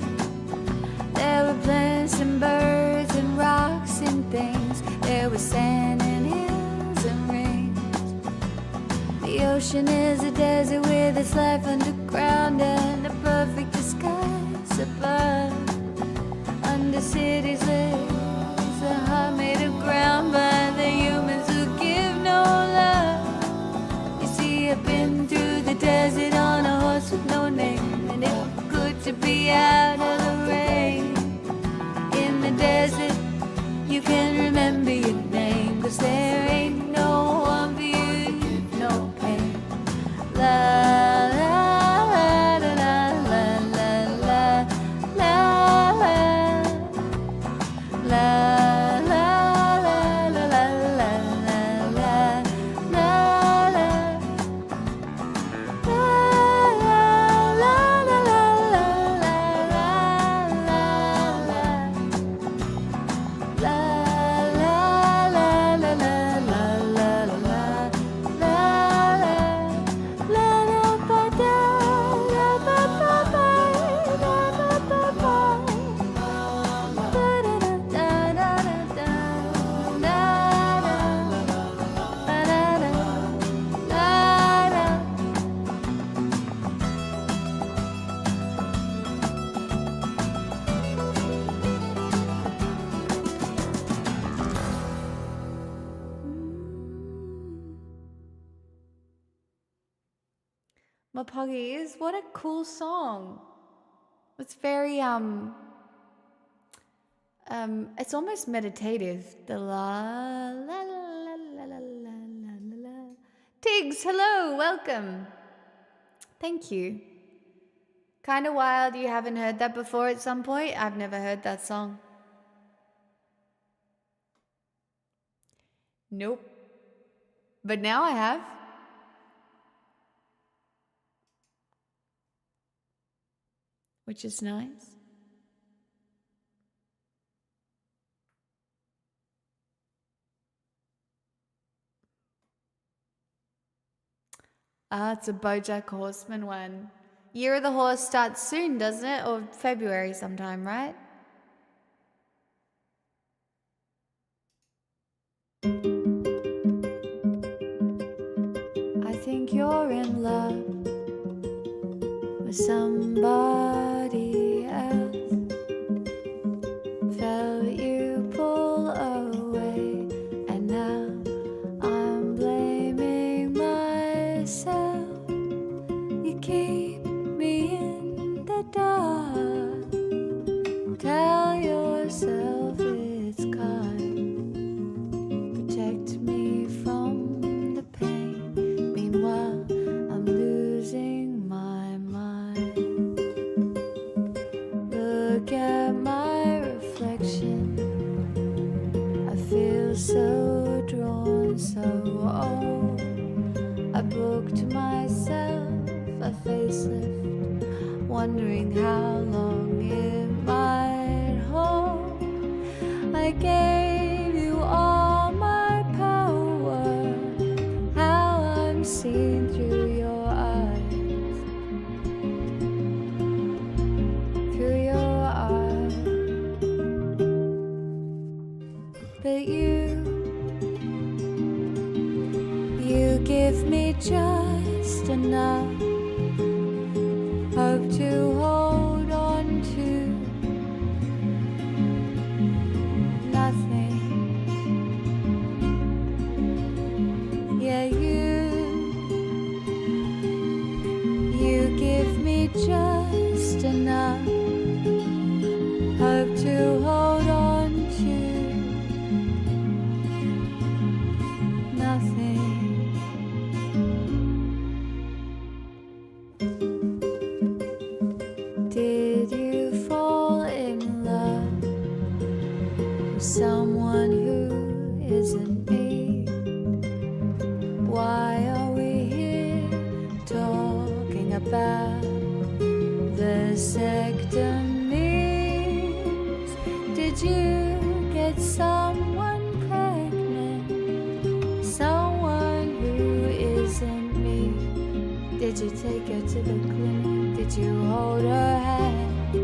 There were plants and birds and rocks chasing things. There was sand and hills and rings. The ocean is a desert with its life underground and a perfect disguise above. Under cities lives a heart made of ground by the humans who give no love. You see, I've been through the desert on a horse with no name, and it's good to be out of the rain. In the desert, you can remember your name, 'cause there ain't no one for you, no pain. La la la la la la la la la la la la la la My puggies, what a cool song. It's very it's almost meditative. The la la la la la la la la la. Tiggs, hello, welcome. Thank you. Kind of wild you haven't heard that before at some point. I've never heard that song. Nope. But now I have. Which is nice. It's a BoJack Horseman one. Year of the Horse starts soon, doesn't it? Or February sometime, right? I think you're in love with somebody else. Felt you pull away, and now I'm blaming myself. You keep me in the dark. Tell yourself it's kind. Protect me from the pain. Meanwhile, I'm losing my mind. Look at my reflection. I feel so drawn, so old. I booked myself a facelift, wondering how long it might hold. I gave you all my power. How I'm seen through your eyes, through your eyes. But you give me just enough hope to hold on to. Nothing. Yeah, you give me just enough hope to hold on to. Nothing. Did you fall in love with someone who isn't me? Why are we here talking about vasectomies? Did you get someone pregnant? Someone who isn't me? Did you take her to the clinic? Did you hold her hand?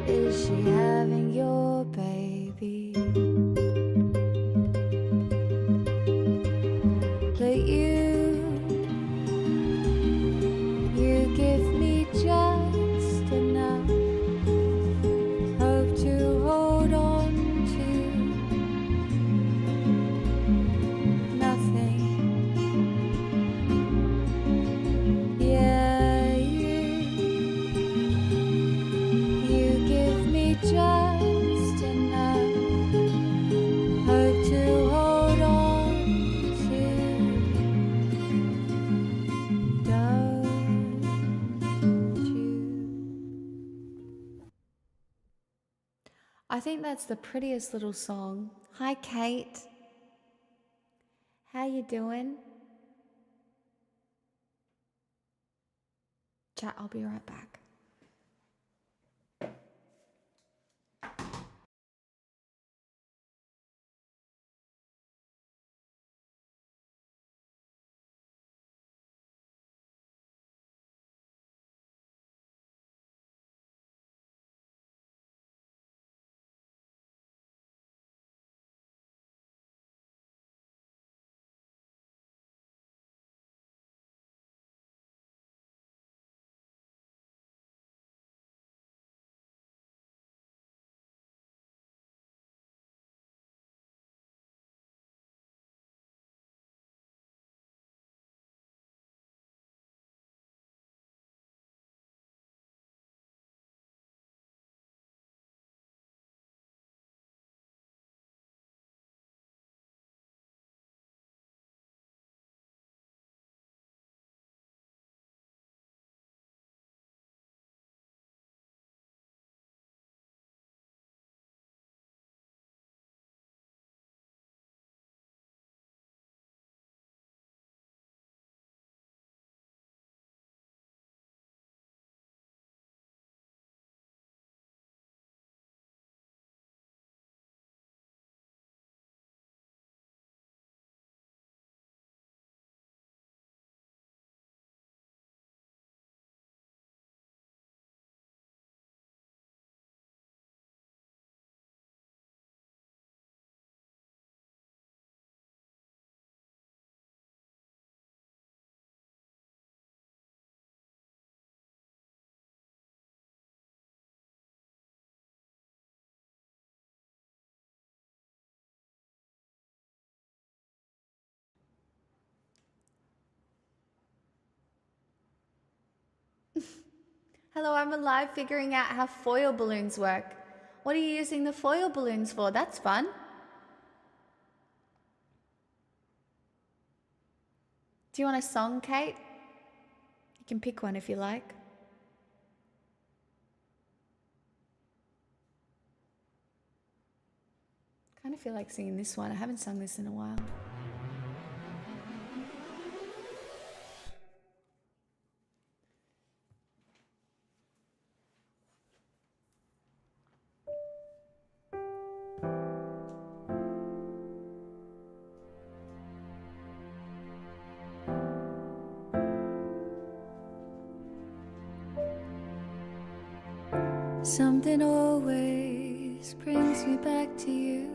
Is she having your baby? I think that's the prettiest little song. Hi, Kate. How you doing? Chat, I'll be right back. Hello, I'm alive figuring out how foil balloons work. What are you using the foil balloons for? That's fun. Do you want a song, Kate? You can pick one if you like. Kind of feel like singing this one. I haven't sung this in a while. Something always brings me back to you.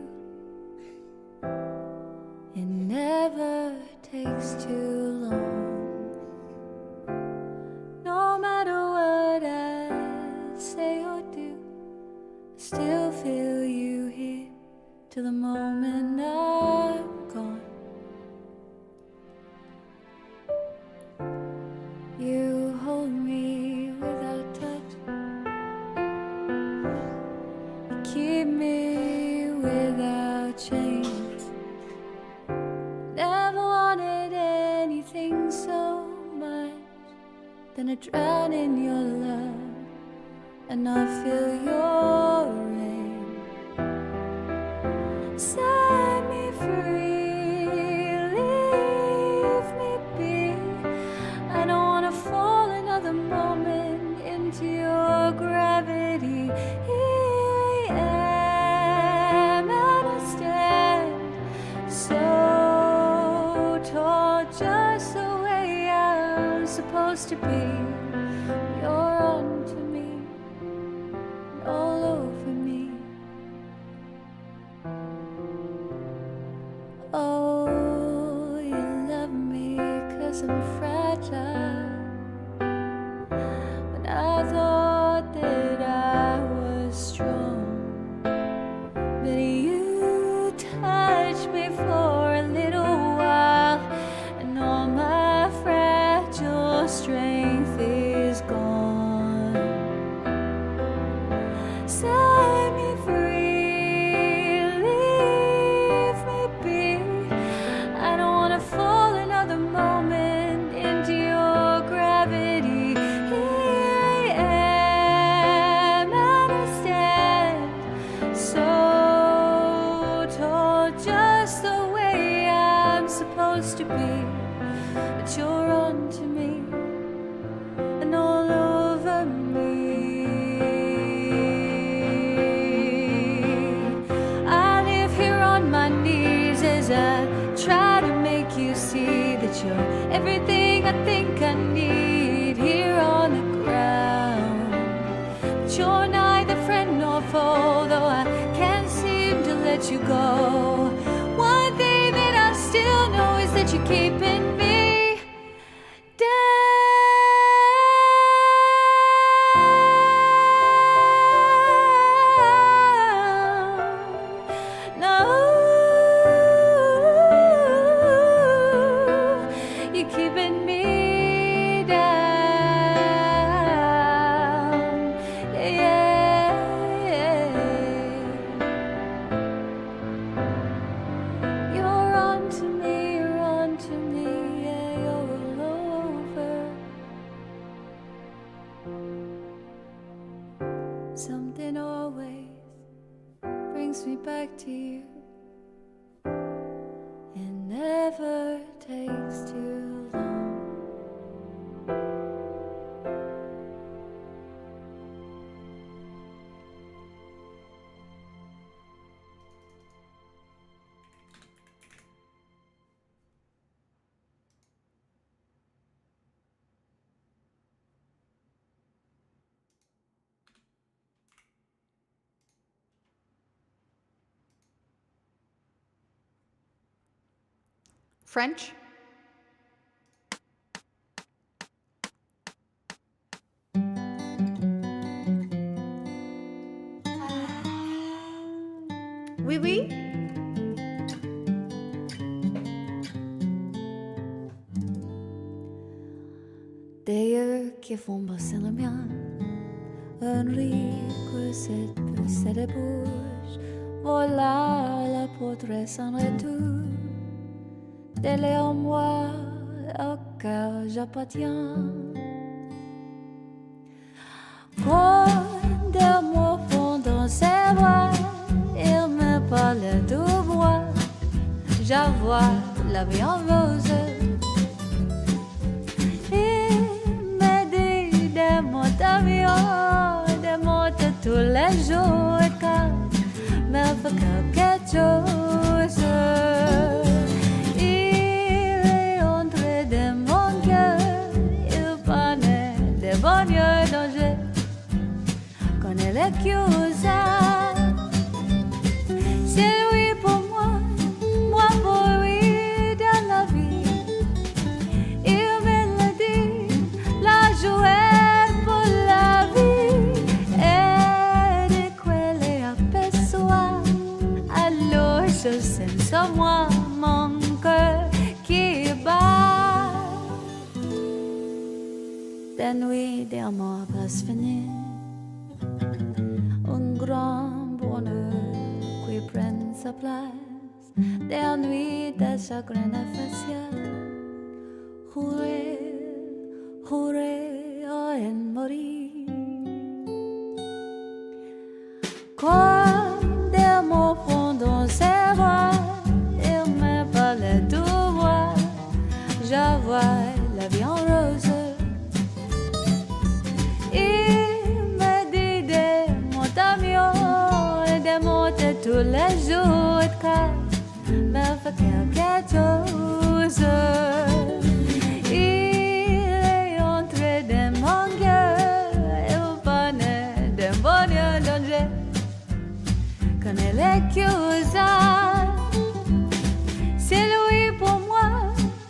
It never takes too long. No matter what I say or do, I still feel you here till the moment I'm gone. You hold me without touch. Keep me without chains. Never wanted anything so much than to drown in your love and not feel your rain. Set me free, leave me be. I don't wanna fall another moment into your gravity. Supposed to be, you're onto me, all over me. Oh, you love me 'cause I'm fragile. When I thought that I was strong, but you touched me for a little while, and all my fragile strength is everything I think I need here on the ground. But you're neither friend nor foe, though I can't seem to let you go. One thing that I still know is that you're keeping me down. No, you're keeping me down. Yeah, you're on to me, yeah, you're all over. Something always brings me back to you. It never takes too long. French? Oui, oui. Des yeux qui font bosser le mien, un rire que cette poussée de bouche, voilà la portrait sans retour. Dès en moi, au cœur j'appartiens. Quand des mots font dans ses bras, il me parle tout bois, j'avoue la vie en rose. Des mots de tous les jours, car mais pour quelque chose, il est entré dans mon cœur, il parlait des bonheurs dont je connais les causes. C'est lui pour moi, moi pour lui dans la vie. Il me l'a dit, la joie. Je sens sur moi mon cœur qui bat. Des nuits d'amour passionné, un grand bonheur qui prend sa place. Des nuits de chagrin facial, juré, juré à en mourir. Quand des mots font dans ses bras, il me parlait tout voix, j'avoue la vie en rose. Il me dit des mots d'amour et des mots de tous les jours, car me fait quelque chose. Il est entré dans mon cœur, il parlait d'un bonheur dont je connais les causes. C'est lui pour moi,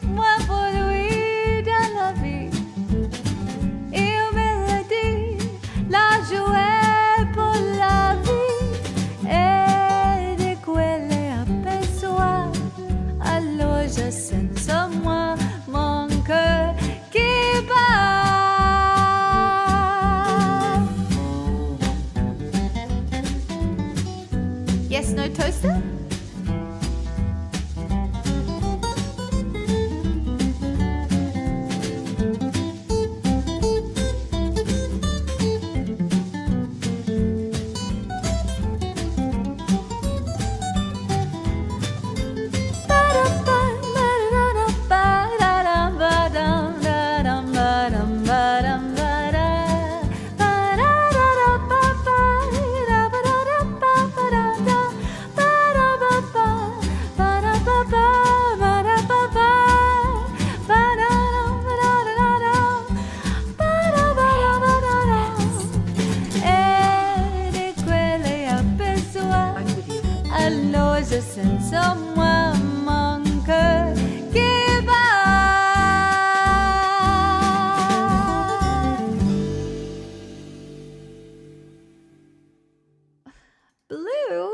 moi pour lui dans la vie. Il me l'a dit, la joie pour la vie. Et de quoi elle aperçoit, alors je sens sur moi mon cœur qui bat. Yes, no toaster? and someone could give up. Blue?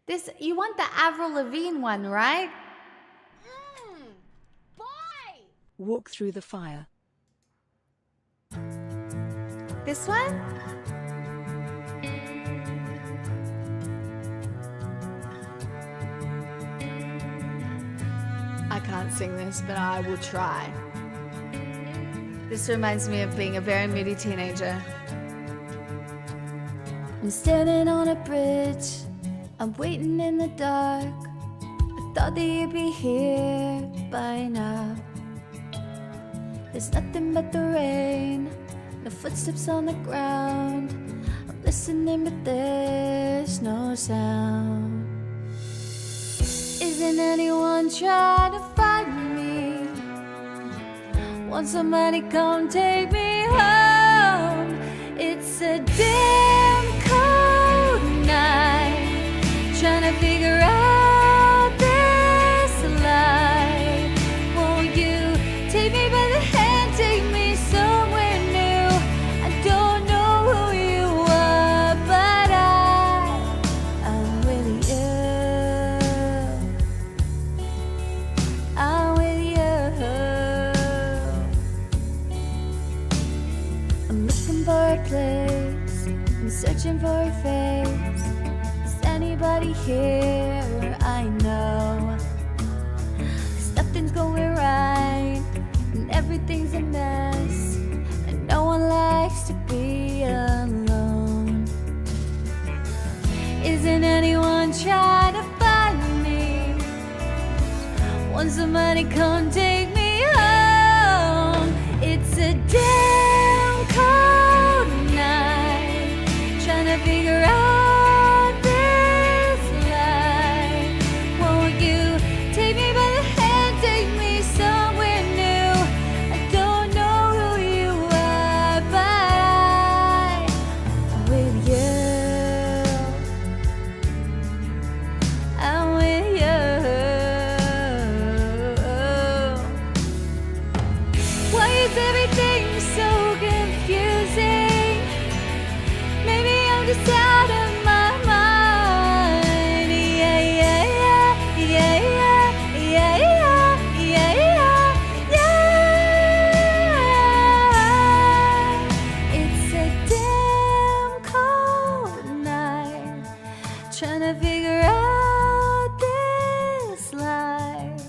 This, you want the Avril Lavigne one, right? Walk through the fire. This one? I can't sing this, but I will try. This reminds me of being a very moody teenager. I'm standing on a bridge, I'm waiting in the dark. I thought that you'd be here by now. There's nothing but the rain, no footsteps on the ground. I'm listening but there's no sound. Isn't anyone trying to find me? Won't somebody come take me home? It's a damn cold night, trying to figure out this life. Won't you take me by the hand, take me somewhere new? I don't know who you are, but I'm with you. I'm with you. I'm looking for a place, I'm searching for a face. Is anybody here I know? 'Cause nothing's going right and everything's a mess, and no one likes to be alone. Isn't anyone trying to find me? Won't somebody come take me home? It's a damn cold night, trying to figure out this life. Won't you take me by the hand, take me somewhere new? I don't know who you are, but I'm with you. I'm with you. Why is everything so confusing? Maybe I'm just out of my mind. Yeah, yeah, yeah, yeah, yeah, yeah, yeah, yeah, yeah. It's a damn cold night, trying to figure out this life.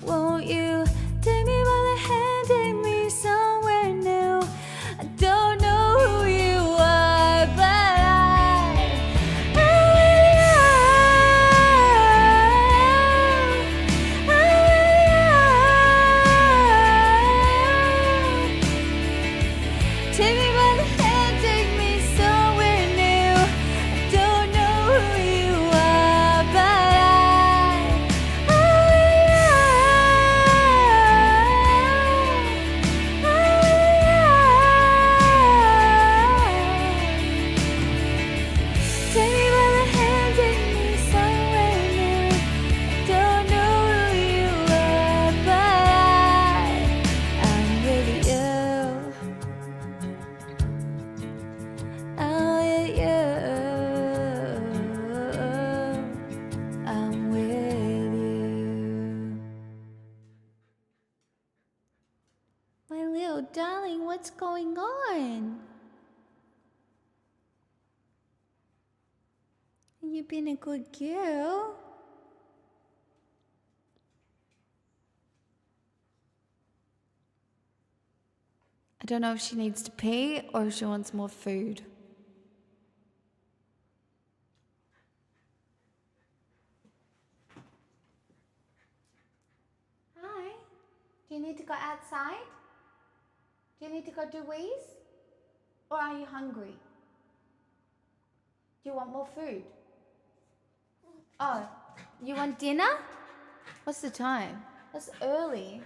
Won't you take me by the hand, take me somewhere new? I don't know who you are, but I'm with you. I'm with you. Take me by the hand, take me somewhere new. I don't know who you are, but I'm with you. Take me by the hand, take me somewhere new. I don't know who you are, but I'm with you. I'm with you. I'm with you. My little darling, what's going on? You've been a good girl. I don't know if she needs to pee or if she wants more food. Hi. Do you need to go outside? Do you need to go do wheeze? Or are you hungry? Do you want more food? Oh, you want dinner? What's the time? That's early.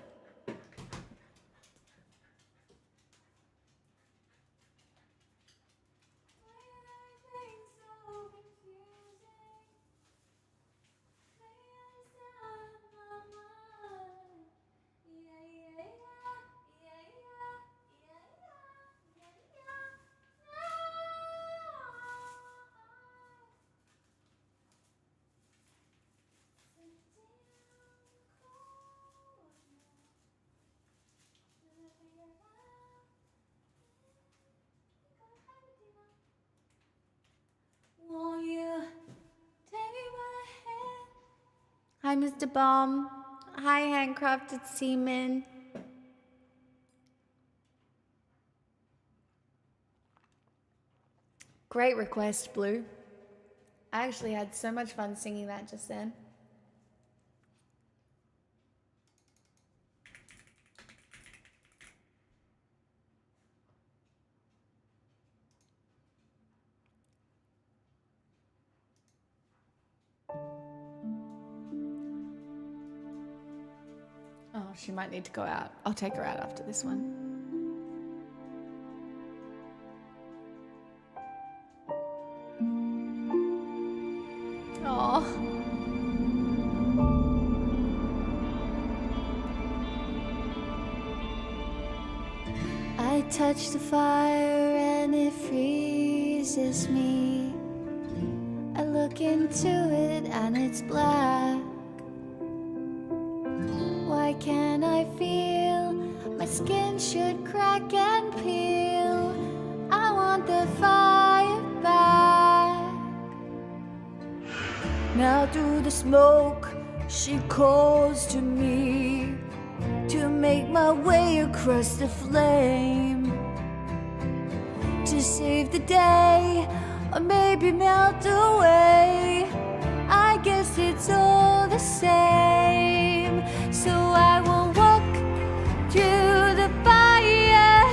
Hi, Mr. Bomb. Hi, Handcrafted Seaman. Great request, Blue. I actually had so much fun singing that just then. Oh, she might need to go out. I'll take her out after this one. Oh. I touch the fire and it freezes me. I look into it and it's black. Why can't I feel? My skin should crack and peel. I want the fire back. Now through the smoke, she calls to me to make my way across the flame, to save the day or maybe melt away. I guess it's all the same. So I will walk through the fire,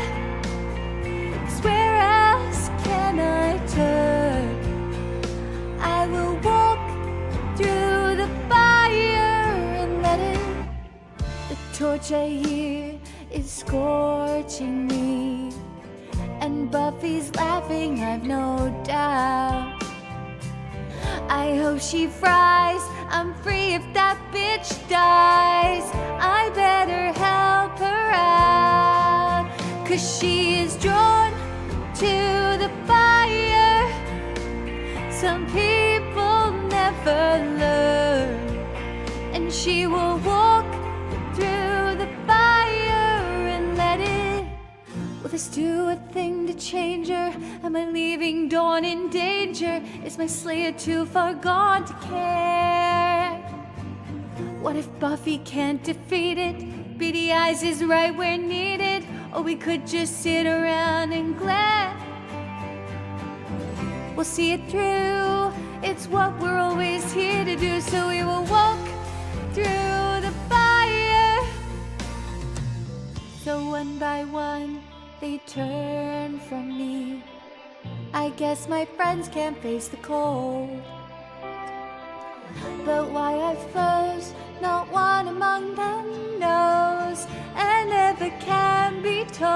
'cause where else can I turn? I will walk through the fire and let it. The torch I hear is scorching me, and Buffy's laughing, I've no doubt. I hope she fries, I'm free if that bitch dies. I better help her out, 'cause she is drawn to the fire. Some people never learn, and she will walk through the fire and let it. Will this do a thing to change her? Am I leaving Dawn in danger? Is my Slayer too far gone to care? What if Buffy can't defeat it? Beady Eyes is right where needed. Or we could just sit around and glare. We'll see it through. It's what we're always here to do. So we will walk through the fire. So one by one they turn from me. I guess my friends can't face the cold. But why I froze, not one among them knows, and never can be told.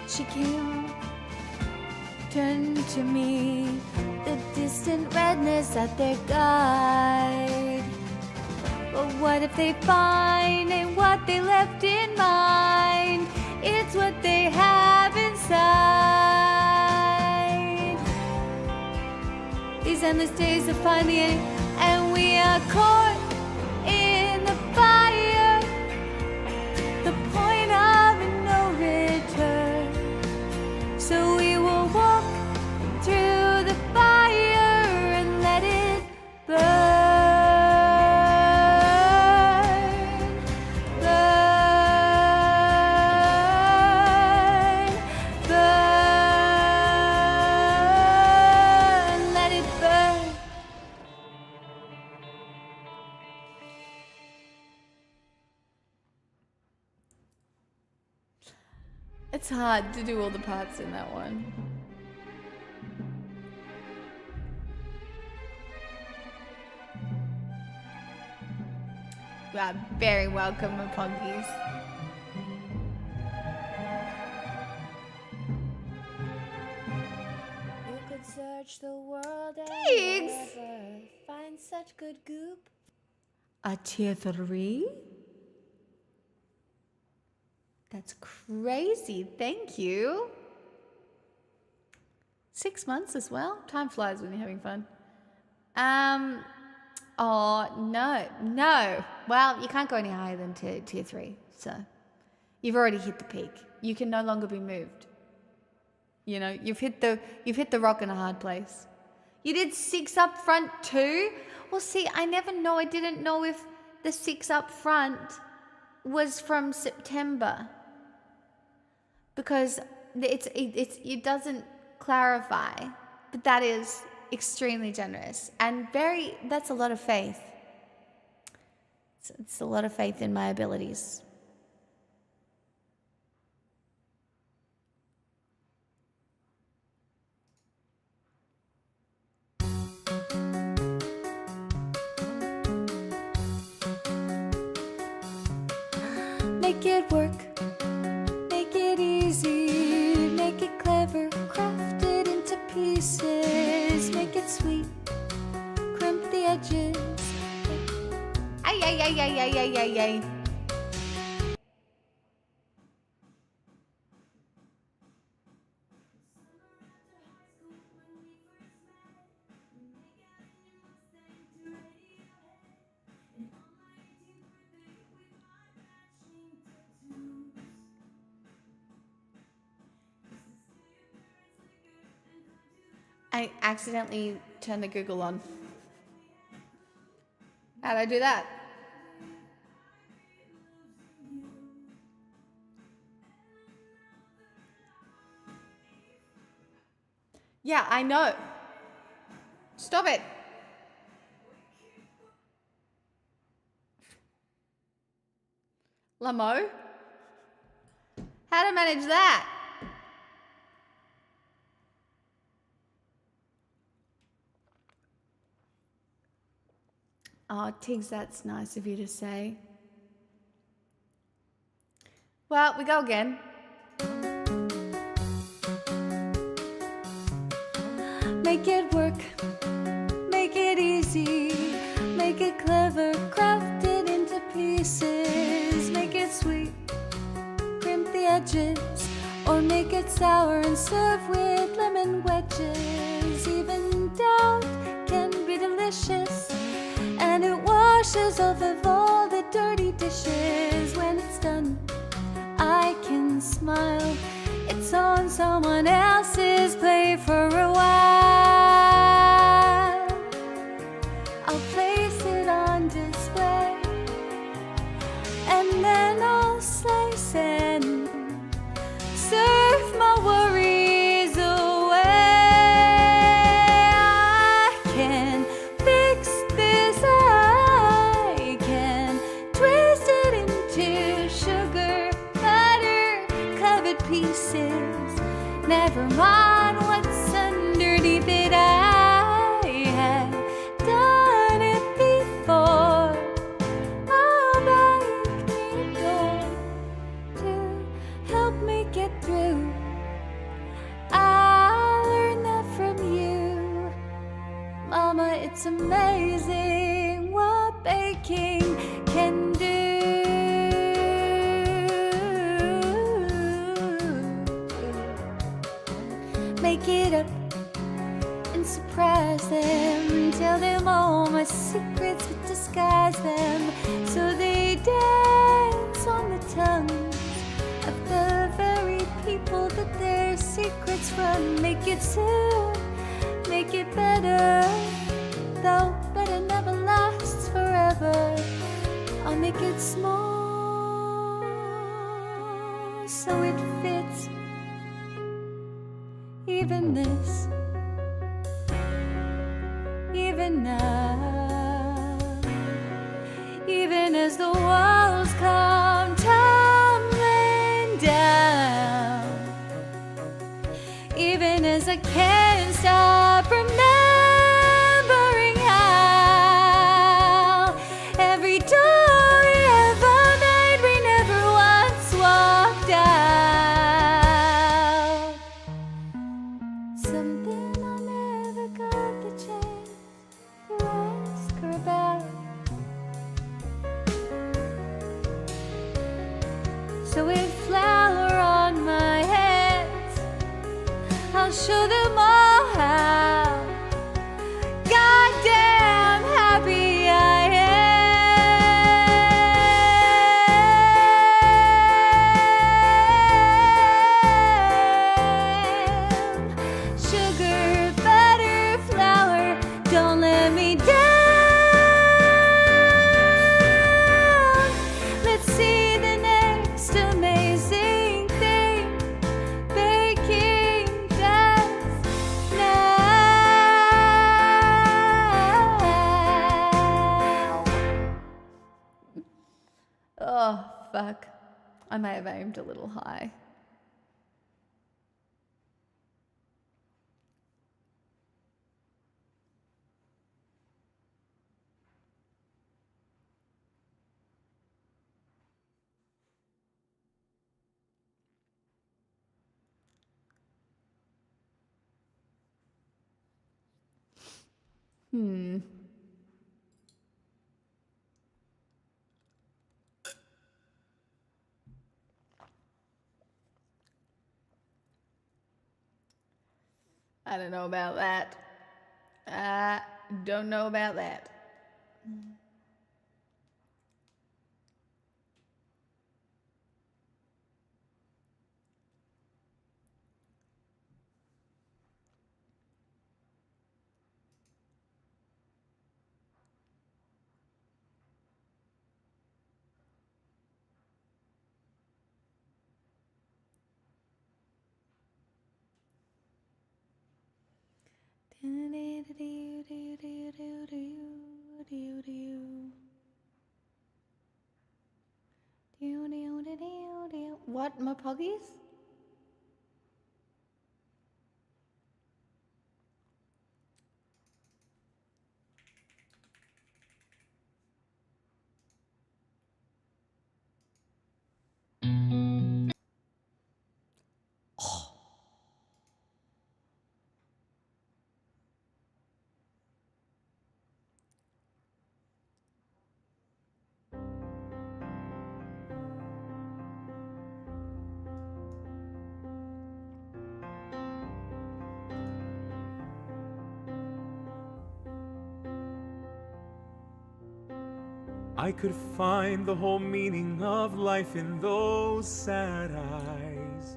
She came, turned to me, the distant redness at their guide. But what if they find ain't what they left in mind? It's what they have inside. These endless days are finally ending, and we are caught in the fire. The point of no return. So we will walk through the fire and let it burn. It's hard to do all the parts in that one. You are very welcome, Apongies. You could search the world and Thanks. never find such good goop. A tier 3? That's crazy. Thank you. 6 months as well. Time flies when you're having fun. Oh, no. Well, you can't go any higher than tier 3. So you've already hit the peak. You can no longer be moved. You know, you've hit the rock in a hard place. You did 6 up front too? Well, see, I didn't know if the 6 up front was from September. Because it doesn't clarify. But that is extremely generous and that's a lot of faith. It's a lot of faith in my abilities. Make it work, make it easy, make it clever, craft it into pieces, make it sweet, crimp the edges. Ay, ay, ay, ay, ay, ay, ay, ay. I accidentally turned the Google on. How'd I do that? Yeah, I know. Stop it. Lamo? How to manage that? Oh, Tiggs, that's nice of you to say. Well, we go again. Make it work, make it easy, make it clever, craft it into pieces, make it sweet, crimp the edges, or make it sour and serve with lemon wedges. Even doubt can be delicious, and it washes off of all the dirty dishes. When it's done, I can smile. It's on someone else's plate for a while. I'll place it on display, and then I'll slice and serve my worries away. I can fix this, I can twist it into sugar, butter, covered pieces. Never mind what's underneath it, I have done it before. I'll make me door to help me get through. I learned that from you, Mama. It's amazing what baking can do. Make it up and surprise them. Tell them all my secrets but disguise them, so they dance on the tongues of the very people that their secrets from. Make it soon, make it better, though better never lasts forever. I'll make it small so it fits. Even this, even now, even as the walls come tumbling down, even as I can't stop remembering how every door we ever made, we never once walked out. Something I never got the chance to ask her about. So with flour on my hands, I'll show them all how goddamn happy I am. Sugar, butter, flour, may have aimed a little high. I don't know about that. I don't know about that. What, my poggies? I could find the whole meaning of life in those sad eyes.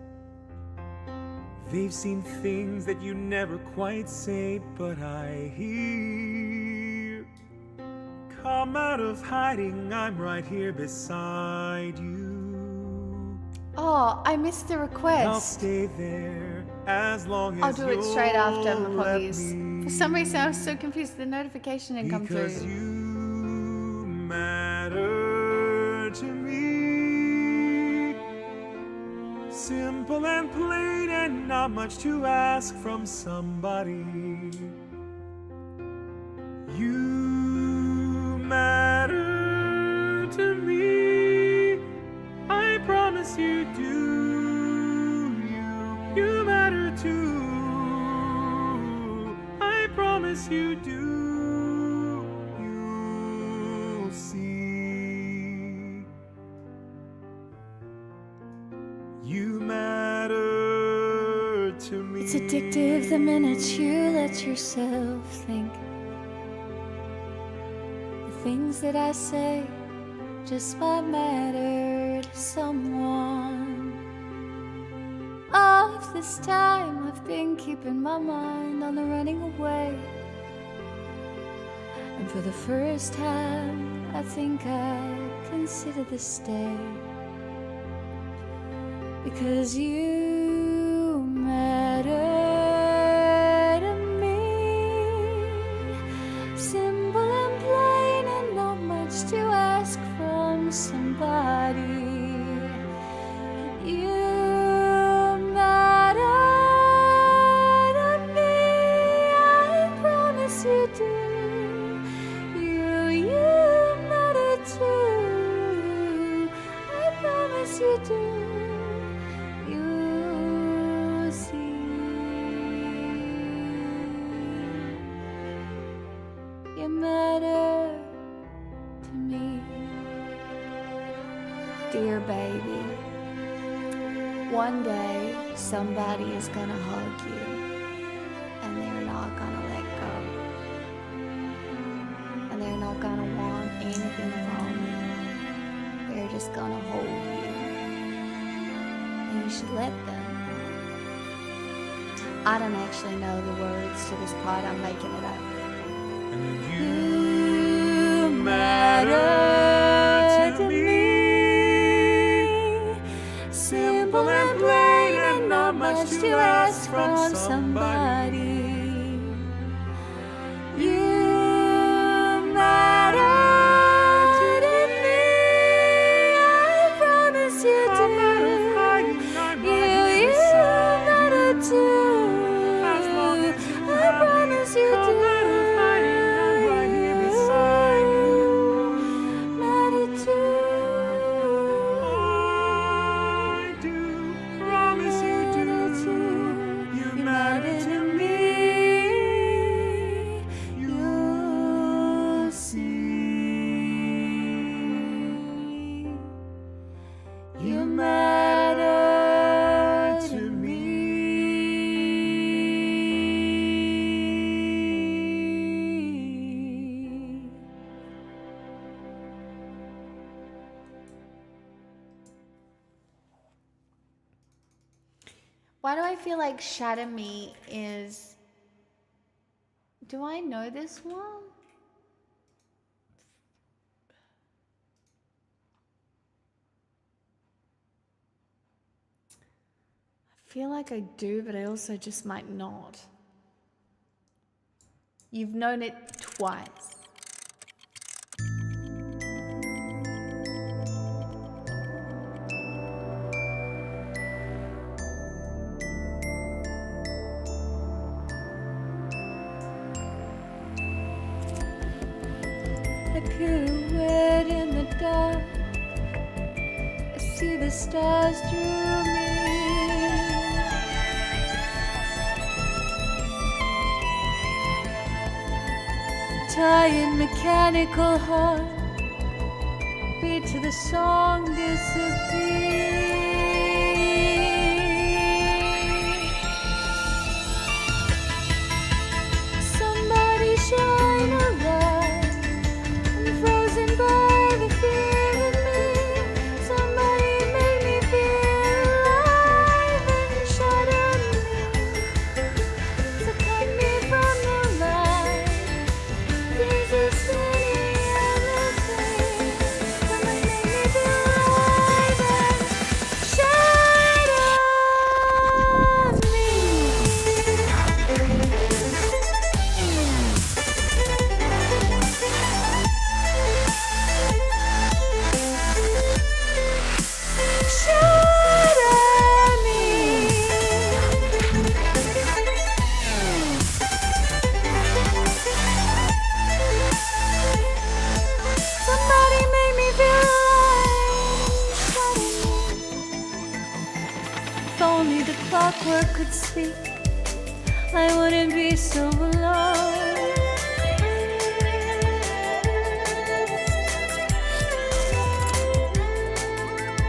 They've seen things that you never quite say, but I hear. Come out of hiding, I'm right here beside you. Oh, I missed the I'll request. stay there as long as I'll do it straight after my you'll let poggies. me. For some reason, I was so confused. The notification didn't come Because through. you matter to me. Simple and plain and not much to ask from somebody. You matter to me. I promise you do. You matter too. I promise you do. You'll see. You matter to me. It's addictive the minute you let yourself think. The things that I say just might matter to someone. All of this time I've been keeping my mind on the running away. And for the first time I think I consider the stay. Because you matter to me. Simple and plain and not much to ask from somebody. You matter to me. I promise you do. You matter too. I promise you do. You matter to me. Dear baby, one day somebody is gonna hug you and they're not gonna let go. And they're not gonna want anything from you. They're just gonna hold you. And you should let them. I don't actually know the words to this part, I'm making it up. And you matter to me. Simple and plain and not much to ask from somebody. You matter to me. I promise you do. Why do I feel like Shatter Me is... Do I know this one? I feel like I do, but I also just might not. You've known it twice. I pirouette in the dark. I see the stars through me. Tired mechanical heart beat to the song disappear. Somebody shine a light. I'm frozen by the fear in me. Somebody make me feel alive and shatter me. So cut me from the light. This is spinning endlessly. Somebody make me feel alive and shatter me. Shatter me. Somebody make me feel alive. Shatter me. If only the clockwork could speak, I wouldn't be so alone.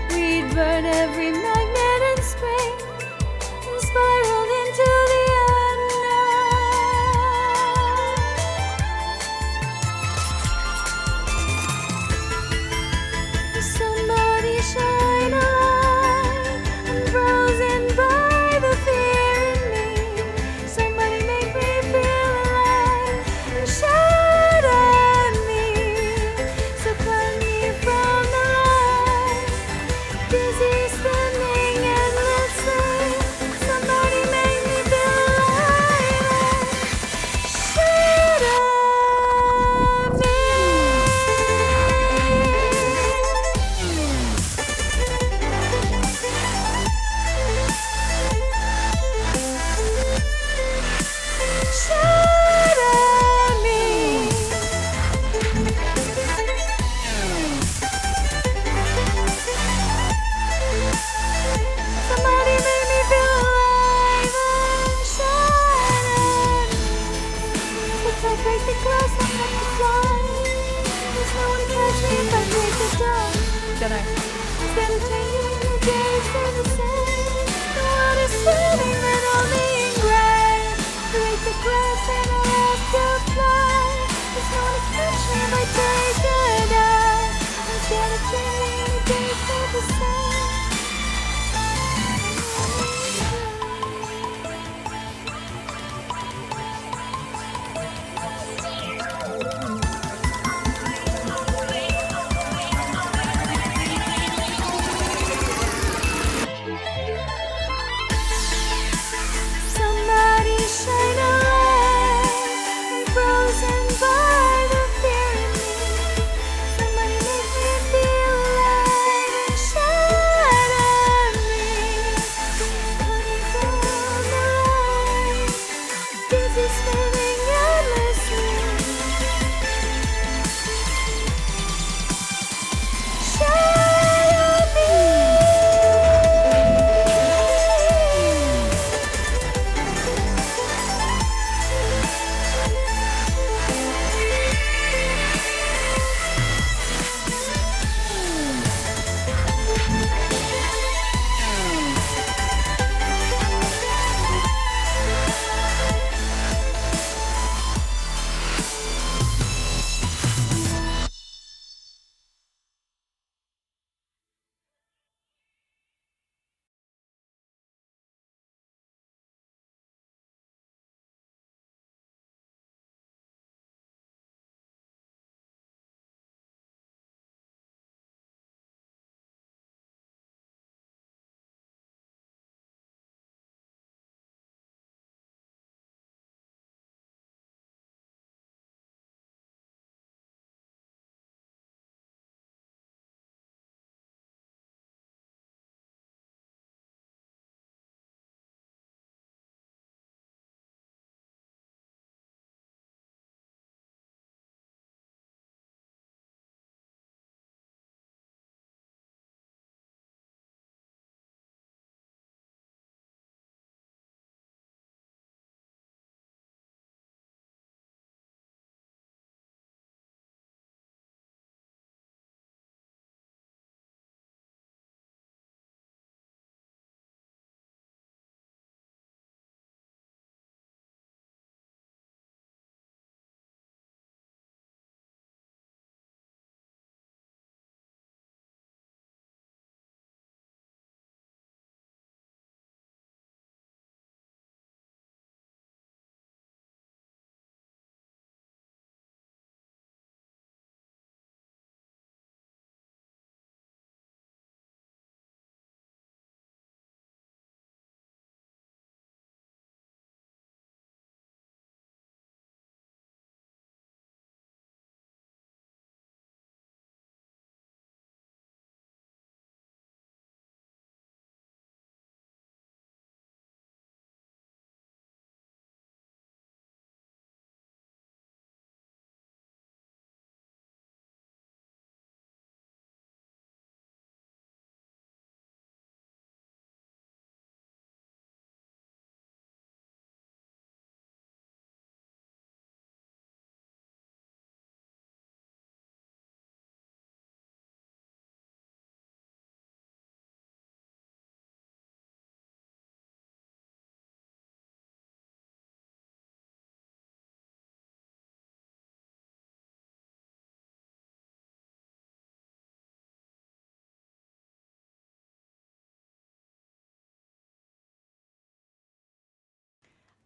We'd burn every magnet in spring and spiraled into the unknown. Somebody shine a light. I'm frozen by the fear in me. Somebody make me feel alive and shatter me. So cut me from the light. Dizzy spinning endlessly. Somebody make me feel alive and shatter me. Shatter me. Somebody make me feel alive and shatter me. If I break the glass, I'm not to fly. There's no one to catch me if I break the dawn. Don't know. Instead of changing, the days stay the same. The world is spinning and only in gray. Break the glass and I have to fly. There's no one to catch me if I take a dive. Instead of changing, the days stay the same. Somebody shine a light.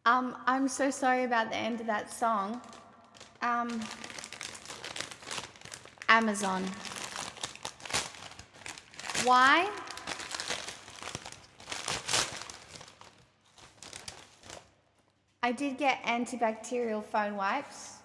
I'm so sorry about the end of that song. Amazon. Why? I did get antibacterial phone wipes.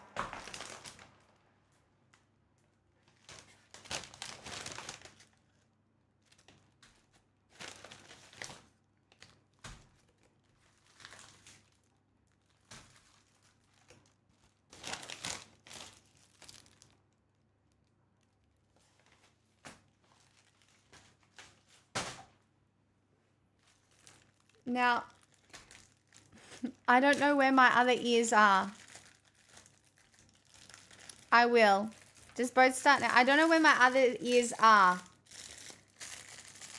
Now, I don't know where my other ears are. I will. Just both start now. I don't know where my other ears are.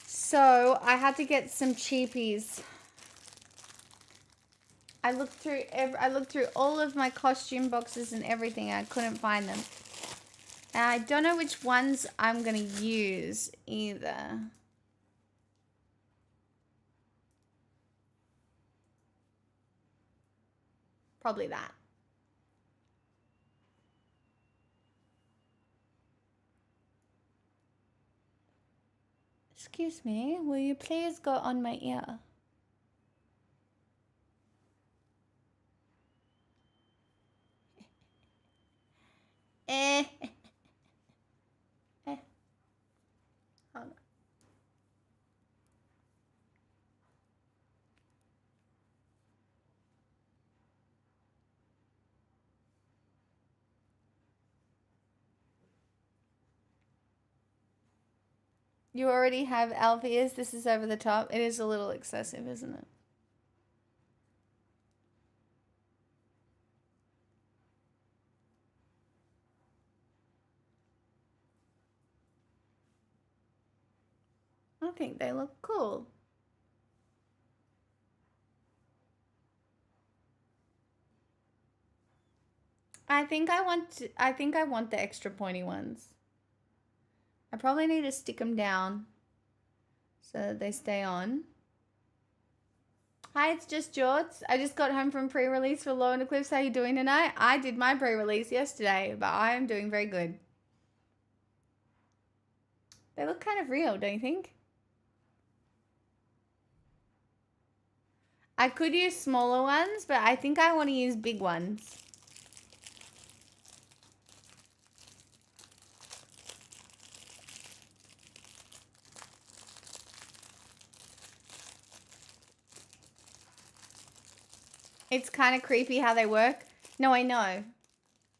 So I had to get some cheapies. I looked through all of my costume boxes and everything. And I couldn't find them. And I don't know which ones I'm gonna use either. Probably that. Excuse me, will you please go on my ear? Eh. Hold on. You already have elf ears. This is over the top. It is a little excessive, isn't it? I think they look cool. I think I want the extra pointy ones. I probably need to stick them down so that they stay on. Hi, it's just Jorts. I just got home from pre-release for Law and Eclipse. How you doing tonight? I did my pre-release yesterday, but I am doing very good. They look kind of real, don't you think? I could use smaller ones, but I think I want to use big ones. It's kind of creepy how they work. No, I know.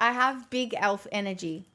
I have big elf energy.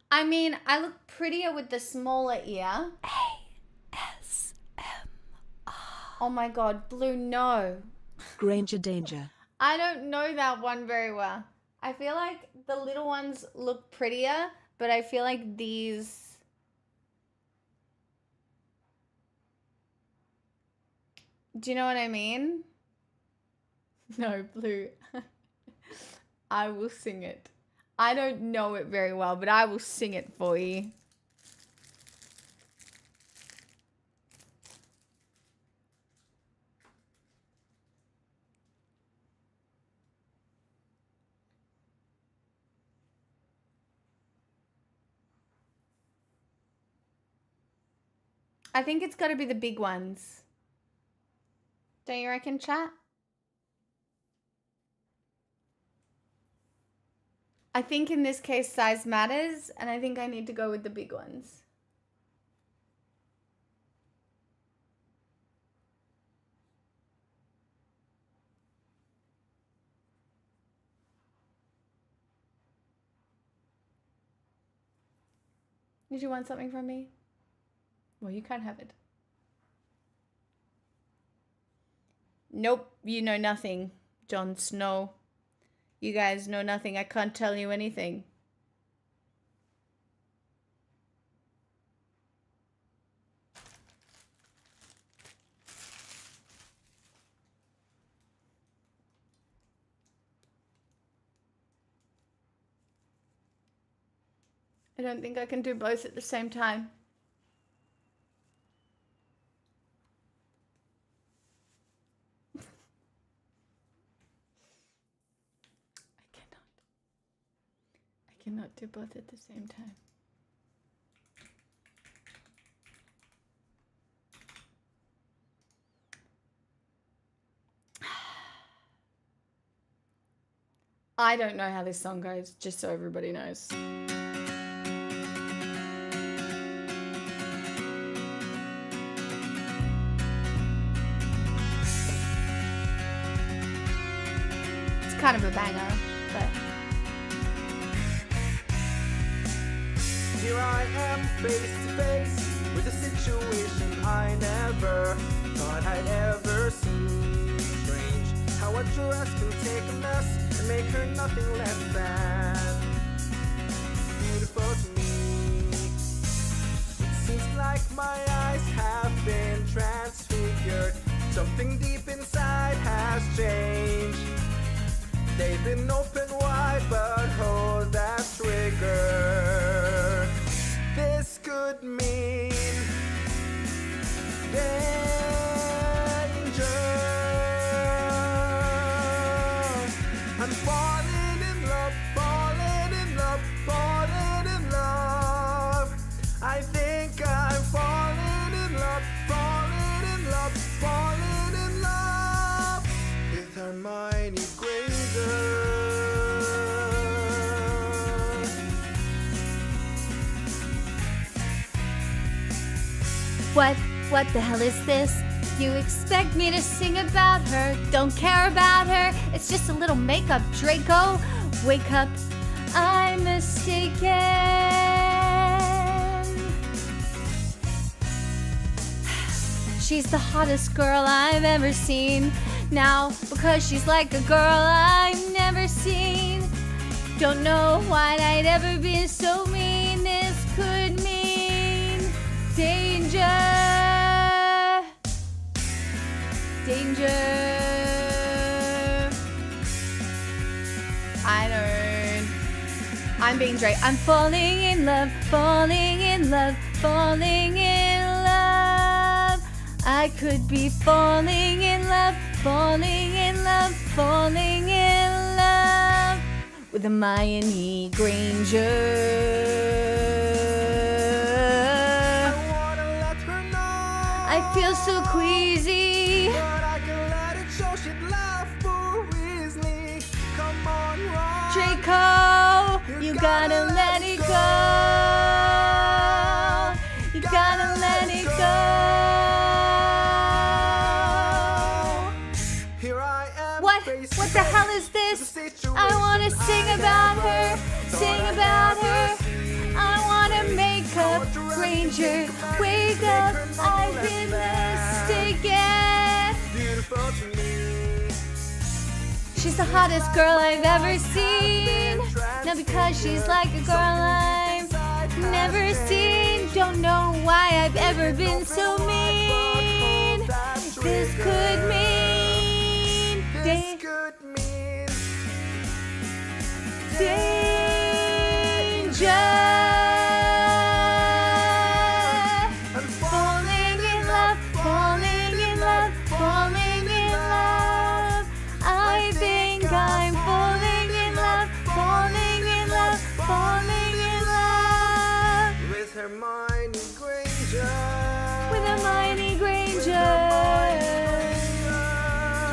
I mean, I look prettier with the smaller ear. ASMR. Oh my god, Blue, no. Granger Danger. I don't know that one very well. I feel like the little ones look prettier, but I feel like these... Do you know what I mean? No, Blue. I will sing it. I don't know it very well, but I will sing it for you. I think it's got to be the big ones. Don't you reckon, chat? I think in this case size matters, and I think I need to go with the big ones. Did you want something from me? Well, you can't have it. Nope, you know nothing. Jon Snow. You guys know nothing. I can't tell you anything. I don't think I can do both at the same time. I cannot do both at the same time. I don't know how this song goes, just so everybody knows. It's kind of a banger, but... Here I am, face to face with a situation I never thought I'd ever see. Strange how a dress can take a mess and make her nothing less than beautiful to me. It seems like my eyes have been transfigured. Something deep inside has changed. They've been open wide, but hold that trigger. This could mean danger. I'm falling in love, falling in love, falling in love. I think I'm falling in love, falling in love, falling in love with Hermione Granger. What the hell is this? You expect me to sing about her? Don't care about her. It's just a little makeup, Draco. Wake up, I'm mistaken. She's the hottest girl I've ever seen. Now, because she's like a girl I've never seen. Don't know why I'd ever been so mean. This could mean danger. Danger. I don't... I'm being Drake. I'm falling in love, falling in love, falling in love. I could be falling in love, falling in love, falling in love with Hermione Granger. I wanna let her know I feel so queasy. but I can let it show she'd laugh more easily. Come on, Ron. Draco, you gotta let it go. You gotta let it go. Here I am. What? face to What the hell face is this? with a situation I wanna sing about her, sing about her. I wanna make up, Granger. Wake up, I've been mistaken. Beautiful to me. She's the hottest girl I've ever seen. Now because she's like a girl I've never seen. Don't know why I've ever been so mean. This could mean This could mean danger. I'm Falling in love, falling in love, falling in love. I think I'm falling in love, falling in love, falling in love with Hermione Granger. with Hermione Granger.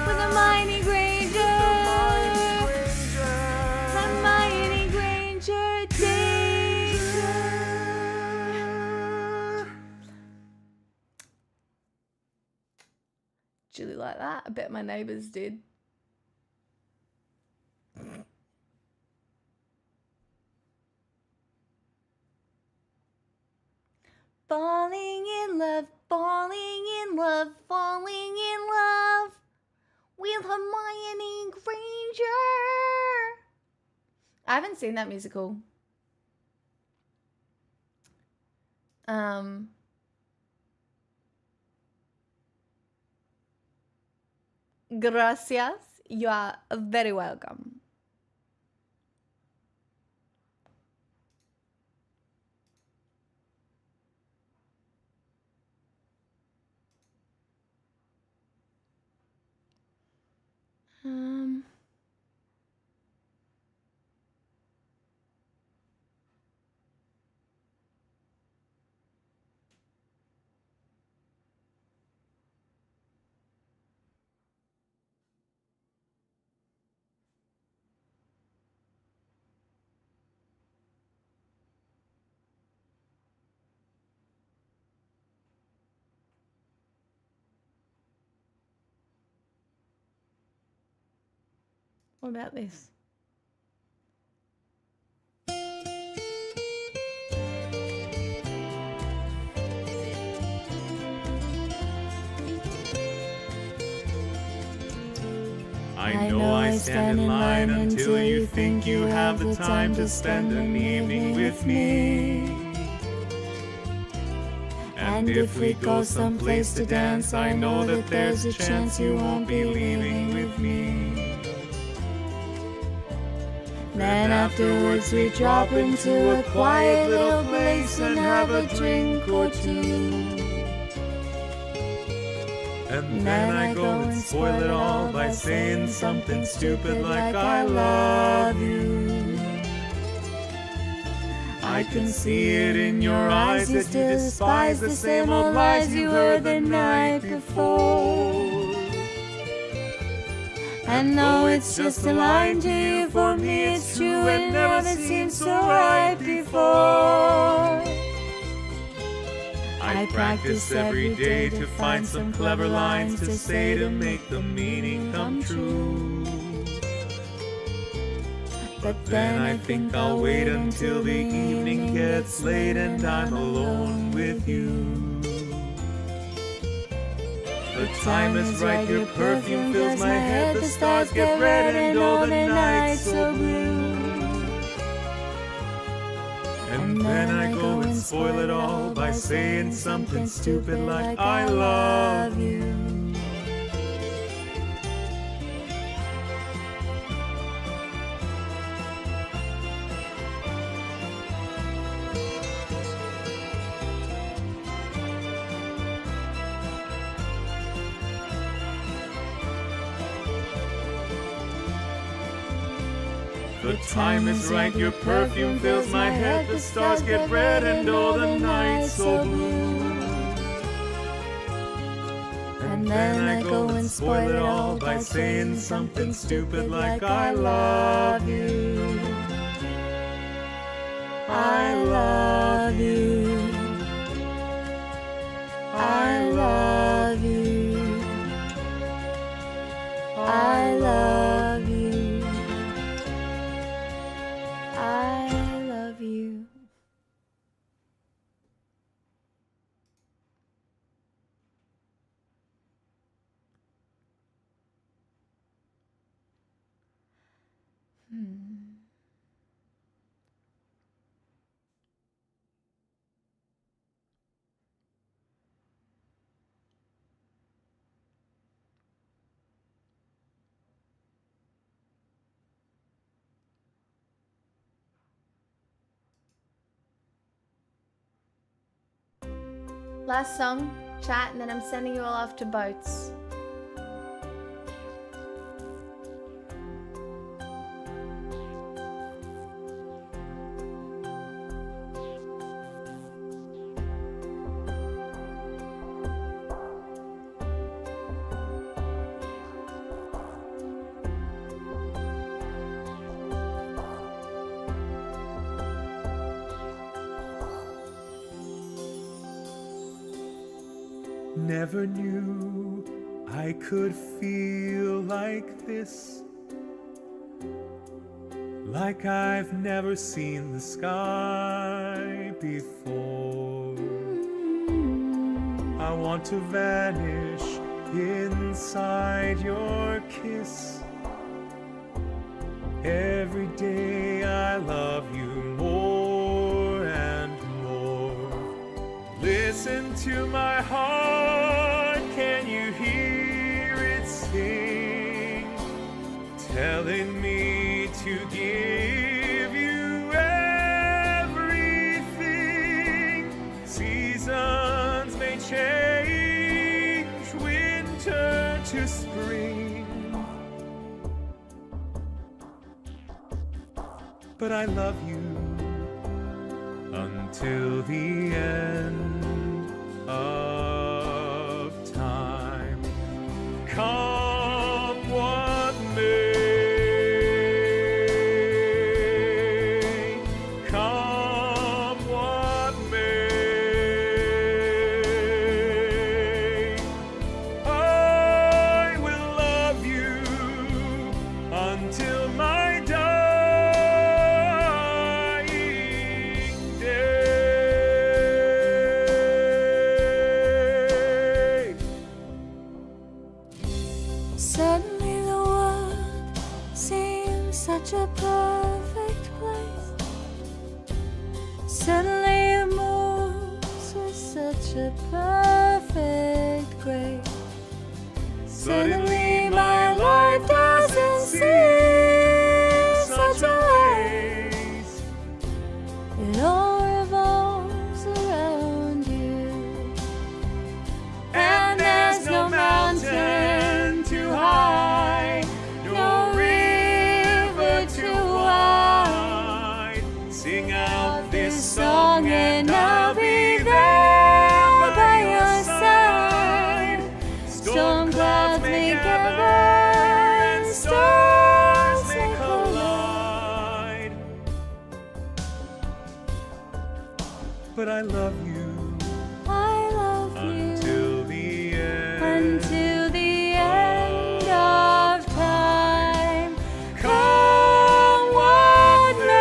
With Hermione Granger. Hermione Granger. Danger. Did you like that? I bet my neighbors did. Falling in love, falling in love, falling in love with Hermione Granger. I haven't seen that musical. Gracias. You are very welcome. What about this? I know I stand in line until you think you have the time to spend an evening with me. And if we go someplace to dance, I know that there's a chance you won't be leaving with me. Then afterwards we drop into a quiet little place and have a drink or two. And then I go and spoil it all by saying something stupid like I love you. I can see it in your eyes that you despise the same old lies you heard the night before. And though it's just a line to you, for me it's true, it never seemed so right before. I practice every day to find some clever lines to say to make the meaning come true. But then I think I'll wait until the evening gets late and I'm alone with you. The time is right, your perfume fills my head, the stars get red and all the night's so blue. And then I go and spoil it all by saying something stupid like I love you. The time is right, your perfume fills my head, the stars get red and all the night's so blue. And then I go and spoil it all by saying something stupid like I love you. I love you. I love you. I love you. I love you. Last song, chat, and then I'm sending you all off to boats. Never knew I could feel like this, like I've never seen the sky before. I want to vanish inside your kiss, Every day I love you more and more. Listen to my heart, can you hear it sing? Telling me to give you everything. Seasons may change, winter to spring, but I love you until the end of time. Come what may, come what may, I will love you until my dying day. Suddenly the world seems such a perfect place. Suddenly it moves with such a perfect grace. Suddenly my life doesn't seem such a race. It all revolves around you, and there's no mountain too high, no river too wide. Sing out this Song and I'll be there by your side. Storm clouds may gather and stars may collide, but I love you I love you until the end. until the end of time. Come what may,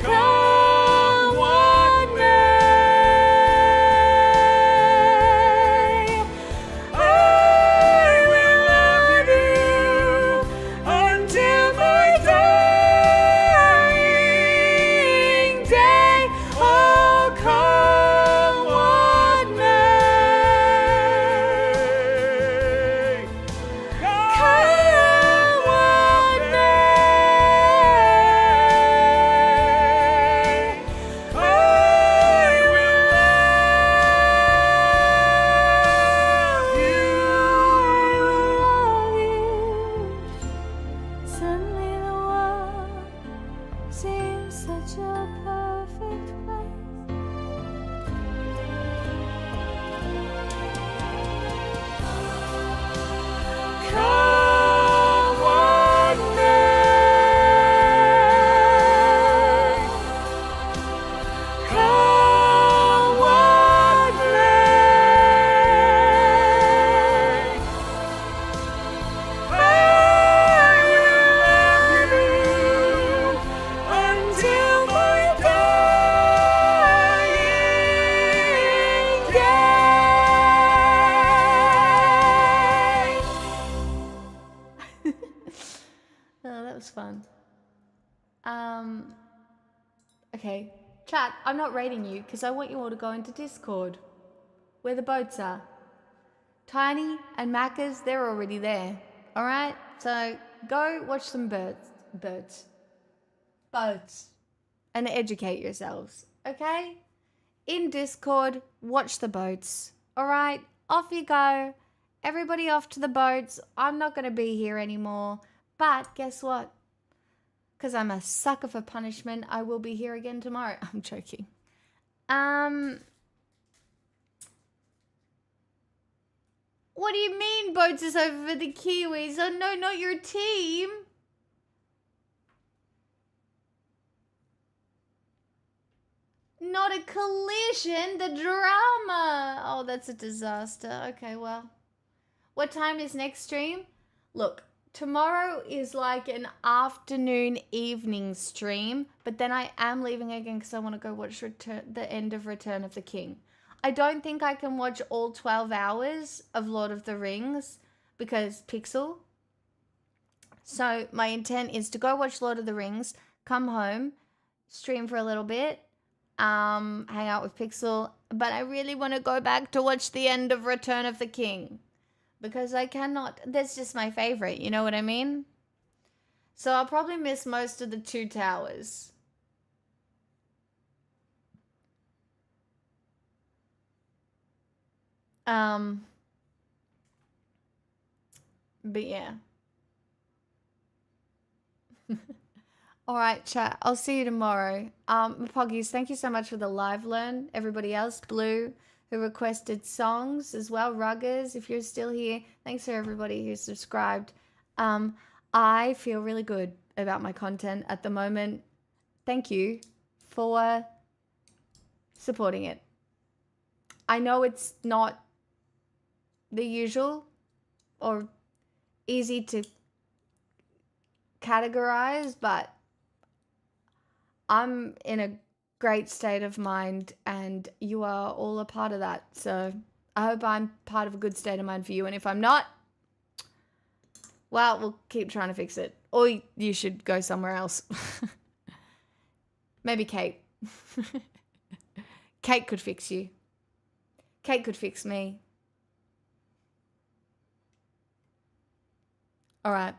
come what may, I will love you until my dying day. Oh, come what may, come what may, I will love you. Suddenly the world seems such a perfect place. Come what may, come what may, I will love you until my dying day. Oh, that was fun. Okay. Chat, I'm not rating you because I want you all to go into Discord where the boats are. Tiny and Macca's, they're already there. All right? So go watch some boats, and educate yourselves. Okay? In Discord, watch the boats. All right? Off you go. Everybody off to the boats. I'm not going to be here anymore. But guess what? Because I'm a sucker for punishment, I will be here again tomorrow. I'm joking. What do you mean boats is over for the Kiwis? Oh no, not your team. Not a collision, the drama. Oh, that's a disaster. Okay, well. What time is next stream? Look, tomorrow is like an afternoon, evening stream, but then I am leaving again because I want to go watch the end of Return of the King. I don't think I can watch all 12 hours of Lord of the Rings, because Pixel. So my intent is to go watch Lord of the Rings, come home, stream for a little bit, hang out with Pixel, but I really want to go back to watch the end of Return of the King because I cannot, that's just my favorite, you know what I mean? So I'll probably miss most of the Two Towers. But yeah. All right, chat. I'll see you tomorrow. Poggies, thank you so much for the live learn. Everybody else, Blue, who requested songs as well. Ruggers, if you're still here, thanks for everybody who subscribed. I feel really good about my content at the moment. Thank you for supporting it. I know it's not the usual or easy to categorize, but I'm in a great state of mind and you are all a part of that. So I hope I'm part of a good state of mind for you. And if I'm not, well, we'll keep trying to fix it. Or you should go somewhere else. Maybe Kate. Kate could fix you. Kate could fix me. All right.